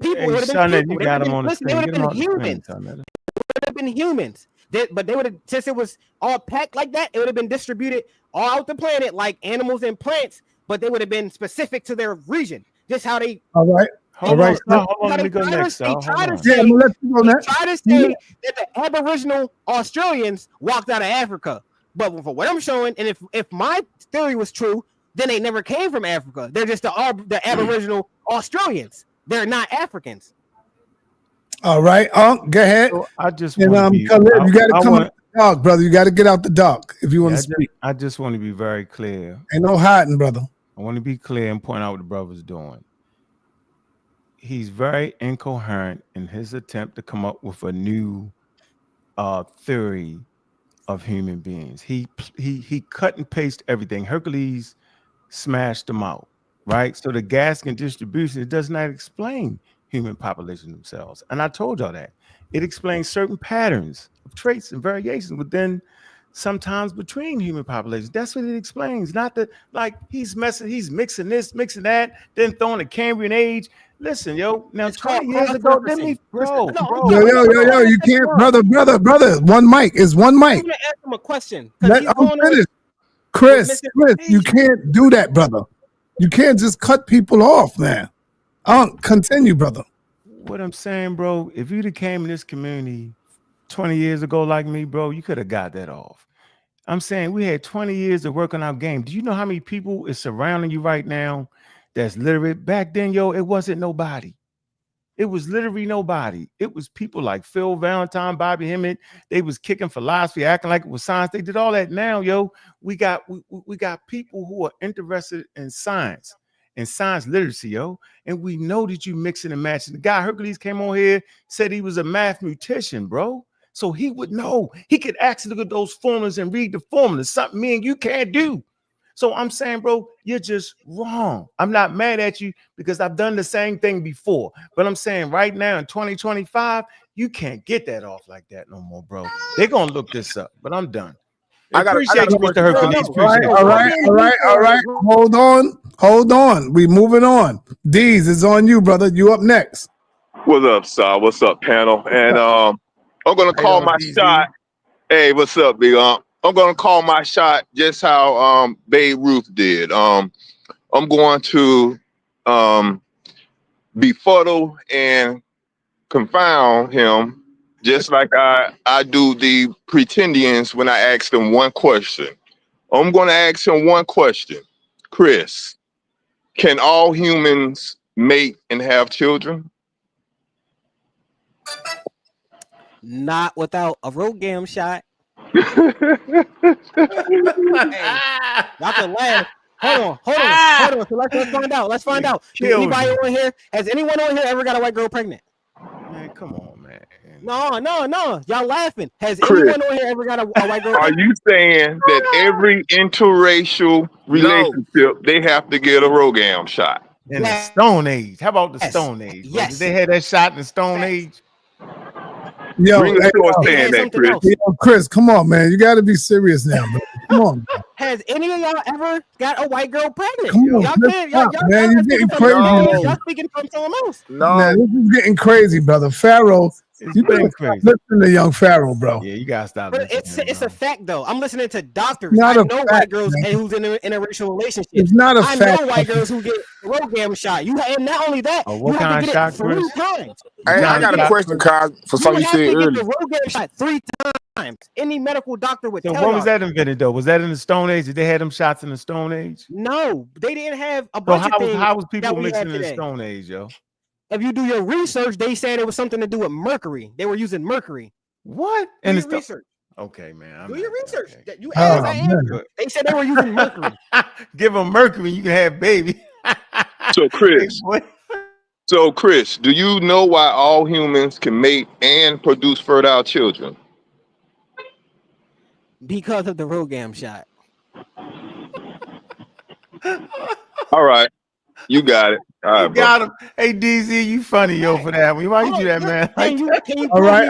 people. Hey, Sonnet, you got him on the screen. It would have been humans. It would have been humans. But they would have, since it was all packed like that, it would have been distributed all out the planet like animals and plants, but they would have been specific to their region. Just how they. All right. Hold on. Let me go next. They try to say that the Aboriginal Australians walked out of Africa. But for what I'm showing, and if my theory was true, then they never came from Africa. They're just the Aboriginal Australians. They're not Africans. All right, go ahead. So I just And want to be. Khalid, you got to come wanna, out the dark, brother. You got to get out the dark if you want to speak. I just want to be very clear. Ain't no hiding, brother. I want to be clear and point out what the brother's doing. He's very incoherent in his attempt to come up with a new theory of human beings. He cut and pasted everything. Hercules smashed them out, right? So the Gaskin distribution, it does not explain human population themselves. And I told y'all that. It explains certain patterns of traits and variations within, sometimes between human populations. That's what it explains. Not that like he's mixing this, mixing that, then throwing a Cambrian age. Listen, yo, now 20 years ago, didn't he? Bro, Yo, you can't, brother. One mic is one mic. I'm gonna ask him a question. Chris, you can't do that, brother. You can't just cut people off, man. Continue, brother. What I'm saying, bro, if you'd have came in this community 20 years ago like me, bro, you could have got that off. I'm saying we had 20 years to work on our game. Do you know how many people is surrounding you right now that's literate? Back then, yo, it wasn't nobody. It was literally nobody. It was people like Phil Valentine, Bobby Hemmett. They was kicking philosophy, acting like it was science. They did all that. Now, yo, we got people who are interested in science and science literacy, yo. And we know that you mixing and matching. The guy Hercules came on here, said he was a mathematician, bro. So he would know. He could actually look at those formulas and read the formulas, something me and you can't do. So I'm saying, bro, you're just wrong. I'm not mad at you because I've done the same thing before. But I'm saying right now in 2025, you can't get that off like that no more, bro. They're going to look this up, but I'm done. I appreciate you, Mr. Hercules. All right. Hold on. We moving on. Deez, it's on you, brother. You up next. What's up, sir? What's up, panel? And I'm going to call my shot. Hey, what's up, big I'm going to call my shot just how Babe Ruth did. I'm going to befuddle and confound him just like I do the pretendians when I ask them one question. I'm going to ask him one question. Chris, can all humans mate and have children? Not without a Rogam shot. Hey, y'all can laugh. Hold on. So let's find out. Let's find out. Anybody on here? Has anyone on here ever got a white girl pregnant? Man, come on, man. No. Y'all laughing. Has anyone on here ever got a white girl pregnant? Are you saying that every interracial relationship they have to get a Rogam shot? In the Stone Age. How about the Stone Age? Yes. Did they have that shot in the Stone Age? Yo, Chris, come on, man. You got to be serious now, bro. Come on. Has any of y'all ever got a white girl pregnant? Come on, man. You're getting crazy. Y'all speaking from someone else. No, man, this is getting crazy, brother. Pharaoh, you better listen to young Pharaoh, bro. Yeah, you gotta stop. But it's a fact, though. I'm listening to doctors. I know white girls who's in an interracial relationship. It's not a fact. I know white girls who get Rogam shot. And not only that, you have to get it 3 times. Hey, I got a question, Cos, for something you said earlier. You have to get the Rogam shot 3 times. Any medical doctor would tell you. When was that invented, though? Was that in the Stone Age? Did they have them shots in the Stone Age? No, they didn't have a bunch of things. How was people mixing in the Stone Age, yo? If you do your research, they said it was something to do with mercury. They were using mercury. What? Do your research. Okay, man. Do your research. Okay. You asked, I answered. They said they were using mercury. Give them mercury, you can have baby. So Chris, do you know why all humans can mate and produce fertile children? Because of the Rogam shot. All right. You got it. All right, got him. Hey, DZ, you funny, yo, for that. Why you do that, man? Can you all right.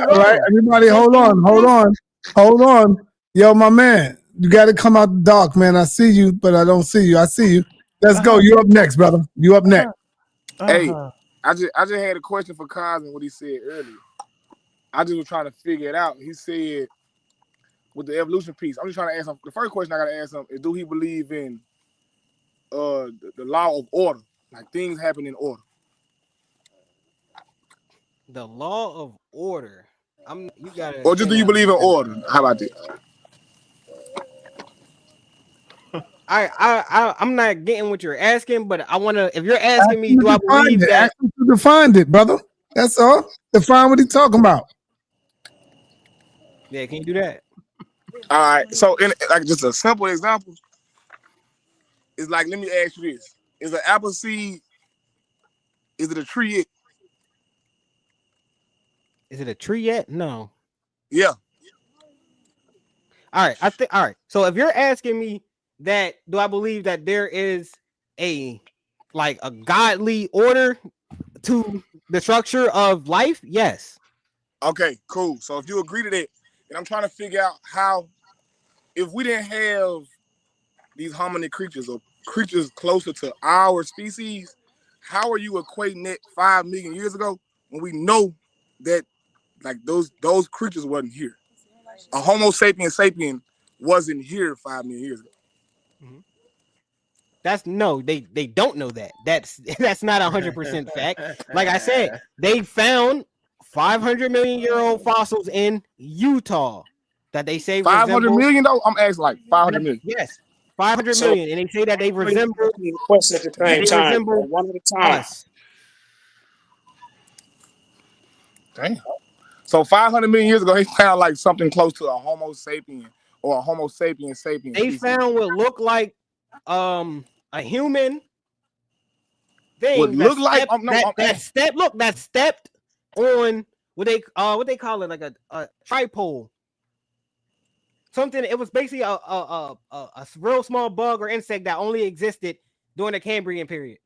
Everybody, hold on. Yo, my man, you got to come out the dark, man. I see you, but I don't see you. I see you. Let's go. You up next, brother. You up next. Hey, I just had a question for Cosmin, what he said earlier. I just was trying to figure it out. He said with the evolution piece, I'm just trying to ask him. The first question I got to ask him is, do he believe in the law of order, like things happen in order? The law of order. You gotta. Or just do you believe in order? How about that? I'm not getting what you're asking, but I want to. If you're asking me, do I believe that? Ask him to define it, brother. That's all. Define what he's talking about. Yeah, can you do that? All right. So, in like just a simple example, it's like, let me ask you this: is an apple seed? Is it a tree yet? Is it a tree yet? No. Yeah. All right. All right. So if you're asking me that, do I believe that there is a godly order to the structure of life? Yes. Okay, cool. So if you agree to that, and I'm trying to figure out how, if we didn't have these hominid creatures or creatures closer to our species, how are you equating that 5 million years ago when we know that like those creatures wasn't here? A Homo sapien wasn't here 5 million years ago. That's no, they don't know that. That's not 100% fact. Like I said, they found 500 million year old fossils in Utah that they say 500 million though. I'm asking like 500 million. Yes, 500 million, and they say that they resemble the question at the same time. One at a time. Us. Damn. So 500 million years ago, they found like something close to a Homo sapien or a Homo sapien sapien. They found what looked like a human thing. What looked like that stepped on what they call it, like a tripole. Something. It was basically a real small bug or insect that only existed during the Cambrian period.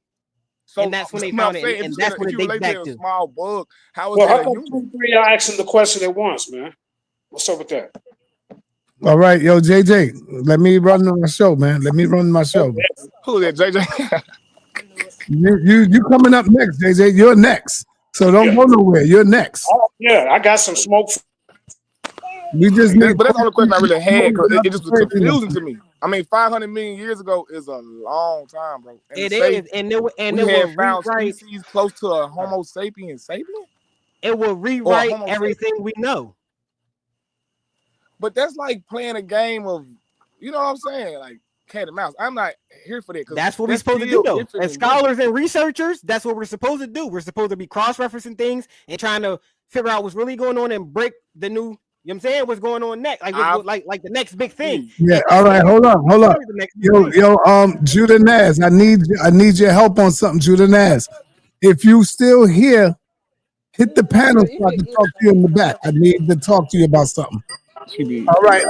So and that's when they found it, and that's when it dates back to. Small bug. How come 2-3 y'all asking the question at once, man? What's up with that? All right, yo, JJ, let me run my show, man. Let me run my show. Who is that, JJ? you coming up next, JJ. You're next, so don't go nowhere. You're next. Oh yeah, I got some smoke. We just but that's the only question I really had because it just was confusing to me. I mean, 500 million years ago is a long time, bro. And it is, and it will found species close to a Homo sapien sapien. It will rewrite everything we know. But that's like playing a game of, you know what I'm saying, like cat and mouse. I'm not here for that. That's what we're supposed to do, though. As scholars and researchers, that's what we're supposed to do. We're supposed to be cross-referencing things and trying to figure out what's really going on and break the new. You know what I'm saying? What's going on next? Like the next big thing. Yeah. All right. Hold on. Yo, Judah Naz, I need your help on something, Judah Naz. If you still here, hit the panel so I can talk to you in the back. I need to talk to you about something. All right.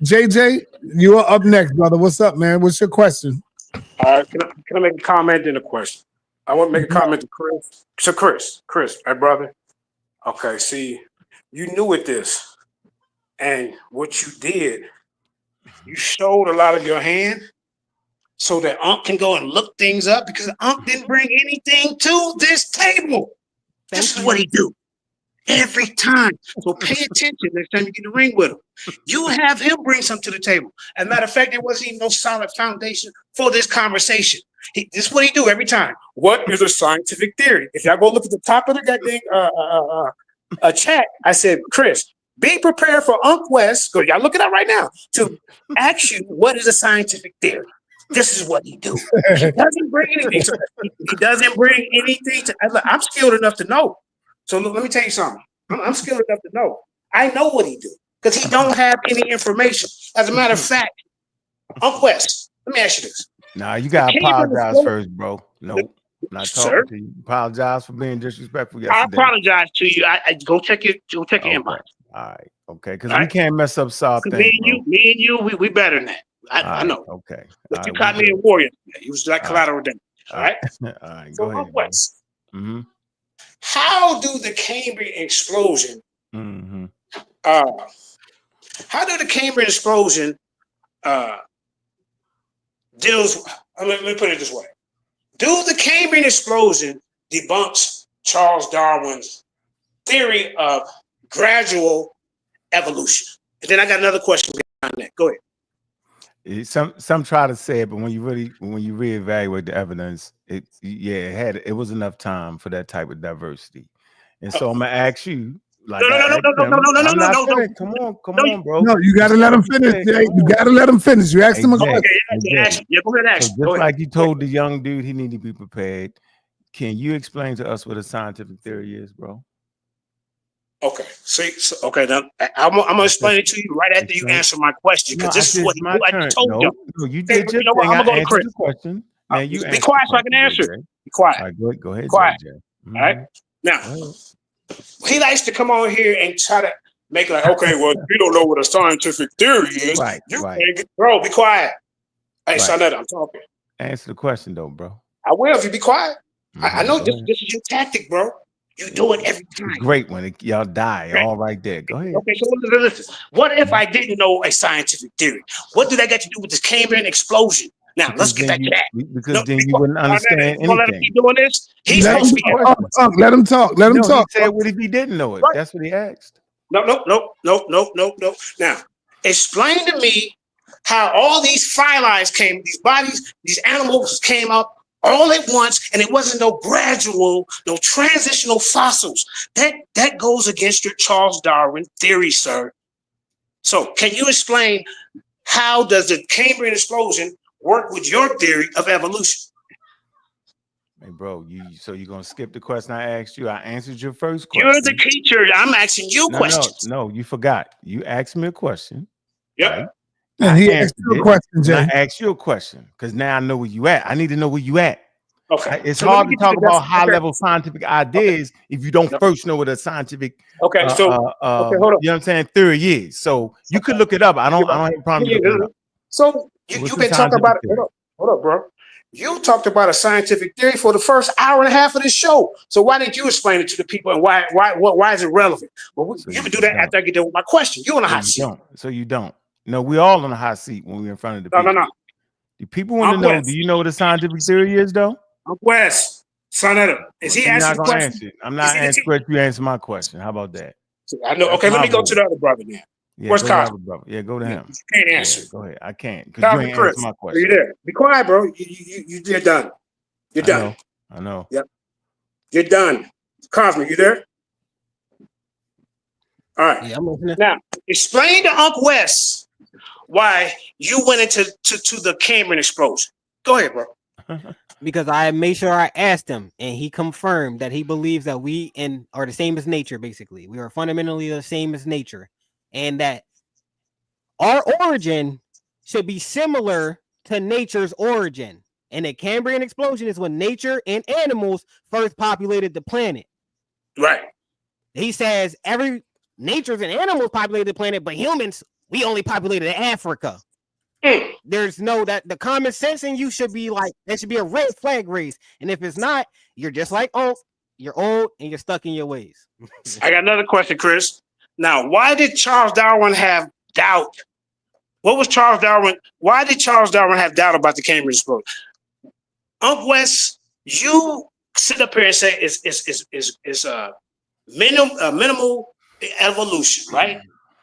JJ, you are up next, brother. What's up, man? What's your question? All right. Can I make a comment and a question? I want to make a comment to Chris. So Chris, my brother. Okay. See, you knew with this. And what you did, you showed a lot of your hand so that Ankh can go and look things up because Ankh didn't bring anything to this table. This is what he do every time. So pay attention next time you get in the ring with him. You have him bring something to the table. As a matter of fact, there wasn't even no solid foundation for this conversation. This is what he do every time. What is a scientific theory? If y'all go look at the top of the goddamn chat, I said, Chris, be prepared for Ankh West, because y'all look it up right now, to ask you what is a scientific theory. This is what he do. He doesn't bring anything. He doesn't bring anything to. I'm skilled enough to know. So let me tell you something. I'm skilled enough to know. I know what he do because he don't have any information. As a matter of fact, Ankh West. Let me ask you this. Nah, you gotta apologize first, bro. Nope. Not talking to you. Apologize for being disrespectful yesterday. I apologize to you. I go check your inbox. All right, okay, because we can't mess up soft things. Me and you, we better than that. I know. Okay, but you caught me in Warrior. You was like collateral damage. All right. All right. Go ahead. West. How do the Cambrian explosion? How do the Cambrian explosion deals? Let me put it this way: do the Cambrian explosion debunks Charles Darwin's theory of gradual evolution? And then I got another question behind that. Go ahead. Some try to say it, but when you reevaluate the evidence, it was enough time for that type of diversity. And so I'm gonna ask you, Like no. Come on, bro. No, you gotta let him finish, Jay. You gotta let him finish. You asked him a question. Yeah, go ahead, So just like you told the young dude he need to be prepared, can you explain to us what a scientific theory is, bro? Okay. See, okay, now I'm gonna explain it to you right after you answer my question, because this is what I told you. No, you did your thing. I answered the question. Now you be quiet so I can answer. Be quiet. All right, go ahead, quiet. Jay. All right. Now, he likes to come on here and try to make like, okay, well, you don't know what a scientific theory is. Right. Bro, be quiet. Hey, sa.neter, I'm talking. Answer the question, though, bro. I will if you be quiet. I know this is your tactic, bro. You do it every time. Great when y'all die. All right there. Go ahead. Okay, so listen. What if I didn't know a scientific theory? What do that got to do with this Cambrian explosion? Now, let's get back to that. Because then you wouldn't understand anything. Let him keep doing this? He's let him talk. Let him talk. He said what if he didn't know it? Right. That's what he asked. No. Now, explain to me how all these phyli came, these bodies, these animals came up all at once, and it wasn't no gradual, no transitional fossils. That goes against your Charles Darwin theory, sir. So can you explain how does the Cambrian explosion work with your theory of evolution? Hey, bro, so you're gonna skip the question I asked you? I answered your first question. You're the teacher. I'm asking you questions. No, you forgot. You asked me a question. Yeah. Right? And he asked you a question, Jay. I asked you a question because now I know where you at. I need to know where you at. Okay. It's hard to talk about high-level scientific ideas if you don't first know what a scientific hold on. you know what I'm saying, theory is. So you could look it up. I don't have a problem looking it up. So you've been talking about it. Hold up, bro. You talked about a scientific theory for the first hour and a half of this show. So why didn't you explain it to the people, and why is it relevant? Well, you can do that after I get done with my question. You on the hot seat. So you don't. No, we're all on the hot seat when we're in front of the people. No. The people want to know, do you know what a scientific theory is, though? Uncle Wes, sa.neter, is he answering the question? I'm not answering the question. You answer my question. How about that? I know. Okay, let me go to the other brother now. Yeah, where's Cosby? Yeah, go to him. You can't answer. Go ahead. I can't because you ain't answer my question. Are you there? Be quiet, bro. You're done. You're done. I know. Yep. You're done. Cosby, you there? All right. Yeah, I'm listening. Now, explain to Uncle Wes why you went into the Cambrian explosion. Go ahead, bro. Because I made sure I asked him, and he confirmed that he believes that we are the same as nature. Basically, we are fundamentally the same as nature, and that our origin should be similar to nature's origin. And the Cambrian explosion is when nature and animals first populated the planet. Right. He says nature's and animals populated the planet, but humans, we only populated Africa. There's no the common sense in you should be like, there should be a red flag raised. And if it's not, you're just like, you're old and you're stuck in your ways. I got another question, Chris. Now, why did Charles Darwin have doubt? What was Charles Darwin? Why did Charles Darwin have doubt about the Cambrian explosion? Uncle Wes, you sit up here and say it's a minimal evolution, right?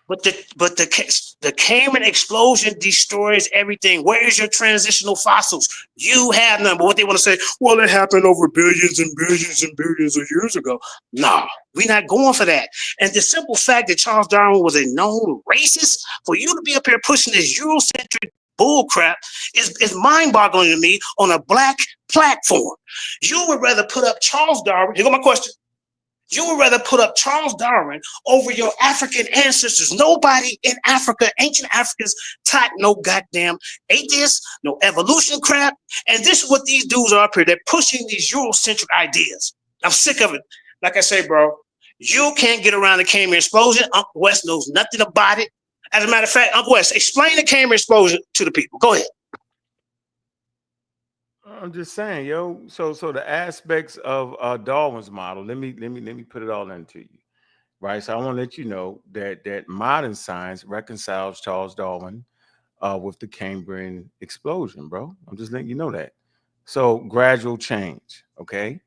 But the Cambrian explosion destroys everything. Where is your transitional fossils? You have none. But what they want to say, well, it happened over billions and billions and billions of years ago. No, we're not going for that. And the simple fact that Charles Darwin was a known racist, for you to be up here pushing this Eurocentric bullcrap is mind-boggling to me on a black platform. You would rather put up Charles Darwin. Here go my question. You would rather put up Charles Darwin over your African ancestors. Nobody in Africa, ancient Africans, taught no goddamn atheists, no evolution crap. And this is what these dudes are up here. They're pushing these Eurocentric ideas. I'm sick of it. Like I say, bro, you can't get around the Cambrian explosion. Uncle Wes knows nothing about it. As a matter of fact, Uncle Wes, explain the Cambrian explosion to the people. Go ahead. I'm just saying, yo. So the aspects of Darwin's model. Let me put it all into you, right? So I want to let you know that modern science reconciles Charles Darwin with the Cambrian explosion, bro. I'm just letting you know that. So gradual change, okay?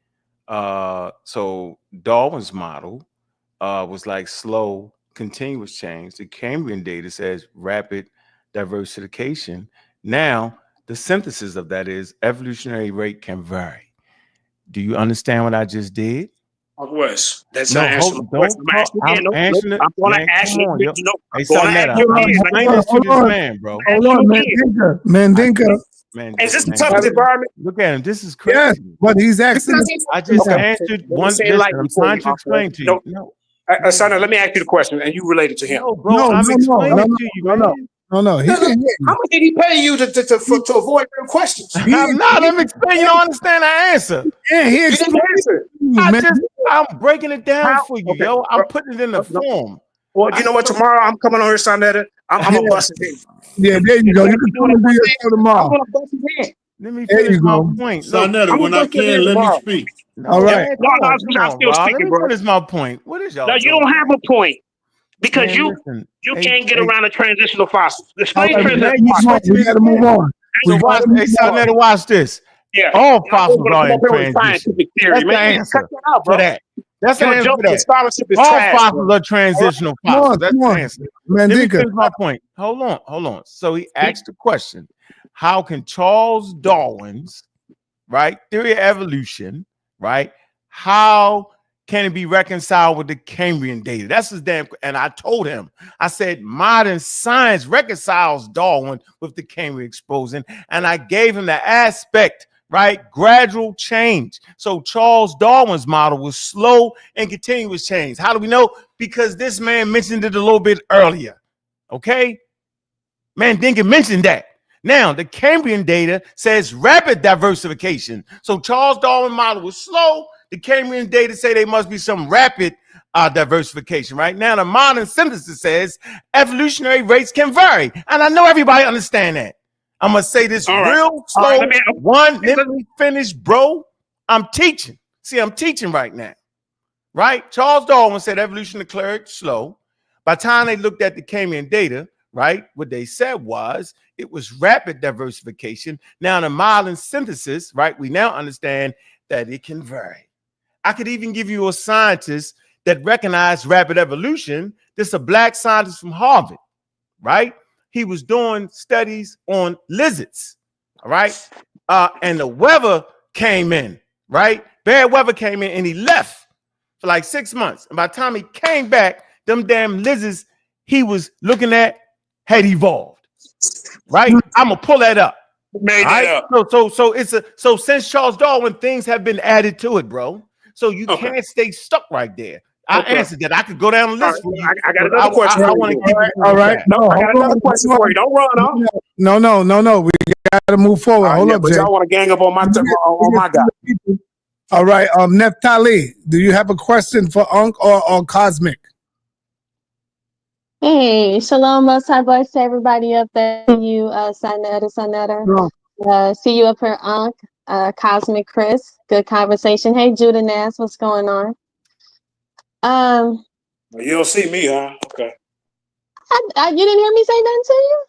So Darwin's model was like slow, continuous change. The Cambrian data says rapid diversification. Now, the synthesis of that is evolutionary rate can vary. Do you understand what I just did? West. That's No, not answering hold, the question. don't call. I'm answering it, I'm going man. to ask Come you. on, yo. No, Hey, I'm going to ask Sa.neter, you I'm again. explaining this to this man, bro. Hold Ask you on, man. again. Mandinka. Man, Is this the man, toughest environment? look at him. This is Yes, crazy. but he's asking. I just Okay. answered Let me one. say it Listen, lightly I'm for trying you, to Uncle. explain to you. No, Sana, let me ask you the question, and you relate it to him. no, bro, I'm explaining to you, man. No. He can hear you. How much did he pay you to avoid real questions? I'm not. I'm explaining. You don't understand the answer. Yeah, he You didn't answer. I'm breaking it down How? for you, Okay. yo. I'm putting it in the No. form. Well, you know what? Tomorrow I'm coming on here, Sa.neter. I'm gonna bust his head. Yeah, there you go. You can come and do your show I'm tomorrow. gonna bust his head. Let me There finish you my go. point. Look, Sa.neter, I'm when gonna I bust your can, head let me tomorrow. speak. no, All right. man, No, come on, I'm still Rob. Let speaking, me bro. finish my point. What is y'all No, you doing? don't have a point because Man, listen. you Hey, can't get hey, around the transitional fossils. All Explain right, now transitional you fossils. switching we it got to move again. on. So We watch, got to hey, move on. Sa.neter, watch this. Yeah. All I'm fossils gonna are come in up here with transition. scientific theory, That's the man. You need to cut answer that out, for bro. that. That's the Your answer joke, for your that. scholarship is All trash, fossils bro. are transitional Come fossils. on, That's come the on. answer. Let me Mandinka. finish my point. Hold on. So he asked the question: how can Charles Darwin's theory of evolution, how can it be reconciled with the Cambrian data? That's his damn. And I told him, I said, modern science reconciles Darwin with the Cambrian exposing, and I gave him the aspect, gradual change. So Charles Darwin's model was slow and continuous change. How do we know? Because this man mentioned it a little bit earlier. Okay, Mandinka mentioned that. Now, the Cambrian data says rapid diversification. So Charles Darwin model was slow. The Cambrian data say there must be some rapid diversification. Right now, the modern synthesis says evolutionary rates can vary. And I know everybody understand that. I'm going to say this real slow. Let me finish, bro. I'm teaching. See, I'm teaching right now. Charles Darwin said evolution declared slow. By the time they looked at the Cambrian data, what they said was it was rapid diversification. Now, the modern synthesis, we now understand that it can vary. I could even give you a scientist that recognized rapid evolution. This is a black scientist from Harvard, He was doing studies on lizards, and the weather came in, Bad weather came in, and he left for like 6 months. And by the time he came back, them damn lizards he was looking at had evolved, I'm gonna pull that up. Made that up. So since Charles Darwin, things have been added to it, bro. So you can't stay stuck right there. I answered that. I could go down the list for you. I got another question. I want to keep it All right. No, I got another question for you. Don't run, huh? No. We got to move forward. Hold up, but Jay. y'all want to gang up on my guy. All right. Neftali, do you have a question for Ankh or Cosmic? Hey, shalom, most high bless to everybody up there. See you, sa.neter. See you up here, Ankh, Cosmic Chris. Good conversation. Hey, Judah Nass, what's going on? You don't see me, huh? Okay. You didn't hear me say nothing to you?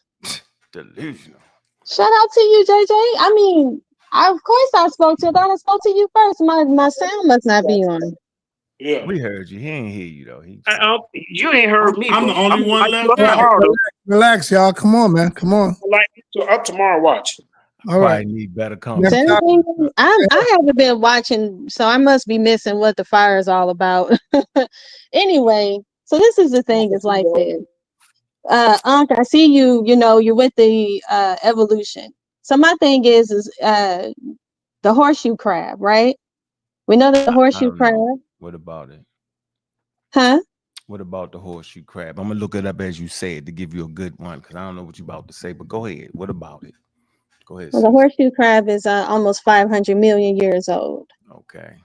Delusional. Shout out to you, JJ. I mean, of course I spoke to you. I thought I spoke to you first. My sound must not be on. Yeah, we heard you. He ain't hear you though. You ain't heard me. I'm the only one left out. Relax, y'all. Come on, man. Come on. Up tomorrow, watch. All right. Need better content. I haven't been watching, so I must be missing what the fire is all about. Anyway, so this is the thing. It's like this. Ankh, I see you. You know, you're with the evolution. So my thing is the horseshoe crab, right? We know that the horseshoe crab. What about it? Huh? What about the horseshoe crab? I'm gonna look it up as you say it to give you a good one because I don't know what you're about to say. But go ahead. What about it? Go ahead. Well, the horseshoe crab is almost 500 million years old. Okay.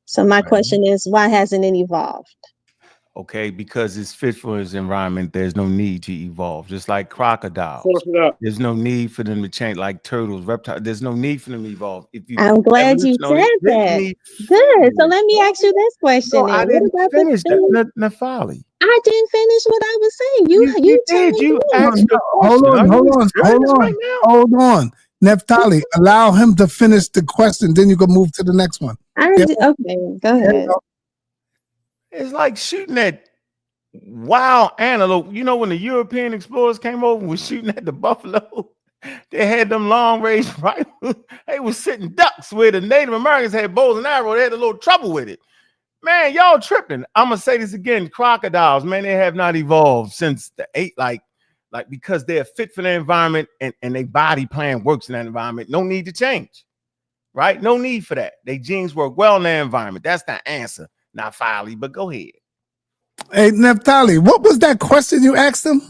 So my question is, why hasn't it evolved? Okay, because it's fit for its environment. There's no need to evolve. Just like crocodiles, there's no need for them to change. Like turtles, reptiles, there's no need for them to evolve. I'm glad you said that. Good. So let me ask you this question. No, I didn't finish that, Nefali. I didn't finish what I was saying. You did. You asked the question. Hold on. Neftali, allow him to finish the question. Then you can move to the next one. Okay, go ahead. It's like shooting at wild antelope. You know when the European explorers came over and was shooting at the buffalo? They had them long range rifles. They was sitting ducks where the Native Americans had bows and arrows. They had a little trouble with it. Man, y'all tripping. I'm gonna say this again. Crocodiles, man, they have not evolved since the like because they're fit for the environment and their body plan works in that environment. No need to change, right? No need for that. Their genes work well in their environment. That's the answer. Not Filey, but go ahead. Hey, Neftali, what was that question you asked him?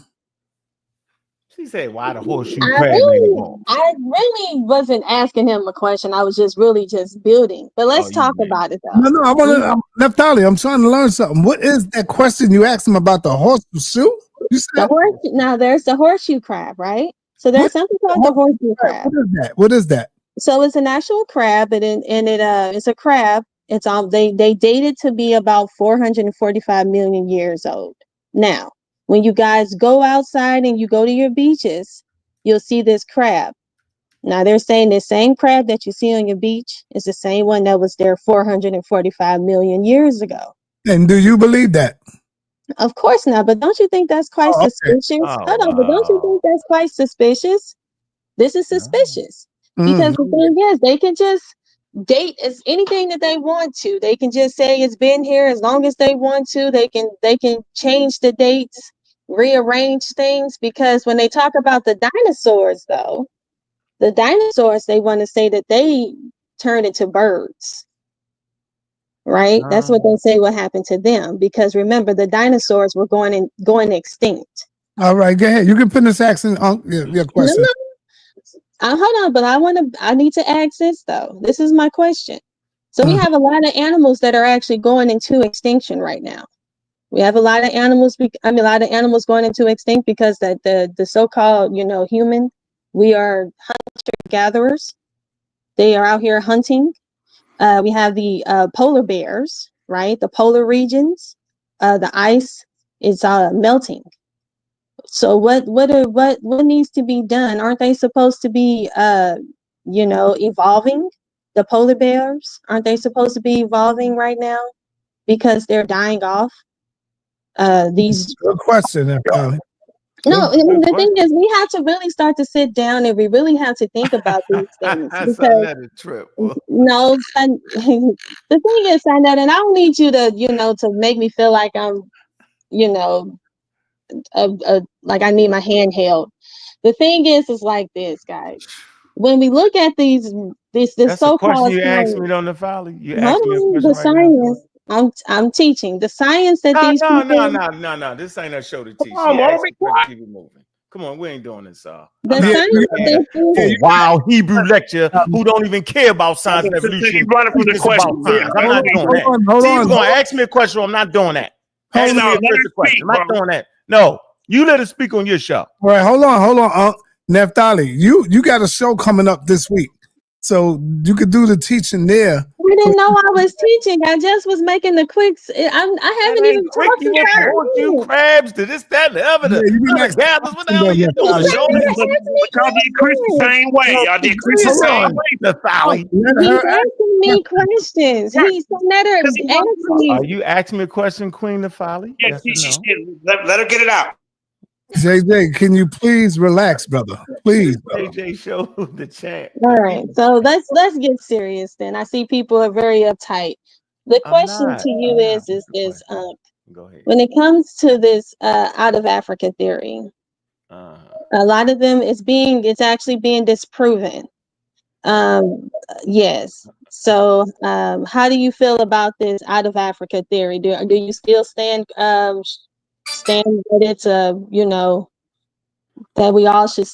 She said, why the horseshoe crab ain't evolved? I really wasn't asking him a question. I was just really just building. But let's talk about it though. No, I want to, Neftali, I'm trying to learn something. What is that question you asked him about the horseshoe? You said now there's the horseshoe crab, right? So there's something called the horseshoe crab. What is that? What is that? So it's an actual crab, it's a crab. It's they date it to be about 445 million years old. Now, when you guys go outside and you go to your beaches, you'll see this crab. Now they're saying the same crab that you see on your beach is the same one that was there 445 million years ago. And do you believe that? Of course not, but don't you think that's quite suspicious? Hold on, but don't you think that's quite suspicious? This is suspicious because the thing is, they can just date as anything that they want to. They can just say it's been here as long as they want to. They can change the dates, rearrange things, because when they talk about the dinosaurs, though, the dinosaurs, they want to say that they turned into birds. Right? That's what they say what happened to them, because remember the dinosaurs were going extinct. All right, go ahead. You can finish asking your question. No. Hold on, but I need to ask this though. This is my question. So we have a lot of animals that are actually going into extinction right now. We have a lot of animals. A lot of animals going into extinct because the so-called human, we are hunter gatherers. They are out here hunting. We have the polar bears, right? The polar regions, the ice is melting. So what needs to be done? Aren't they supposed to be evolving? The polar bears, aren't they supposed to be evolving right now because they're dying off? These good question, Neftali. No, the thing is, we have to really start to sit down and we really have to think about these things. Because, no, the thing is, sa.neter, and I don't need you to, to make me feel like I'm, like I need my hand held. The thing is like this, guys. When we look at this so-called question you asked me on the file. You asked me a question the science. I'm teaching the science that these people. No. This ain't a show to teach. Keep it moving. Come on, we ain't doing this. The wild Hebrew lecture who don't even care about science and evolution. You running from the question. I'm not doing that. You're gonna ask me a question. I'm not doing that. Ask me a question. I'm not doing that. No, you let us speak on your show. All right, hold on, Neftali. You got a show coming up this week, so you could do the teaching there. I didn't know I was teaching. I just was making the quicks. I haven't even talked to you. Crabs to this, that, and the other. What the hell are you doing? Y'all did Chris the same way. Y'all did Chris the same way. He's asking me questions. Are you asking me a question, Queen Nefali? Yes, let her get it out. JJ, can you please relax, brother? Please, brother. JJ, show the chat. All right, so let's get serious then. I see people are very uptight. The question to you is go ahead. When it comes to this out of Africa theory, a lot of them it's actually being disproven. Yes. So how do you feel about this out of Africa theory? Do you still stand that it's that we all should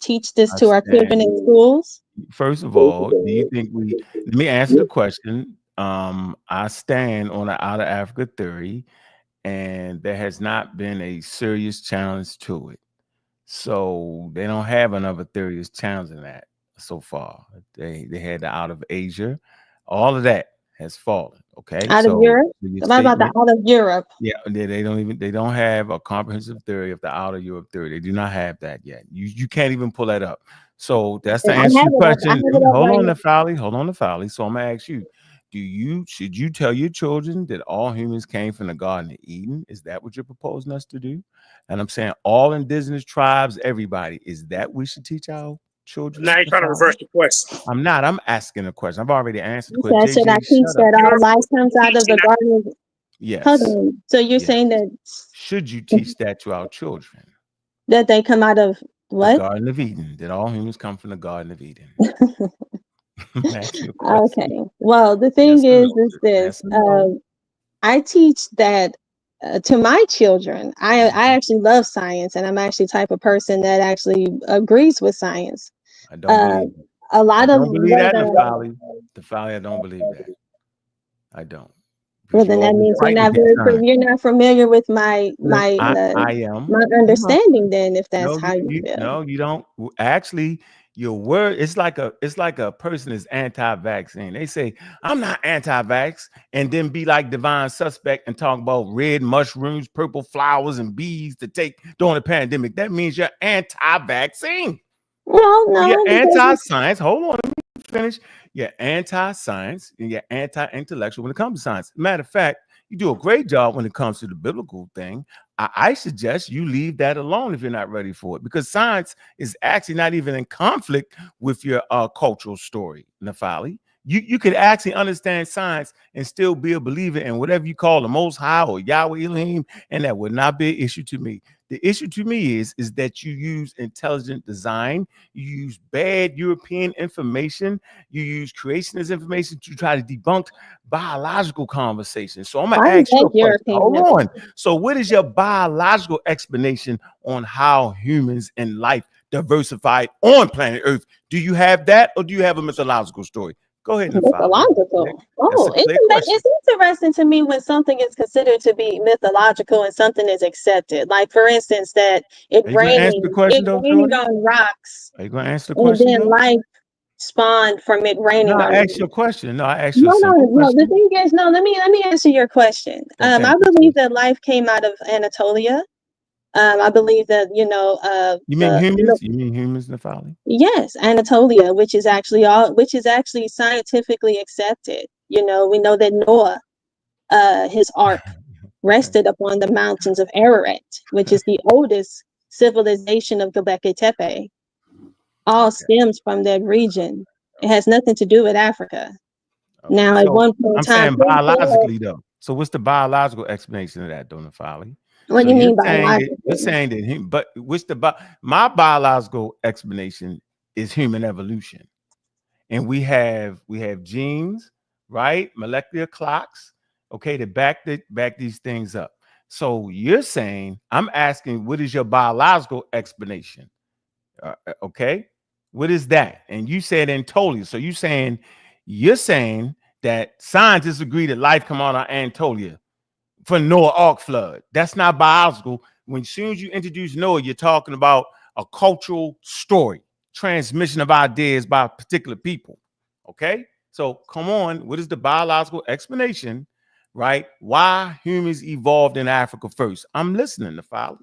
teach this to our children in schools? First of all, do you think let me answer the question. I stand on the out of Africa theory, and there has not been a serious challenge to it. So they don't have another theory that's challenging that so far. They had the out of Asia, all of that has fallen. Okay, out of Europe. What about the out of Europe? Yeah, they don't have a comprehensive theory of the out of Europe theory. They do not have that yet. You can't even pull that up. So that's the answer to your question. Hold on, Nefali. So I'm gonna ask you, should you tell your children that all humans came from the Garden of Eden? Is that what you're proposing us to do? And I'm saying all indigenous tribes, everybody, is that we should teach our children? Now you're trying to reverse the question. I'm not. I'm asking a question. I've already answered the You question. said, should I JJ, teach shut up. that all life comes out of the garden of Yes. Hold on. So you're saying that Should you teach that to our children? that they come out of The what? Garden of Eden. That all humans come from the Garden of Eden. Ask your question. Okay. Well, the thing Yes or is no? this. Yes or no? I teach that to my children. I actually love science, and I'm actually the type of person that actually agrees with science. I don't believe it. A lot I of don't believe that, what Nefali. I don't believe that. I don't. well, Because then you that always means you're fight not against science. you're not familiar with my I am. my understanding. Then, if that's No, how you feel. no, you don't. Actually, your word, it's like a person is anti-vaccine. They say, I'm not anti-vax, and then be like divine suspect and talk about red mushrooms, purple flowers, and bees to take during the pandemic. That means you're anti-vaccine. Well, no, You're because anti-science. Hold on, let me finish. You're anti-science and you're anti-intellectual when it comes to science. Matter of fact, you do a great job when it comes to the biblical thing. I suggest you leave that alone if you're not ready for it, because science is actually not even in conflict with your cultural story, Nefali. You could actually understand science and still be a believer in whatever you call the Most High or Yahweh Elohim, and that would not be an issue to me. The issue to me is that you use intelligent design, you use bad European information, you use creationist information to try to debunk biological conversations. So I'm gonna ask you a question. Hold on. So what is your biological explanation on how humans and life diversified on planet Earth? Do you have that, or do you have a mythological story? Go ahead, Nefali. Mythological. Oh, it's interesting to me when something is considered to be mythological and something is accepted. Like, for instance, that Are you gonna answer the question, though, raining Shorty? on rocks, Are you gonna answer the and question, then though? life spawned from it raining No, on I them. asked you a question. No, I asked you a No. simple The question. thing is, no. Let me answer your question. Oh, I thank you, believe sis. that life came out of Anatolia. I believe that You mean humans? You mean humans, Nefali? Yes, Anatolia, which is actually scientifically accepted. We know that Noah, his ark rested upon the mountains of Ararat, which is the oldest civilization of Göbekli Tepe. All stems from that region. It has nothing to do with Africa. Now, at So one point in I'm time, saying biologically, though. So what's the biological explanation of that, Donafali? what So do you you're mean saying that but what's my biological explanation is human evolution, and we have genes, right? Molecular clocks, okay, to back these things up. So you're saying, I'm asking, what is your biological explanation? Okay, what is that? And you said Anatolia. So you're saying that scientists agree that life come out of Anatolia for Noah Ark flood. That's not biological. When as soon as you introduce Noah, you're talking about a cultural story, transmission of ideas by particular people. Okay, so come on, what is the biological explanation, right? Why humans evolved in Africa first? I'm listening to follow.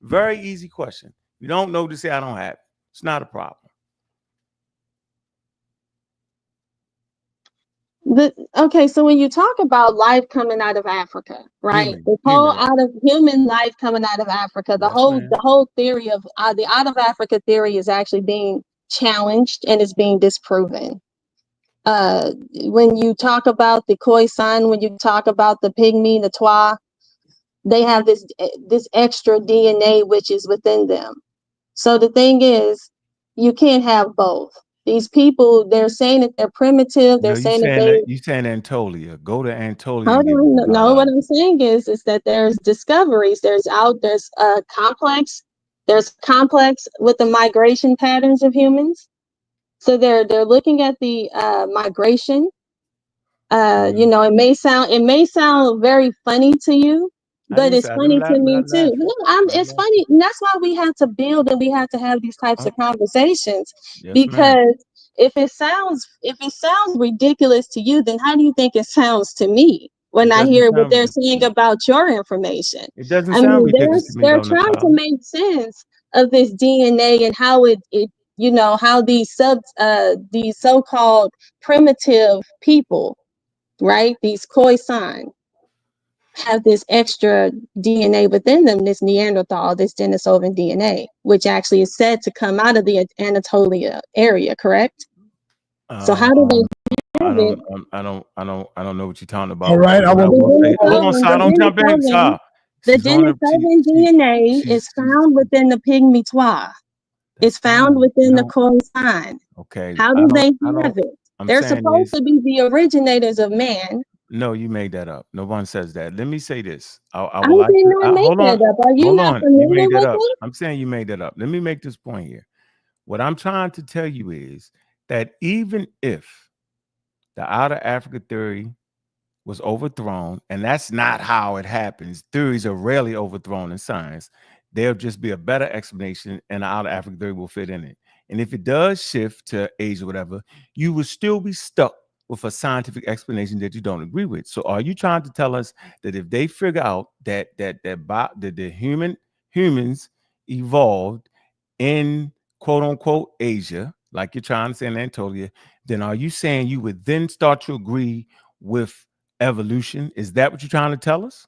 Very easy question. You don't know to say I don't have it. It's not a problem. Okay, so when you talk about life coming out of Africa, right? The whole out of human life coming out of Africa, the whole theory of the out of Africa theory is actually being challenged and is being disproven. When you talk about the Khoisan, when you talk about the Pygmy, the Twa, they have this extra DNA which is within them. So the thing is, you can't have both. These people, they're saying that they're primitive. They're saying that you saying Anatolia. Go to Anatolia. Hold on. No, what I'm saying is that there's discoveries. There's complex with the migration patterns of humans. So they're looking at the migration. It may sound very funny to you, but it's funny to me too. It's funny, and that's why we have to build and we have to have these types of conversations. Because if it sounds ridiculous to you, then how do you think it sounds to me when I hear what they're saying about your information? It doesn't sound ridiculous to me. They're trying to make sense of this DNA and how how these so-called primitive people right? These khoisan have this extra DNA within them, this Neanderthal, this Denisovan DNA, which actually is said to come out of the Anatolia area, correct? So how do they have it? I don't know what you're talking about. All right, I want Hold on, Sa, don't jump in, Sa. The Denisovan DNA is found within the Pygmy-Twa. It's found within the khoisan. Okay. How do they have it? They're supposed to be the originators of man. No, you made that up. No one says that. Let me say this. I did not make that up. Are you not familiar with it? I'm saying you made that up. Let me make this point here. What I'm trying to tell you is that even if the outer Africa theory was overthrown, and that's not how it happens. Theories are rarely overthrown in science. There'll just be a better explanation, and the outer Africa theory will fit in it. And if it does shift to Asia, whatever, you will still be stuck with a scientific explanation that you don't agree with. So, are you trying to tell us that if they figure out that the humans evolved in quote unquote Asia, like you're trying to say in Anatolia, then are you saying you would then start to agree with evolution? Is that what you're trying to tell us,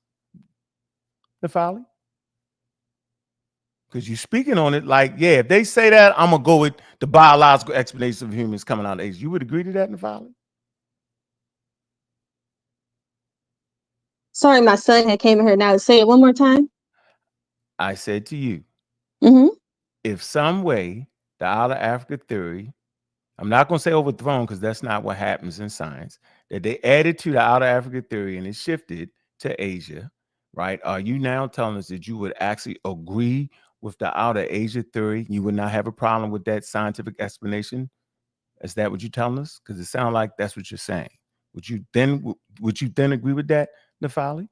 Nefali? Because you're speaking on it like, yeah, if they say that, I'm gonna go with the biological explanation of humans coming out of Asia. You would agree to that, Nefali? Sorry, my son had came in here. Now say it one more time. I said to you, if some way the outer Africa theory, I'm not going to say overthrown because that's not what happens in science, that they added to the outer Africa theory and it shifted to Asia, right? Are you now telling us that you would actually agree with the outer Asia theory? You would not have a problem with that scientific explanation? Is that what you're telling us? Because it sounds like that's what you're saying. Would you then agree with that, Nefali?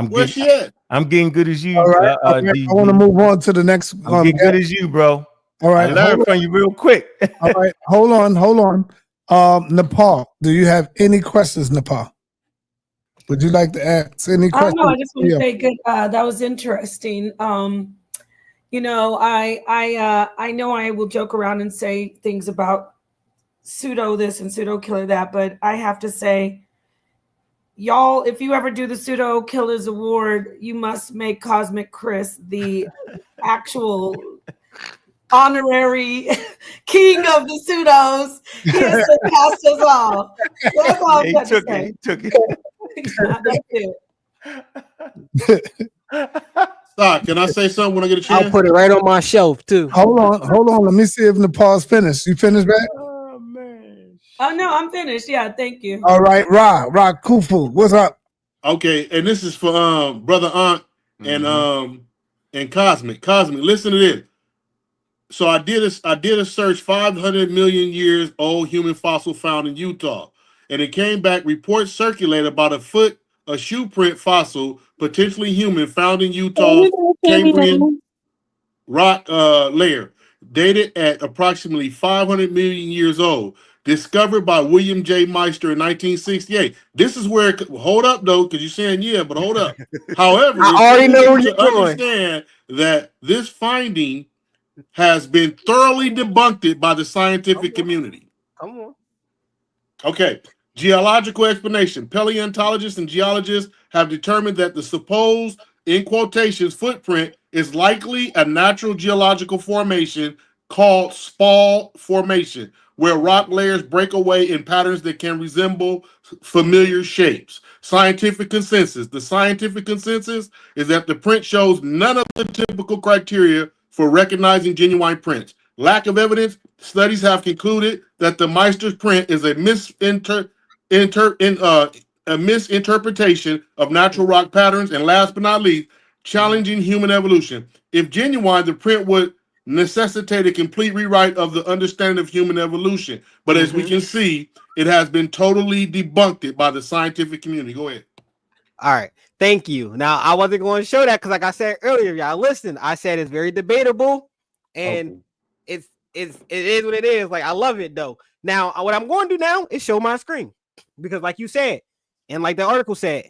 Where's she at? I'm getting good as you. All right. Okay. I want to move on to the next. I'm getting good as you, bro. All right. I learned from you real quick. All right. Hold on. Nepal, do you have any questions, Nepal? Would you like to ask any questions? No, I just want to say good. That was interesting. You know, I know I will joke around and say things about pseudo this and pseudo killer that, but I have to say, y'all, if you ever do the Pseudo Killers Award, you must make Cosmic Chris the actual honorary king of the pseudos. He has surpassed us all. That's all I'm He took it. Stop. Can I say something when I get a chance? I'll put it right on my shelf too. Hold on. Let me see if Nepal's finished. You finished, man? Oh no, I'm finished. Yeah, thank you. All right, Ra Kufu, what's up? Okay, and this is for brother Ankh and Cosmic. Cosmic, listen to this. So I did a search 500 million years old human fossil found in Utah, and it came back reports circulated about a shoe print fossil, potentially human, found in Utah's Cambrian rock layer, dated at approximately 500 million years old. Discovered by William J. Meister in 1968. This is where hold up though, because you're saying yeah, but hold up. However, I already know where you're to understand that this finding has been thoroughly debunked by the scientific community. Come on. Okay. Geological explanation. Paleontologists and geologists have determined that the supposed, in quotations, footprint is likely a natural geological formation called Spall Formation, where rock layers break away in patterns that can resemble familiar shapes. Scientific consensus. The scientific consensus is that the print shows none of the typical criteria for recognizing genuine prints. Lack of evidence. Studies have concluded that the Meister's print is a misinterpretation of natural rock patterns, and last but not least, challenging human evolution. If genuine, the print would necessitate a complete rewrite of the understanding of human evolution. But as we can see, it has been totally debunked by the scientific community. Go ahead. All right. Thank you. Now, I wasn't going to show that because, like I said earlier, y'all listen, I said it's very debatable, and it is what it is. Like, I love it, though. Now, what I'm going to do now is show my screen because, like you said, and like the article said,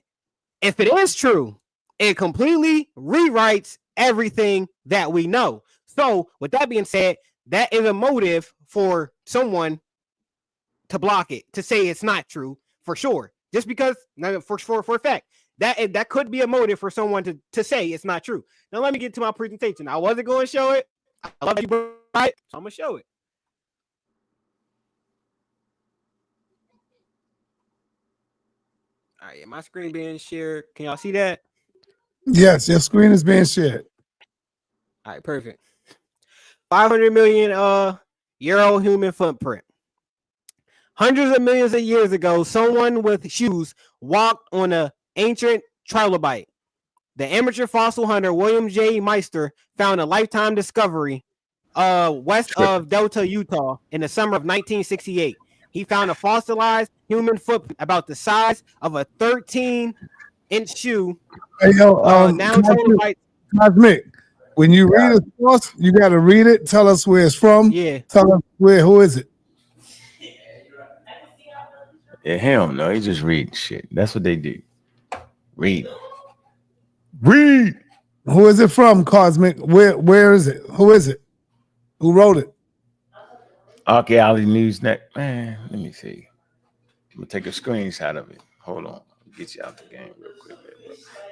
if it is true, it completely rewrites everything that we know. So with that being said, that is a motive for someone to block it, to say it's not true for sure. Just because for a fact that could be a motive for someone to say it's not true. Now let me get to my presentation. I wasn't going to show it. I love you, right? So I'm gonna show it. All right, my screen being shared. Can y'all see that? Yes, your screen is being shared. All right, perfect. 500 million year old human footprint. Hundreds of millions of years ago, someone with shoes walked on an ancient trilobite. The amateur fossil hunter William J. Meister found a lifetime discovery west of Delta, Utah in the summer of 1968. He found a fossilized human footprint about the size of a 13-inch shoe. Hey, Cosmic, when you read a source, you got to read it. Tell us where it's from. Yeah. Tell us who is it. Yeah, hell no. He just reading shit. That's what they do. Read. Read. Who is it from, Cosmic? Where is it? Who is it? Who wrote it? Archaeology News Net. Man, let me see. I'm gonna take a screenshot of it. Hold on. Get you out the game real quick.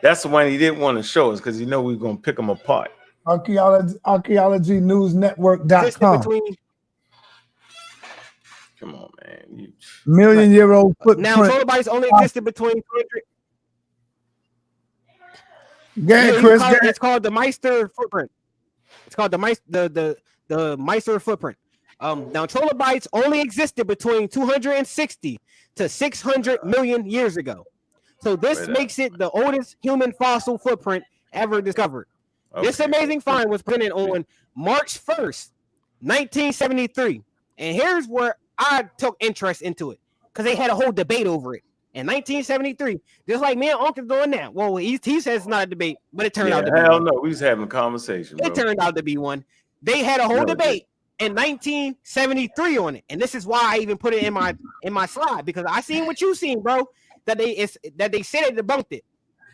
That's the one he didn't want to show us because we were gonna pick them apart. ArchaeologyNewsNetwork.com. Come on, man. Million-year-old footprint. Now, trilobites only existed between 200. Chris. It's called the Meister footprint. It's called the Meister footprint. Now, trilobites only existed between 260 to 600 million years ago. So this makes it the oldest human fossil footprint ever discovered. Okay. This amazing find was presented on March 1st, 1973. And here's where I took interest into it because they had a whole debate over it. In 1973, just like me and Uncle doing now. Well, he says it's not a debate, but it turned out to be hell one. no, we was having a conversation. It turned out to be one. They had a whole debate in 1973 on it, and this is why I even put it in my slide because I seen what you seen, bro. That they said they debunked it.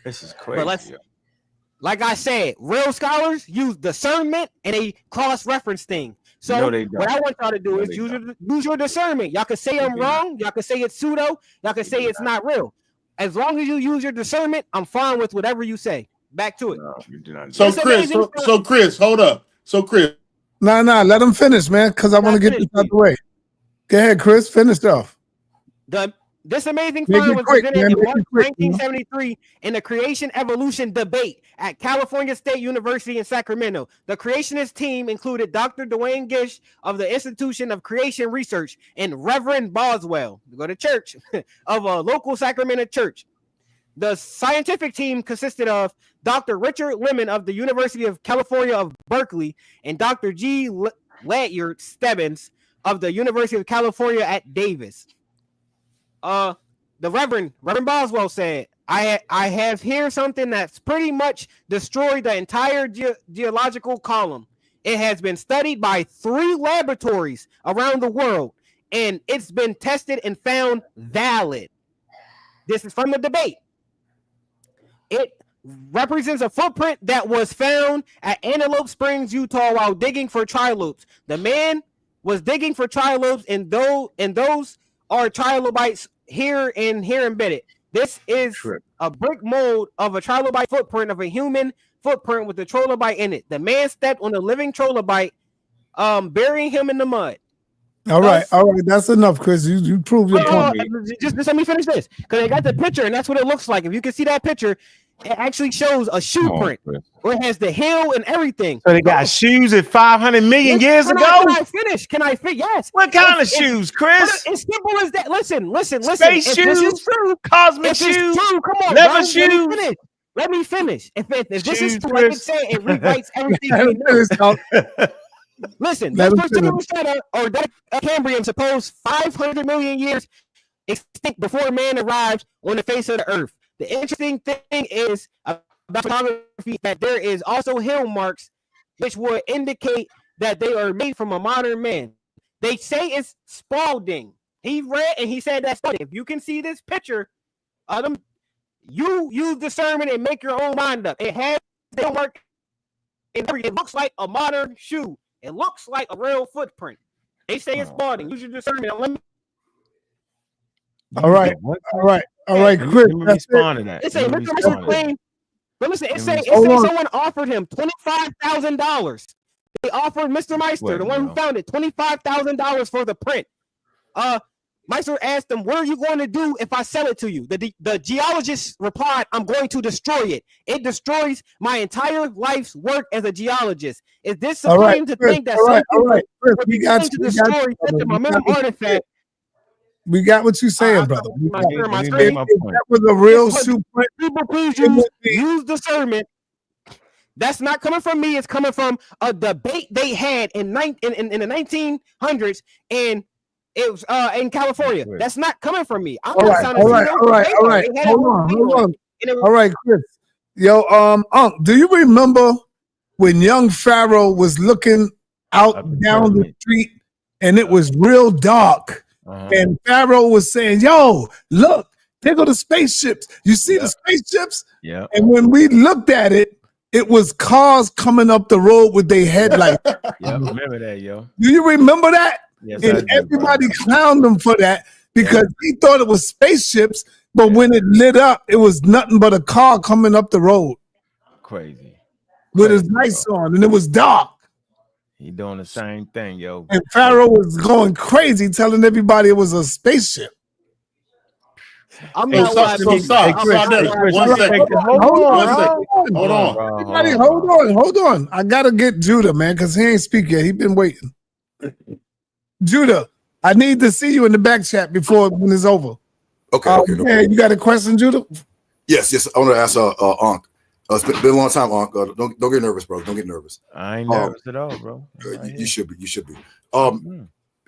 This is crazy. But like I said, real scholars use discernment and a cross-reference thing. So what I want y'all to do is use your discernment. Y'all can say I'm wrong. Y'all can say it's pseudo. Y'all can say it's not real. As long as you use your discernment, I'm fine with whatever you say. Back to it. No, you do not. So Chris, hold up. So Chris. No, let him finish, man, because I want to get this out the way. Go ahead, Chris. Finish off. This amazing find was presented in March 1973 in the creation evolution debate at California State University in Sacramento. The creationist team included Dr. Dwayne Gish of the Institution of Creation Research and Reverend Boswell, go to church, of a local Sacramento church. The scientific team consisted of Dr. Richard Lemon of the University of California of Berkeley and Dr. G. Latyard Stebbins of the University of California at Davis. The Reverend Boswell said, I have here something that's pretty much destroyed the entire geological column. It has been studied by 3 laboratories around the world, and it's been tested and found valid. This is from the debate. It represents a footprint that was found at Antelope Springs, Utah, while digging for trilobes. The man was digging for trilobes, and those are trilobites here embedded. This is a brick mold of a trilobite footprint of a human footprint with the trilobite in it. The man stepped on a living trilobite, burying him in the mud. All right. That's enough, Chris. You proved your point. Just let me finish this because I got the picture, and that's what it looks like. If you can see that picture, it actually shows a shoe print where it has the heel and everything. So they got shoes at 500 million years ago. Can I finish? Yes. What kind of shoes, Chris? It's simple as that. Listen. Space shoes, this is true, cosmic shoes, true, come on, leather bro. shoes. Let me finish. If this is true, like it said, it rewrites everything. Listen, this person or that Cambrian supposed 500 million years extinct before man arrived on the face of the earth. The interesting thing is about photography that there is also heel marks which would indicate that they are made from a modern man. They say it's Spalding. He read and he said that's Spalding. If you can see this picture of them, you use discernment and make your own mind up. It has heel mark and it looks like a modern shoe. It looks like a real footprint. They say it's Balding. Use your discernment. Let me. All right, Chris. Let me respond to that. It say Mr. Meister claimed. But listen, it say someone offered him $25,000. They offered Mr. Meister, the one who found it, $25,000 for the print. Meister asked him, "What are you going to do if I sell it to you?" The geologist replied, "I'm going to destroy it. It destroys my entire life's work as a geologist." Is this supreme to think that some people we got to destroy such a memorable artifact? We got what you're saying, brother. That was a real super. People, please use discernment. That's not coming from me. It's coming from a debate they had in the 1900s, and it was in California. That's not coming from me. I'm not sounding. All right. Hold on. Chris. Yo, do you remember when young Pharaoh was looking out down the street and it was real dark? And Pharaoh was saying, "Yo, look, there go the spaceships. You see the spaceships?" Yeah. And when we looked at it, it was cars coming up the road with their headlights. Yeah, remember that, yo. Do you remember that? Yes, and everybody clowned them for that because he thought it was spaceships, but when it lit up, it was nothing but a car coming up the road. Crazy. With his lights on, and it was dark. He doing the same thing, yo. And Pharaoh was going crazy, telling everybody it was a spaceship. I'm not watching. Hold on. I gotta get Judah, man, because he ain't speak yet. He been waiting. Judah, I need to see you in the back chat before when it's over. Okay. You got a question, Judah? Yes. I want to ask Ankh. It's been a long time, Ankh. Don't get nervous, bro. Don't get nervous. I ain't nervous at all, bro. You should be. You should be.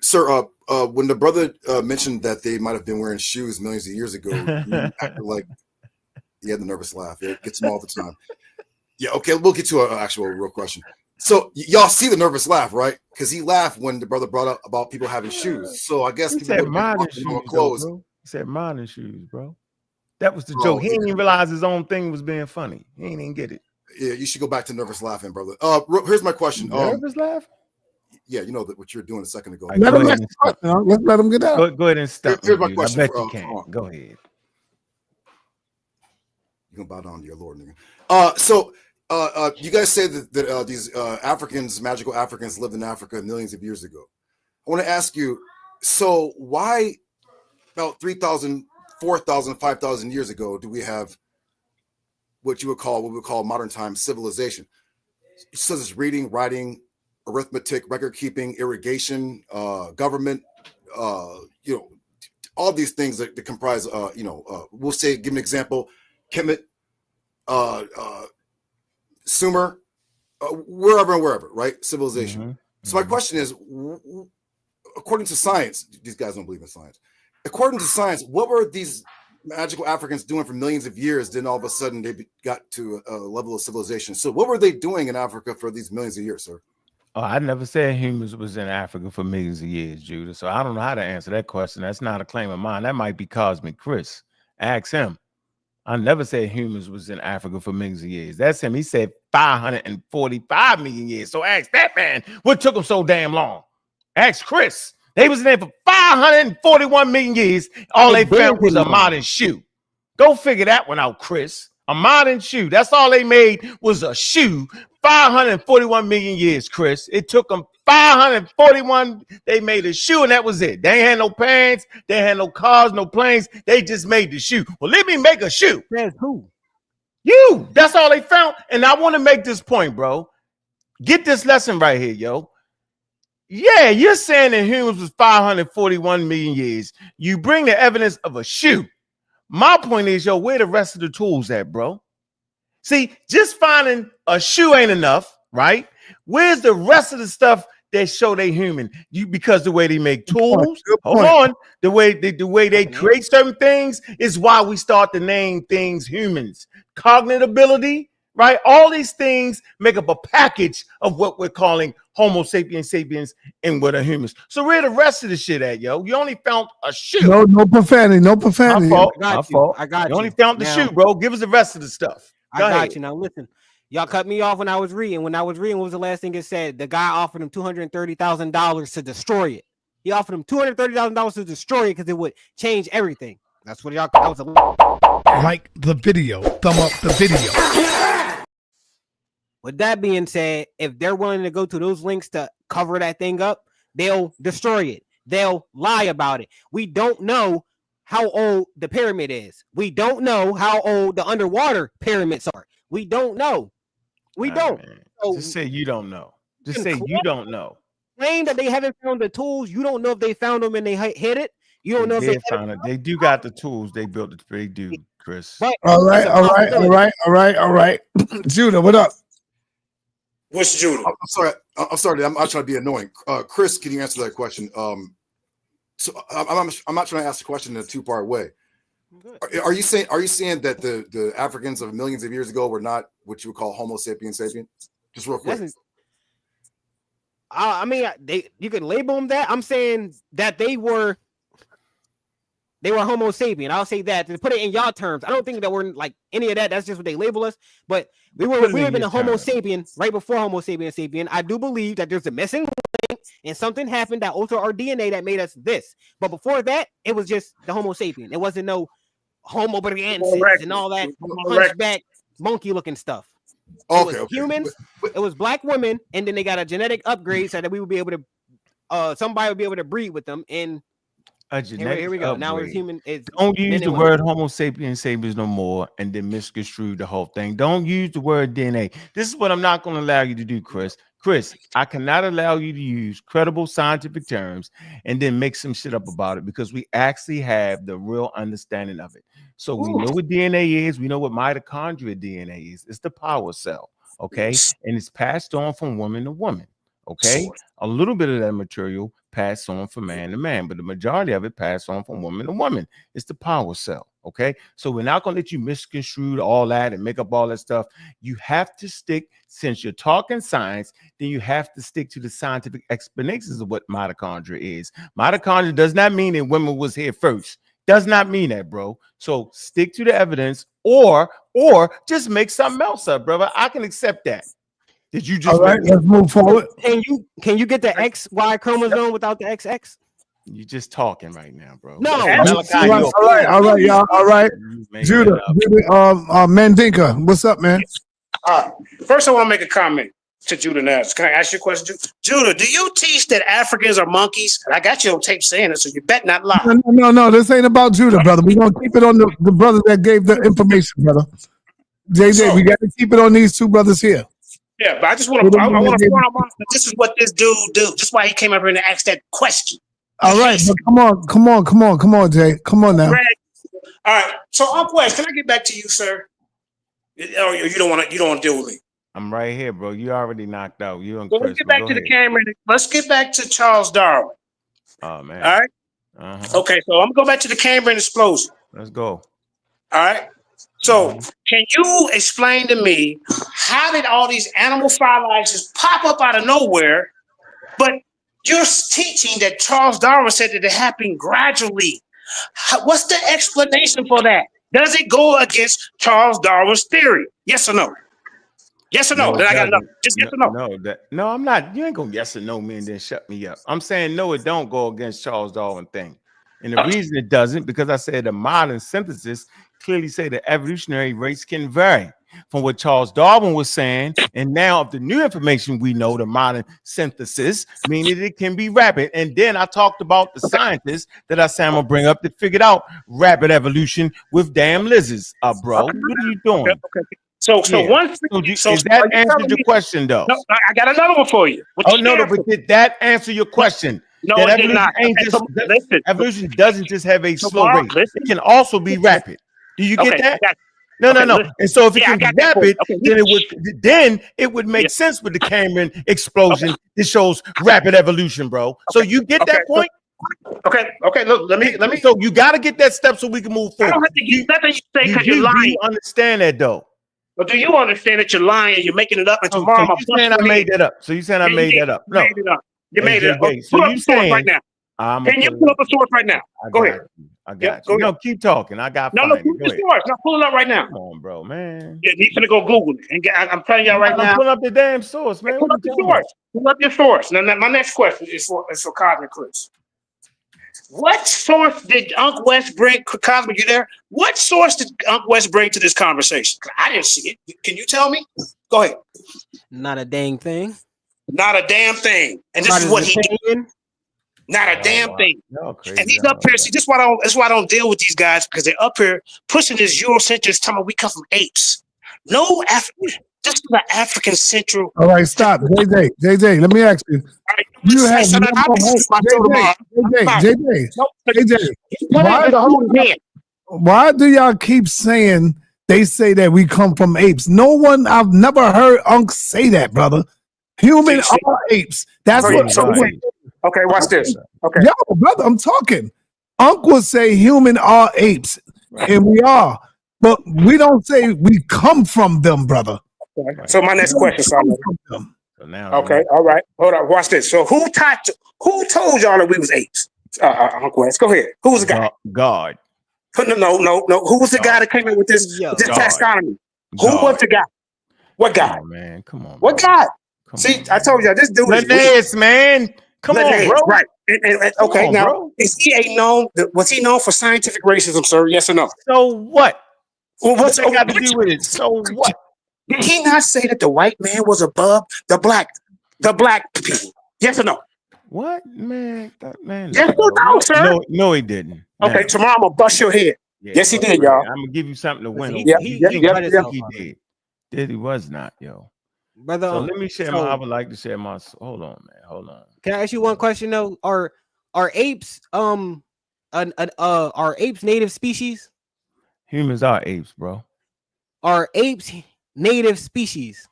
Sir, when the brother mentioned that they might have been wearing shoes millions of years ago, you acted like he had the nervous laugh. It gets him all the time. Yeah, okay, we'll get to an actual real question. So y'all see the nervous laugh, right? Because he laughed when the brother brought up about people having shoes. So I guess he people said modern shoes, clothes. Bro. He said modern shoes, bro. That was the joke. He didn't even realize his own thing was being funny. He didn't even get it. Yeah, you should go back to nervous laughing, brother. Here's my question. Nervous laugh? Yeah, you know what you were doing a second ago. Let's let him get out. Go ahead and stop. Here's my question. I bet you can. Go ahead. You can bow down to your Lord, nigga. So you guys say that these Africans, magical Africans, lived in Africa millions of years ago. I want to ask you, so why about 3,000, 4,000, 5,000 years ago do we have what we would call modern time civilization? It says it's reading, writing, arithmetic, record keeping, irrigation, government, all these things that comprise, we'll say, give an example, Kemet, Sumer, wherever, right? Civilization. Mm-hmm. So my question is, according to science, these guys don't believe in science. According to science, what were these magical Africans doing for millions of years? Then all of a sudden they got to a level of civilization. So what were they doing in Africa for these millions of years, sir? Oh, I never said humans was in Africa for millions of years, Judah. So I don't know how to answer that question. That's not a claim of mine. That might be Cosmic Chris. Ask him. I never said humans was in Africa for millions of years. That's him. He said 545 million years. So ask that man, what took him so damn long? Ask Chris. They was in there for 541 million years. All they found was a modern shoe. Go figure that one out, Chris. A modern shoe. That's all they made was a shoe. 541 million years, Chris. It took them 541. They made a shoe, and that was it. They ain't had no pants. They ain't had no cars, no planes. They just made the shoe. Well, let me make a shoe. That's who? You. That's all they found. And I want to make this point, bro. Get this lesson right here, yo. Yeah, you're saying that humans was 541 million years. You bring the evidence of a shoe. My point is, yo, where the rest of the tools at, bro? See, just finding a shoe ain't enough, right? Where's the rest of the stuff that show they human? Because the way they make tools, hold on, the way they create certain things is why we start to name things humans. Cognitive ability, right? All these things make up a package of what we're calling Homo sapiens sapiens and what are humans. So where the rest of the shit at, yo? You only found a shoe. No profanity. No profanity. My fault. I got you. You only found the shoe, bro. Give us the rest of the stuff. I got you. Now listen, Y'all cut me off when I was reading. When I was reading, what was the last thing it said? The guy offered him $230,000 to destroy it. He offered him $230,000 to destroy it because it would change everything. That's what y'all. That was a Like the video. Thumb up the video. With that being said, if they're willing to go to those links to cover that thing up, they'll destroy it. They'll lie about it. We don't know how old the pyramid is. We don't know how old the underwater pyramids are. We don't know. We don't. So just say you don't know. Just say you don't know. Claim that they haven't found the tools. You don't know if they found them and they hit it. You don't know if they found it. They do got the tools. They built it. They do, Chris. But all right. Judah, what up? What's Judah? I'm sorry. I'm not trying to be annoying. Chris, can you answer that question? So I'm not trying to ask the question in a two-part way. Are you saying that the Africans of millions of years ago were not what you would call Homo sapiens sapien? Just real quick. I mean, you can label them that. I'm saying that they were Homo sapien. I'll say that to put it in y'all terms. I don't think that we're like any of that. That's just what they label us. But we would have been a Homo sapien right before Homo sapien. I do believe that there's a missing link and something happened that altered our DNA that made us this. But before that, it was just the Homo sapien. It wasn't no Homo erectus and all that hunchback monkey looking stuff. It was humans, it was black women, and then they got a genetic upgrade so that we would be able to somebody would be able to breed with them. And a genetic here we go. upgrade. Now it's human. Don't use the word Homo sapiens sapiens no more and then misconstrue the whole thing. Don't use the word DNA. This is what I'm not going to allow you to do, Chris. Chris, I cannot allow you to use credible scientific terms and then make some shit up about it because we actually have the real understanding of it. So we know what DNA is. We know what mitochondria DNA is. It's the power cell, okay? And it's passed on from woman to woman, okay? A little bit of that material passed on from man to man, but the majority of it passed on from woman to woman. It's the power cell, okay? So we're not going to let you misconstrue all that and make up all that stuff. You have to stick, since you're talking science, then you have to stick to the scientific explanations of what mitochondria is. Mitochondria does not mean that women was here first. Does not mean that, bro. So stick to the evidence or just make something else up, brother. I can accept that. Did you just all right? Let's move forward. Can you get the XY chromosome without the XX? You're just talking right now, bro. No, all right, y'all. All right. Judah, Mandinka, what's up, man? First, I want to make a comment to Judah Nash. Can I ask you a question, Judah? Do you teach that Africans are monkeys? I got you on tape saying it, so you bet not lie. No. This ain't about Judah, brother. We're gonna keep it on the brother that gave the information, brother. JJ, we got to keep it on these two brothers here. Yeah, but I just want to. I want to point out that this is what this dude do. Just why he came up here and asked that question. All right, but come on, Jay. Come on now. All right. So, Uncle Wes, can I get back to you, sir? Or you don't want to deal with me? I'm right here, bro. You already knocked out. You and Well, Chris. let's get back to the camera. Let's get back to Charles Darwin. Oh man. All right. Okay, so I'm gonna go back to the Cambrian explosion. Let's go. All right. So, can you explain to me how did all these animal phyli just pop up out of nowhere? But you're teaching that Charles Darwin said that it happened gradually. What's the explanation for that? Does it go against Charles Darwin's theory? Yes or no? Yes or no? Then I got enough. Just yes or no. No, I'm not. You ain't gonna yes or no me and then shut me up. I'm saying no, it don't go against Charles Darwin thing. And the reason it doesn't, because I said the modern synthesis clearly say the evolutionary rates can vary from what Charles Darwin was saying. And now of the new information we know, the modern synthesis, meaning it can be rapid. And then I talked about the scientists that I said I'm gonna bring up that figured out rapid evolution with damn lizards, bro. What are you doing? So is that answered your question though? No, I got another one for you. But did that answer your question? No, that it did not. Evolution doesn't just have a slow rate. It can also be rapid. Do you get that? No. And so if it can be rapid, then it would make sense with the Cambrian explosion. It shows rapid evolution, bro. So you get that point? Okay. Look, let me. So you got to get that step so we can move forward. I don't have to get nothing you say because you're lying. Do you understand that though? But do you understand that you're lying and you're making it up? And tomorrow, so you saying I made that up? So you saying I made that up? No, you made it up. You made it up. So you saying right now? Can you pull up a source right now? Go ahead. I got you. No, keep talking. I got no, pull the source. No, pull it up right now. Come on, bro, man. Yeah, he's gonna go Google it. And I'm telling y'all right now. Pull up the damn source, man. Pull up the source. Pull up your source. Now, my next question is for Cosmic Chris. What source did Unc West bring? Cosmic, you there? What source did Unc West bring to this conversation? I didn't see it. Can you tell me? Go ahead. Not a dang thing. Not a damn thing. And this is what he did. Not a damn thing. And he's up here. See, that's why I don't deal with these guys, because they're up here pushing this Eurocentric, telling me we come from apes. No African. Just the African Central. All right, stop. JJ, let me ask you. You have JJ, why do y'all keep saying they say that we come from apes? No one, I've never heard Unc say that, brother. Human are apes. That's what. Okay, watch this. Okay. Yo, brother, I'm talking. Unc will say human are apes, and we are, but we don't say we come from them, brother. Okay. So my next question, okay, all right, hold on, watch this. So who told y'all that we was apes? Uncle West, go ahead. Who was the guy? God. No. Who was the guy that came in with this taxonomy? Who was the guy? What guy? Man, come on. What guy? See, I told you this dude is man. Come on, bro. Right. And okay, now was he known for scientific racism, sir? Yes or no? So what? Well, what's that got to do with it? So what? Did he not say that the white man was above the black people? Yes or no? What, man? Yes or no, sir? No, he didn't. Okay, tomorrow I'm gonna bust your head. Yeah, yes, he did, y'all. I'm gonna give you something to win. He did. He was not, yo. Brother, so let me share I would like to share my. Hold on, man. Hold on. Can I ask you one question though? Are apes are apes native species? Humans are apes, bro. Are apes native species?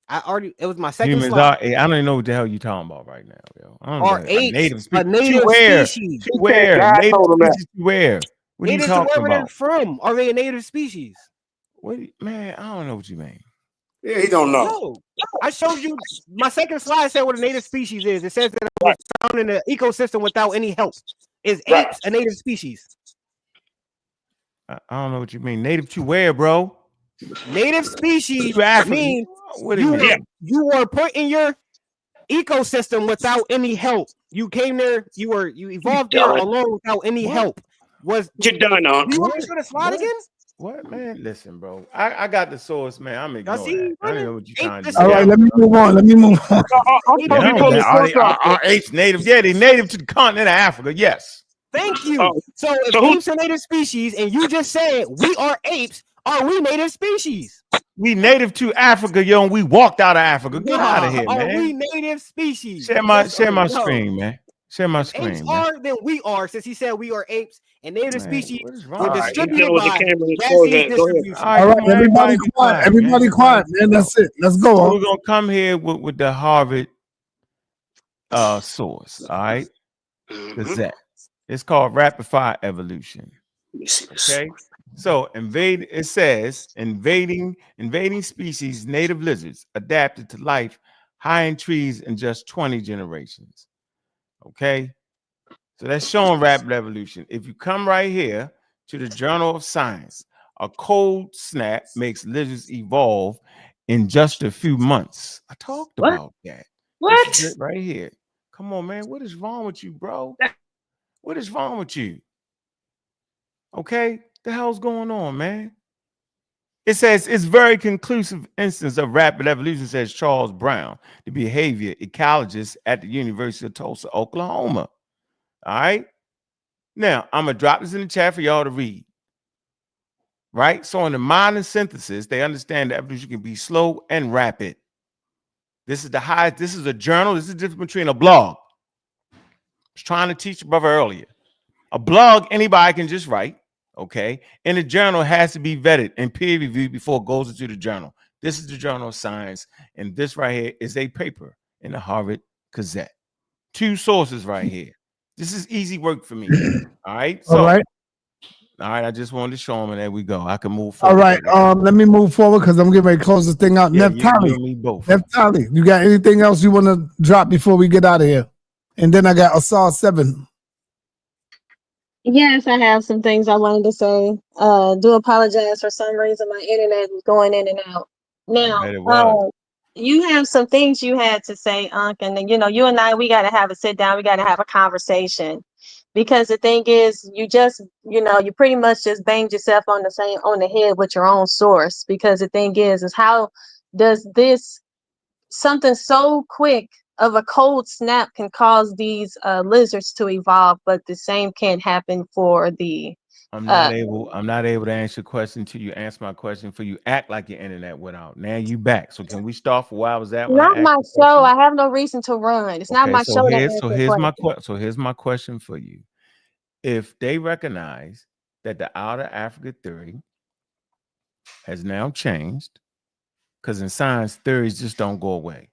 It was my second Humans slide. I don't even know what the hell you're talking about right now, yo. Are apes native a native species? Where? Native species where? What are you talking about? Where they're from? Are they a native species? Man, I don't know what you mean. Yeah, he don't know. No, I showed you my second slide said what a native species is. It says that it was found in an ecosystem without any help. Is apes a native species? I don't know what you mean. Native to where, bro? Native species mean you were put in your ecosystem without any help. You came there, you evolved there alone without any help. You're done on. You want me to show the slide again? What, man? Listen, bro. I got the source, man. I'm ignoring that. I don't know what you're trying to do. All right, let me move on. Are apes native? Yeah, they're native to the continent of Africa. Yes. Thank you. So if apes are native species, and you just said we are apes, are we native species? We native to Africa, yo, and we walked out of Africa. Get out of here, man. Are we native species? Share my screen, man. Share my screen. Apes are than we are, since he said we are apes, and native species were right. distributed by distribution. All right, everybody quiet. Everybody quiet, man. That's it. Let's go. So we're gonna come here with the Harvard source. All right. Gazette. It's called Rapid Fire Evolution. Okay. So it says invading species, native lizards adapted to life high in trees in just 20 generations. Okay. So that's showing rapid evolution. If you come right here to the Journal of Science, a cold snap makes lizards evolve in just a few months. I talked about that. What? Right here. Come on, man. What is wrong with you, bro? What is wrong with you? Okay, the hell's going on, man? It says it's very conclusive instance of rapid evolution, says Charles Brown, the behavior ecologist at the University of Tulsa, Oklahoma. All right. Now, I'm going to drop this in the chat for y'all to read. Right. So in the modern synthesis, they understand that evolution can be slow and rapid. This is a journal. This is the difference between a blog. I was trying to teach your brother earlier. A blog, anybody can just write. Okay. And the journal has to be vetted and peer reviewed before it goes into the journal. This is the Journal of Science. And this right here is a paper in the Harvard Gazette. 2 sources right here. This is easy work for me. All right. So, all right. I just wanted to show them, and there we go. I can move forward. All right. Let me move forward because I'm getting ready to close this thing out. Yeah, Neftali, you got anything else you want to drop before we get out of here? And then I got Assault 7. Yes, I have some things I wanted to say. Do apologize for some reason my internet was going in and out. I Now, bet it was. you have some things you had to say, Unc, and then, you and I, we got to have a sit down. We got to have a conversation, because the thing is, you pretty much just banged yourself on the head with your own source. Because the thing is how does this something so quick of a cold snap can cause these lizards to evolve, but the same can't happen for the I'm uh not able to answer your question until you answer my question. For you act like your internet went out. Now you back. So can we start from where I was at when I not asked my the show. question? I have no reason to run. It's not Okay, my show to answer questions. here's my question for you. If they recognize that the outer Africa theory has now changed, because in science theories just don't go away.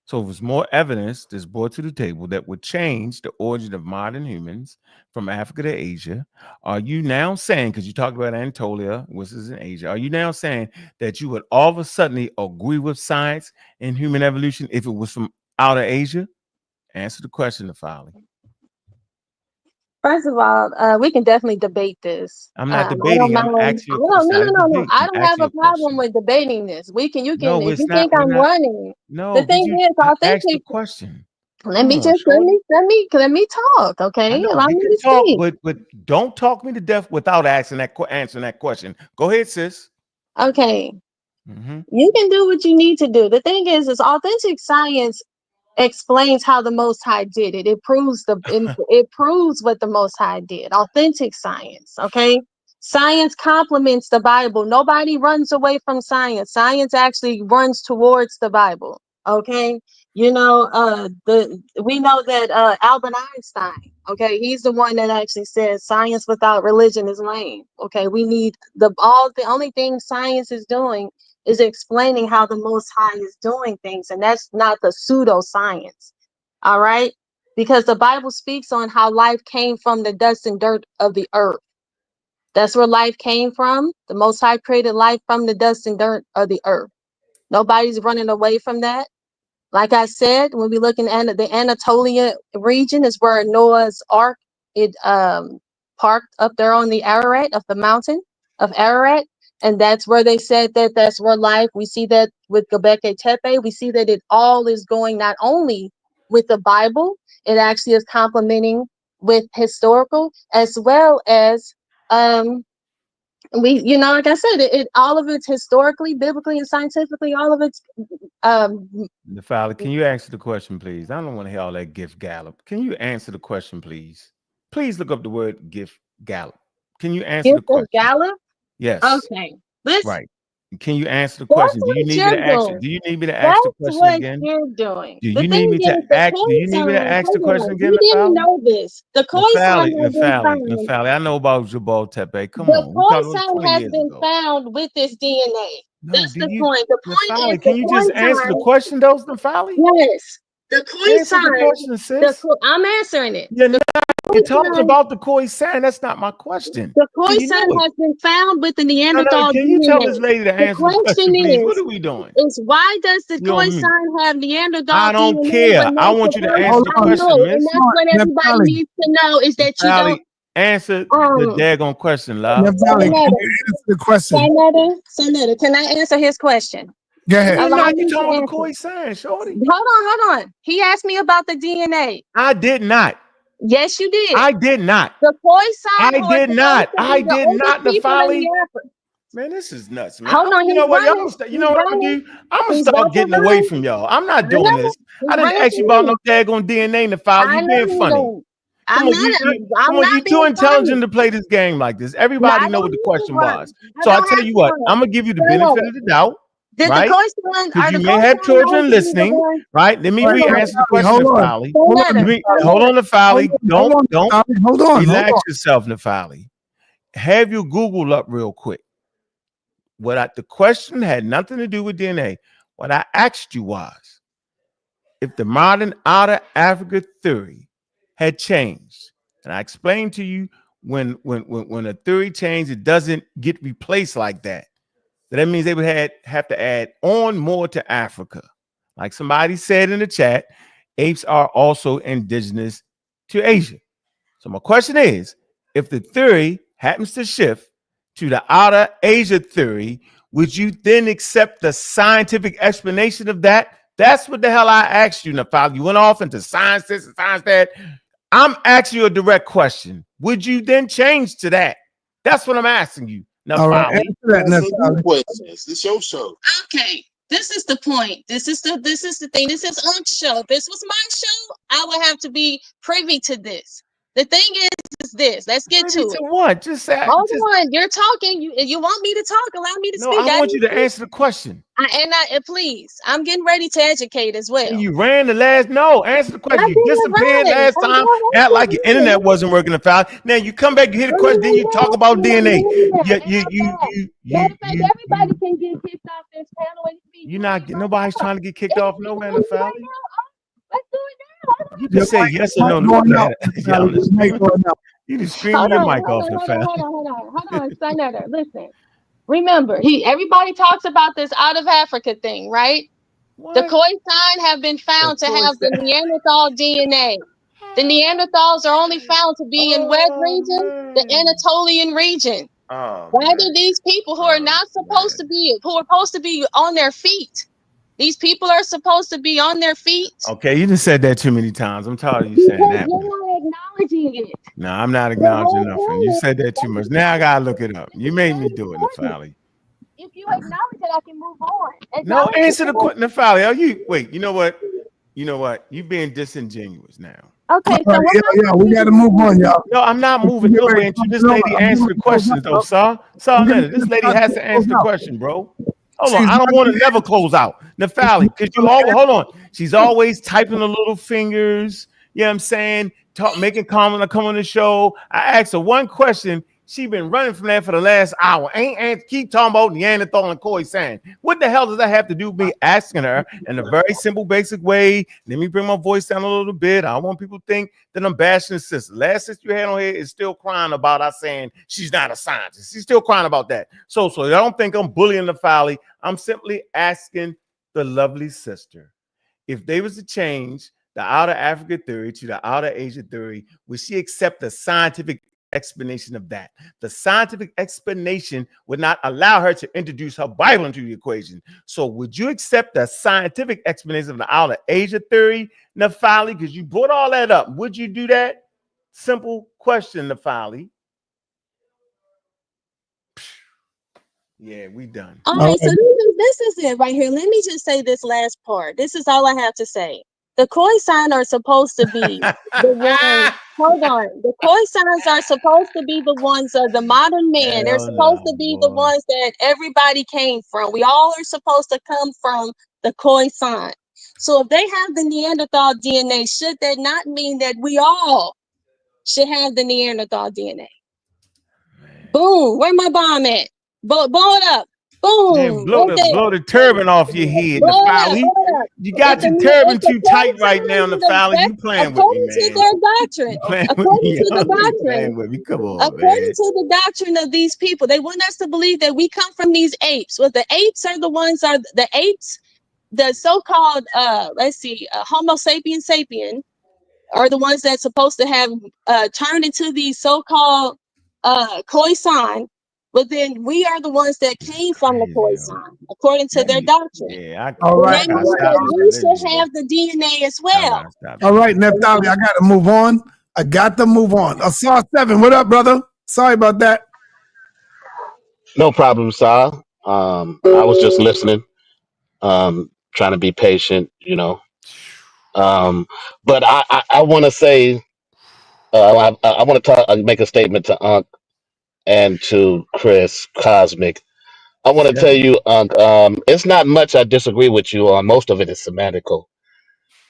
So if there's more evidence that's brought to the table that would change the origin of modern humans from Africa to Asia, are you now saying, because you talked about Anatolia, which is in Asia, are you now saying that you would all of a sudden agree with science in human evolution if it was from outer Asia? Answer the question, Nafali. First of all, we can definitely debate this. I'm not I debating. don't I'm mind. asking you a No, no, question. I no, didn't no, no. debate. I I'm don't have asking you a a problem question. with debating this. You can, No, if it's you not. think We're I'm not. running, the No, because thing you. is, I asked the authentic. question. Let Come me on, just shorty. let me talk, I okay? know Allow you me can to talk, speak. but don't talk me to death without answering that question. Go ahead, sis. Okay, Mm-hmm. you can do what you need to do. The thing is authentic science explains how the Most High did it. It proves what the Most High did. Authentic science, okay? Science complements the Bible. Nobody runs away from science. Science actually runs towards the Bible, okay? We know that Albert Einstein, okay, he's the one that actually says science without religion is lame. Okay, we need the only thing science is doing is explaining how the Most High is doing things, and that's not the pseudoscience. All right, because the Bible speaks on how life came from the dust and dirt of the earth. That's where life came from. The Most High created life from the dust and dirt of the earth. Nobody's running away from that. Like I said, when we look in the Anatolia region, is where Noah's Ark it parked up there on the Ararat of the mountain of Ararat, and that's where they said that that's where life. We see that with Göbekli Tepe. We see that it all is going not only with the Bible, it actually is complementing with historical as well as like I said, it all of it's historically, biblically, and scientifically. All of it's um Nafali, can you answer the question, please? I don't want to hear all that gift gallop. Can you answer the question, please? Please look up the word gift gallop. Can you answer the Gift of question? Gala. Yes. Okay, listen. Right. Can you answer the That's question? Do you what need me you're to ask you? doing. Do you need me to ask the That's question what again? you're doing. Do The you need thing me to is, the ask? Do koi you need me to sign. ask the Hold question on, again, you didn't Nafali? know this. The koi sign has been found. Nafali, I know about Jabal Tepe. Come The on. We koi talked about this sign 20 has years been ago. found with this DNA. No, That's do the you, point. The point is Nafali, the can you koi just answer the sign. question, though, Nafali? Yes, the koi Answer the sign. question, sis. I'm answering it. You're The not. koi You're talking sign. about the koi sand. That's not my question. The So koi you sign know it. has been found with the No, Neanderthal can you tell this DNA. lady to The answer the question question, please? What are we doing? is why does the You koi on mute. sign have Neanderthal I don't DNA but care. I no want you to answer Safari? the I question, know, and miss. that's what everybody Nepali, needs to know is that you don't. Nafali, answer the daggone question, love. Nepali, can you answer the question? Senator, can I answer his question? Go ahead. Allow You me talking to about the answer. koi sand, shorty? Hold on. He asked me about the DNA. I did not. Yes, you did. I did not. The koi sign I was did supposed not. to be I the did oldest not, people in Nafali. the Africa. Man, this is nuts, man. Hold on, You know he's what? running. You know He's what I'm gonna running. do? I'm gonna He's start about to getting away run. from y'all. I'm not I doing know. this. I He's didn't running ask you from about no me. daggone DNA, Nafali. I You know being you funny. don't. Come I'm on, not. I'm you not too being funny. intelligent to play this game like this. No, I Everybody know don't what the need to question run. was. I So I don't tell have you to what, run. I'm gonna give you the Senator, benefit of the doubt, did the right? koi sign? Because Are the you may koi have sign children known to be the listening, one? right? Let me All right, Senator, re-answer the Nepali, question, hold on. Nafali. Hold on, Senator, Nepali. Hold on, Hold Nafali. on, hold on, Don't Nepali. Hold on, hold relax on. yourself, Nafali. Have your Google up real quick. The question had nothing to do with DNA. What I asked you was if the modern outer Africa theory had changed, and I explained to you when a theory changed, it doesn't get replaced like that. So that means they would have to add on more to Africa. Like somebody said in the chat, apes are also indigenous to Asia. So my question is, if the theory happens to shift to the outer Asia theory, would you then accept the scientific explanation of that? That's what the hell I asked you, Nafal. You went off into science this and science that. I'm asking you a direct question. Would you then change to that? That's what I'm asking you. All right, Nafali. answer that, Nafali. It's your show. Okay, this is the point. This is the thing. This is Unc show. If this was my show, I would have to be privy to this. The thing is this. Let's get to it. What? Just say. Hold on. You're talking. You want me to talk? Allow me to No, speak. I want you to answer the question. Please, I'm getting ready to educate as well. You ran the last. No, answer the question. You disappeared last time. Act like your internet wasn't working. Now you come back. You hear the question. Then you talk about DNA. Everybody can get kicked off this panel. You're not. Nobody's trying to get kicked off. No man, Nafali. Let's do it now. You can say yes or no. You just scream your mic off, Nafali. Hold on, sa.neter. Listen. Remember, everybody talks about this out of Africa thing, right? What? The Khoisan have been found to have the Neanderthal DNA. The Neanderthals are only found to be in what region? The Anatolian region. Why do these people who are not supposed to be, who are supposed to be on their feet? These people are supposed to be on their feet. Okay, you just said that too many times. I'm tired of you saying that. You're not acknowledging it. No, I'm not acknowledging nothing. You said that too much. Now I gotta look it up. You made me do it, Nafali. If you acknowledge it, I can move on. No, answer the question, Nafali. Are you? Wait. You know what? You're being disingenuous now. Okay, so we got to move on, y'all. No, I'm not moving nowhere until this lady answer the questions, though, sa.neter. This lady has to answer the question, bro. Hold on, I don't want to never close out. Nafali, because you always, hold on. She's always typing the little fingers, you know what I'm saying? Making comment or come on the show. I asked her one question. She been running from that for the last hour. Keep talking about Neanderthal and Khoisan. What the hell does that have to do with me asking her in a very simple, basic way? Let me bring my voice down a little bit. I don't want people to think that I'm bashing the sister. Last sister you had on here is still crying about us saying she's not a scientist. She's still crying about that. So I don't think I'm bullying Nafali. I'm simply asking the lovely sister if they was to change the outer Africa theory to the outer Asia theory, would she accept the scientific explanation of that? The scientific explanation would not allow her to introduce her Bible into the equation. So would you accept the scientific explanation of the outer Asia theory, Nafali? Because you brought all that up. Would you do that? Simple question, Nafali. Yeah, we done. All right, so this is it right here. Let me just say this last part. This is all I have to say. The Khoisan are supposed to be the ones. Hold on. The Khoisans are supposed to be the ones of the modern man. They're supposed to be the ones that everybody came from. We all are supposed to come from the Khoisan. So if they have the Neanderthal DNA, should that not mean that we all should have the Neanderthal DNA? Boom. Where my bomb at? Blow it up. Boom. Man, blow the turban off your head, Nafali. You got your turban too tight right now, Nafali. You playing with me, man. According to their doctrine. According to the doctrine. Come on, according to the doctrine of these people, they want us to believe that we come from these apes. Well, the apes are the ones the apes, the so-called Homo sapiens sapien are the ones that's supposed to have turned into these so-called Khoisan. But then we are the ones that came from the Khoisan, according to their doctrine. Yeah, all right. That means that we should have the DNA as well. All right, Nafali, I got to move on. Sa.7, what up, brother? Sorry about that. No problem, Sa. I was just listening, trying to be patient, you know. But I want to say, I want to make a statement to Ankh and to Chris Cosmic. I want to tell you, it's not much I disagree with you on. Most of it is semantical.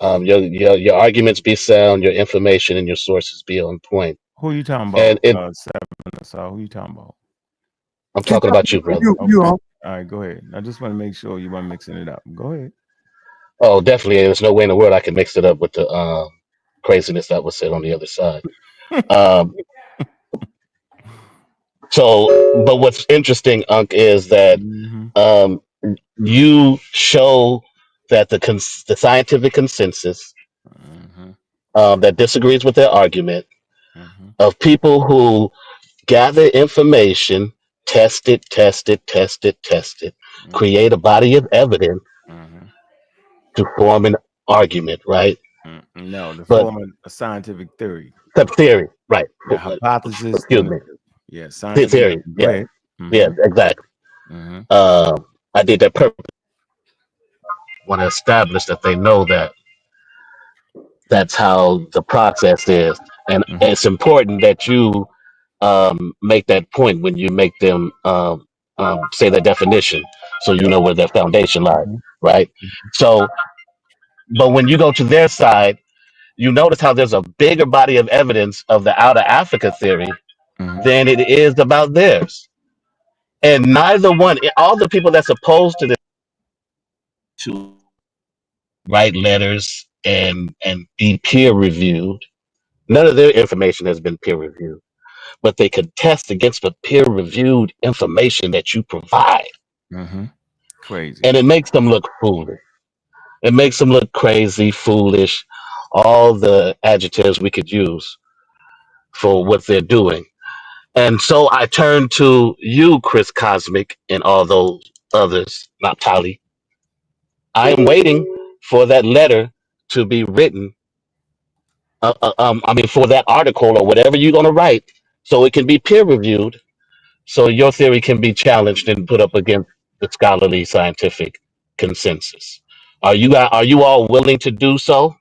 Your arguments be sound, your information and your sources be on point. Who are you talking about? Who you talking about? I'm talking about you, brother. Okay. All right, go ahead. I just want to make sure you weren't mixing it up. Go ahead. Oh, definitely. There's no way in the world I can mix it up with the craziness that was said on the other side. So, but what's interesting, Unc, is that you show that the scientific consensus that disagrees with their argument of people who gather information, test it, create a body of evidence to form an argument, right? No, to But form a scientific theory. the theory, right? Yeah, hypothesis, Excuse then me. yeah, The scientific. theory, Go yeah, ahead. yeah, exactly. I did that purpose. Want to establish that they know that that's how the process is, and it's important that you make that point when you make them say their definition, so you know where their foundation lies, right? So, but when you go to their side, you notice how there's a bigger body of evidence of the outer Africa theory than it is about theirs, and neither one, all the people that's opposed to this, to write letters and be peer reviewed. None of their information has been peer reviewed, but they could test against the peer reviewed information that you provide. Crazy. And it makes them look foolish. It makes them look crazy, foolish, all the adjectives we could use for what they're doing. And so I turn to you, Chris Cosmic, and all those others, not Tali. I am waiting for that letter to be written. I mean, for that article or whatever you're going to write, so it can be peer reviewed, so your theory can be challenged and put up against the scholarly scientific consensus. Are you all willing to do so,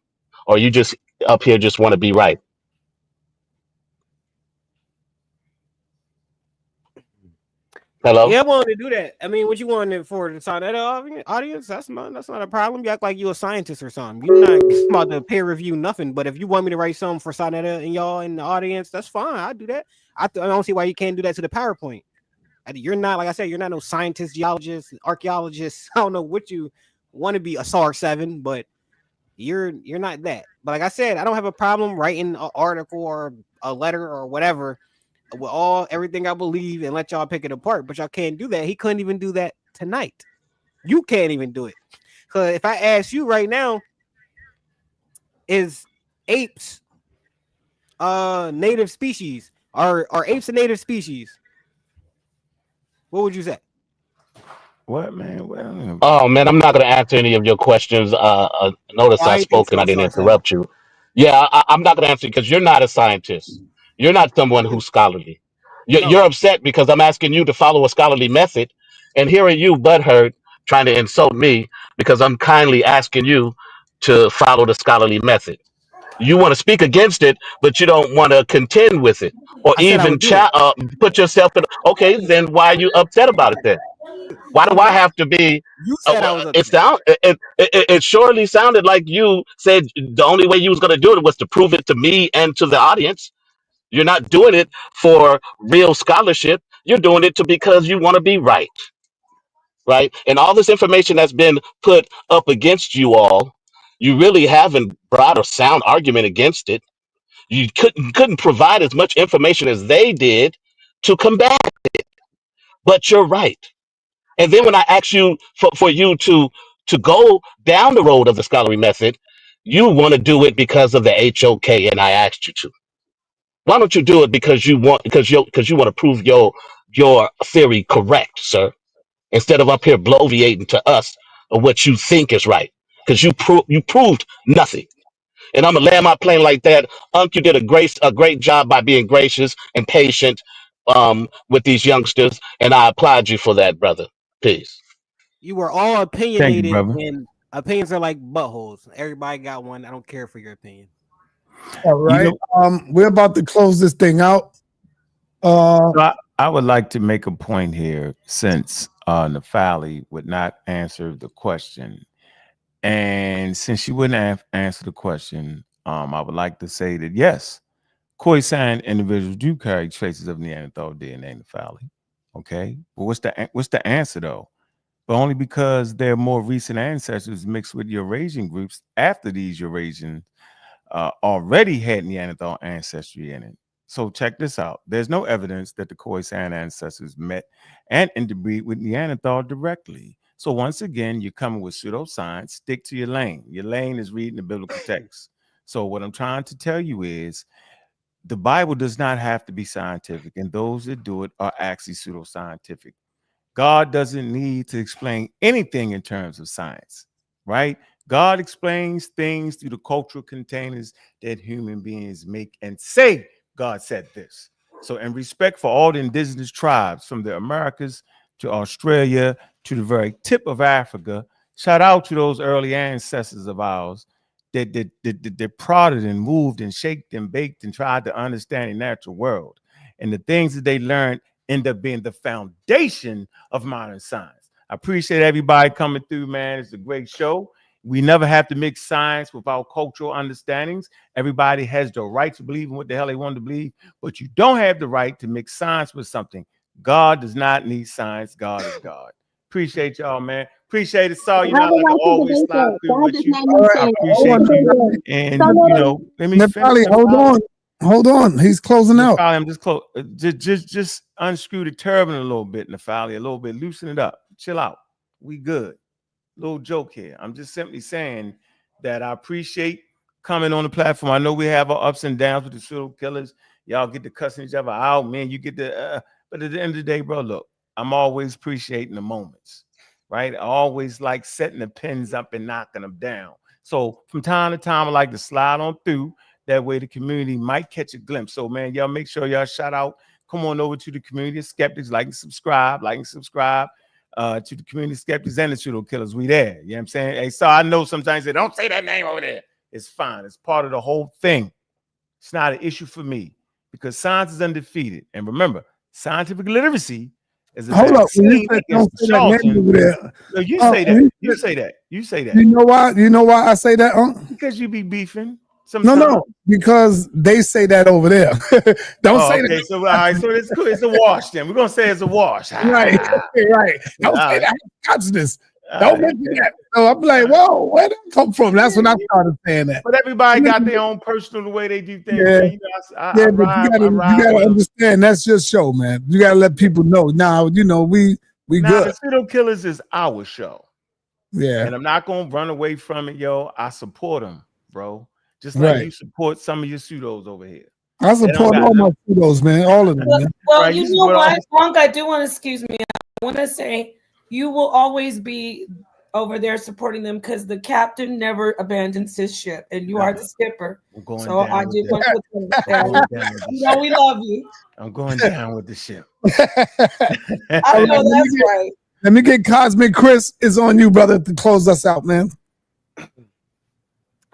or you just up here just want to be right? Hello. Yeah, I wanted to do that. I mean, what you wanted for the sa.neter audience? That's not a problem. You act like you a scientist or something. You're not about to peer review nothing. But if you want me to write something for sa.neter and y'all in the audience, that's fine. I do that. I don't see why you can't do that to the PowerPoint. You're not, like I said, you're not no scientist, geologist, archaeologist. I don't know what you want to be, a SAR 7, but you're not that. But like I said, I don't have a problem writing an article or a letter or whatever with everything I believe and let y'all pick it apart. But y'all can't do that. He couldn't even do that tonight. You can't even do it. Because if I ask you right now, is apes native species? Are apes a native species? What would you say? What, man? Well, Oh man, I'm not going to answer any of your questions. Notice I Why you think spoke and I so, didn't SAR 7? interrupt you. Yeah, I'm not going to answer because you're not a scientist. You're not someone who's scholarly. No. You're upset because I'm asking you to follow a scholarly method, and here are you, butthurt, trying to insult me because I'm kindly asking you to follow the scholarly method. You want to speak against it, but you don't want to contend with it or I said I even would do it. put yourself in. Okay, then why are you upset about it then? Why do I'm I not. have to be? You said I was It upset. sound it surely sounded like you said the only way you was going to do it was to prove it to me and to the audience. You're not doing it for real scholarship. You're doing it because you want to be right, right? And all this information that's been put up against you all, you really haven't brought a sound argument against it. You couldn't provide as much information as they did to combat. But you're right. And then when I ask you for you to go down the road of the scholarly method, you want to do it because of the HOK, and I asked you to. Why don't you do it because you want to prove your theory correct, sir? Instead of up here bloviating to us of what you think is right, because you proved nothing. And I'm gonna land my plane like that. Unc, you did a great job by being gracious and patient with these youngsters, and I applaud you for that, brother. Peace. You were all thank you, opinionated, brother. and opinions are like buttholes. Everybody got one. I don't care for your opinion. All You right. know, We're about to close this thing out. so I would like to make a point here since Nafali would not answer the question. And since she wouldn't answer the question, I would like to say that yes, Khoisan individuals do carry traces of Neanderthal DNA, Nafali. Okay, but what's the answer though? But only because they're more recent ancestors mixed with Eurasian groups after these Eurasian already had Neanderthal ancestry in it. So check this out. There's no evidence that the Khoisan ancestors met and interbreed with Neanderthal directly. So once again, you're coming with pseudoscience. Stick to your lane. Your lane is reading the biblical text. So what I'm trying to tell you is the Bible does not have to be scientific, and those that do it are actually pseudoscientific. God doesn't need to explain anything in terms of science, right? God explains things through the cultural containers that human beings make and say, God said this. So in respect for all the indigenous tribes from the Americas to Australia to the very tip of Africa, shout out to those early ancestors of ours that prodded and moved and shaped and baked and tried to understand the natural world. And the things that they learned end up being the foundation of modern science. I appreciate everybody coming through, man. It's a great show. We never have to mix science with our cultural understandings. Everybody has the right to believe in what the hell they want to believe, but you don't have the right to mix science with something. God does not need science. God is God. Appreciate y'all, man. Appreciate it. Sorry, you know, like I always slide through with you. I appreciate you. And, you know, let me finish. Hold on. He's closing out. I'm just close. Just unscrew the turban a little bit, Nefali, a little bit. Loosen it up. Chill out. We good. Little joke here. I'm just simply saying that I appreciate coming on the platform. I know we have our ups and downs with the pseudo killers. Y'all get to cussing each other out, man. You get to, but at the end of the day, bro, look, I'm always appreciating the moments, right? I always like setting the pins up and knocking them down. So from time to time, I like to slide on through. That way the community might catch a glimpse. So, man, y'all make sure y'all shout out. Come on over to the community of skeptics. Like and subscribe to the community skeptics and the pseudo killers. We there. You know what I'm saying? Hey, so I know sometimes they don't say that name over there. It's fine. It's part of the whole thing. It's not an issue for me because science is undefeated. And remember, scientific literacy is a vaccine against charlatan. No, you say that. You say that. You say that. You know why? You know why I say that? Because you be beefing. Sometimes. No, because they say that over there. Don't say okay, that. So all right, so it's cool. It's a wash then. We're gonna say it's a wash. Right, right. Don't say that. Consciousness. Don't mention that. So I'm like, whoa, where did that come from? That's when I started saying that. But everybody got their own personal way they do things. Yeah, Man. You know, but you gotta understand that's your show, man. You gotta let people know. Now, you know, we good. The Pseudo Killers is our show. Yeah. And I'm not gonna run away from it, yo. I support them, bro. Just like you support some of your pseudos over here. I support all my pseudos, man. All of them. Well, man. well you know what, Monk, I do want to excuse me. I want to say you will always be over there supporting them because the captain never abandons his ship, and you are the skipper. So I did want to put that. You know, we love you. I'm going down with the ship. I know that's right. Let me get Cosmic Chris is on you, brother, to close us out, man. All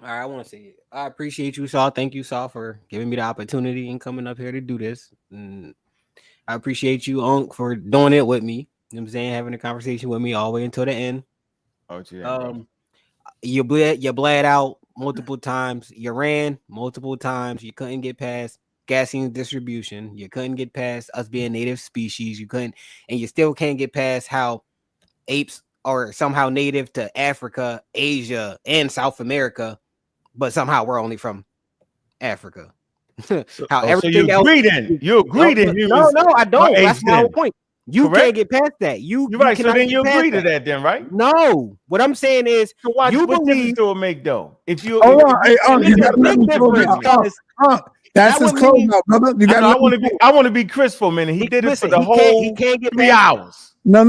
right, I want to say it. I appreciate you, Saul. Thank you, Saul, for giving me the opportunity and coming up here to do this. And I appreciate you, Ankh, for doing it with me. You know what I'm saying? Having a conversation with me all the way until the end. Oh, yeah, you bled out multiple times. You ran multiple times. You couldn't get past gassing distribution. You couldn't get past us being native species. You couldn't, and you still can't get past how apes are somehow native to Africa, Asia, and South America. But somehow we're only from Africa. How everything you else? agree then? You agree then? No, I don't. That's my whole point. You can't get past that. You're right. So then you agree to that, then, right? No. What I'm saying is, so what believe it will make though. If you, that's his closeout, brother. You got. I want to be Chris for a minute. He did it for the whole he can't get 3 hours. No,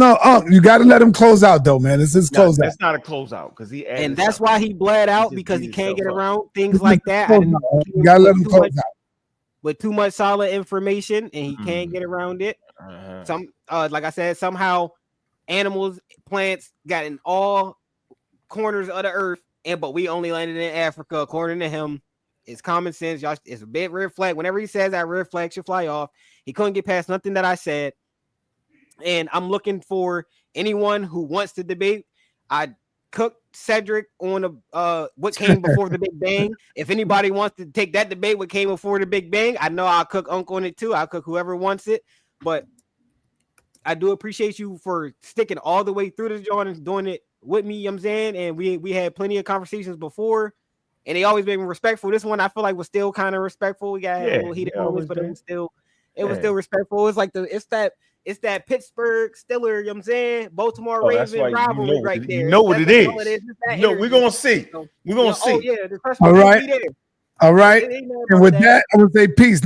you got to let him close out, though, man. It's his closeout. That's not a closeout because he and that's why he bled out because he can't get around things like that. You got to let him close out with too much solid information, and he can't get around it. Like I said, somehow animals, plants got in all corners of the earth, but we only landed in Africa. According to him, it's common sense. Y'all, it's a bit red flag. Whenever he says that, red flag should fly off. He couldn't get past nothing that I said. And I'm looking for anyone who wants to debate. I cooked Cedric on what came before the Big Bang. If anybody wants to take that debate, what came before the Big Bang, I know I'll cook Ankh on it too. I'll cook whoever wants it. But I do appreciate you for sticking all the way through this joint and doing it with me. You know what I'm saying? And we had plenty of conversations before, and they always been respectful. This one I feel like was still kind of respectful. We got a little heated moments, but it was still respectful. It's like it's that Pittsburgh Steelers, you know what I'm saying? Baltimore Raven rivalry right there. You know what it is. We're gonna see. We're gonna see. All right. And with that, I would say peace.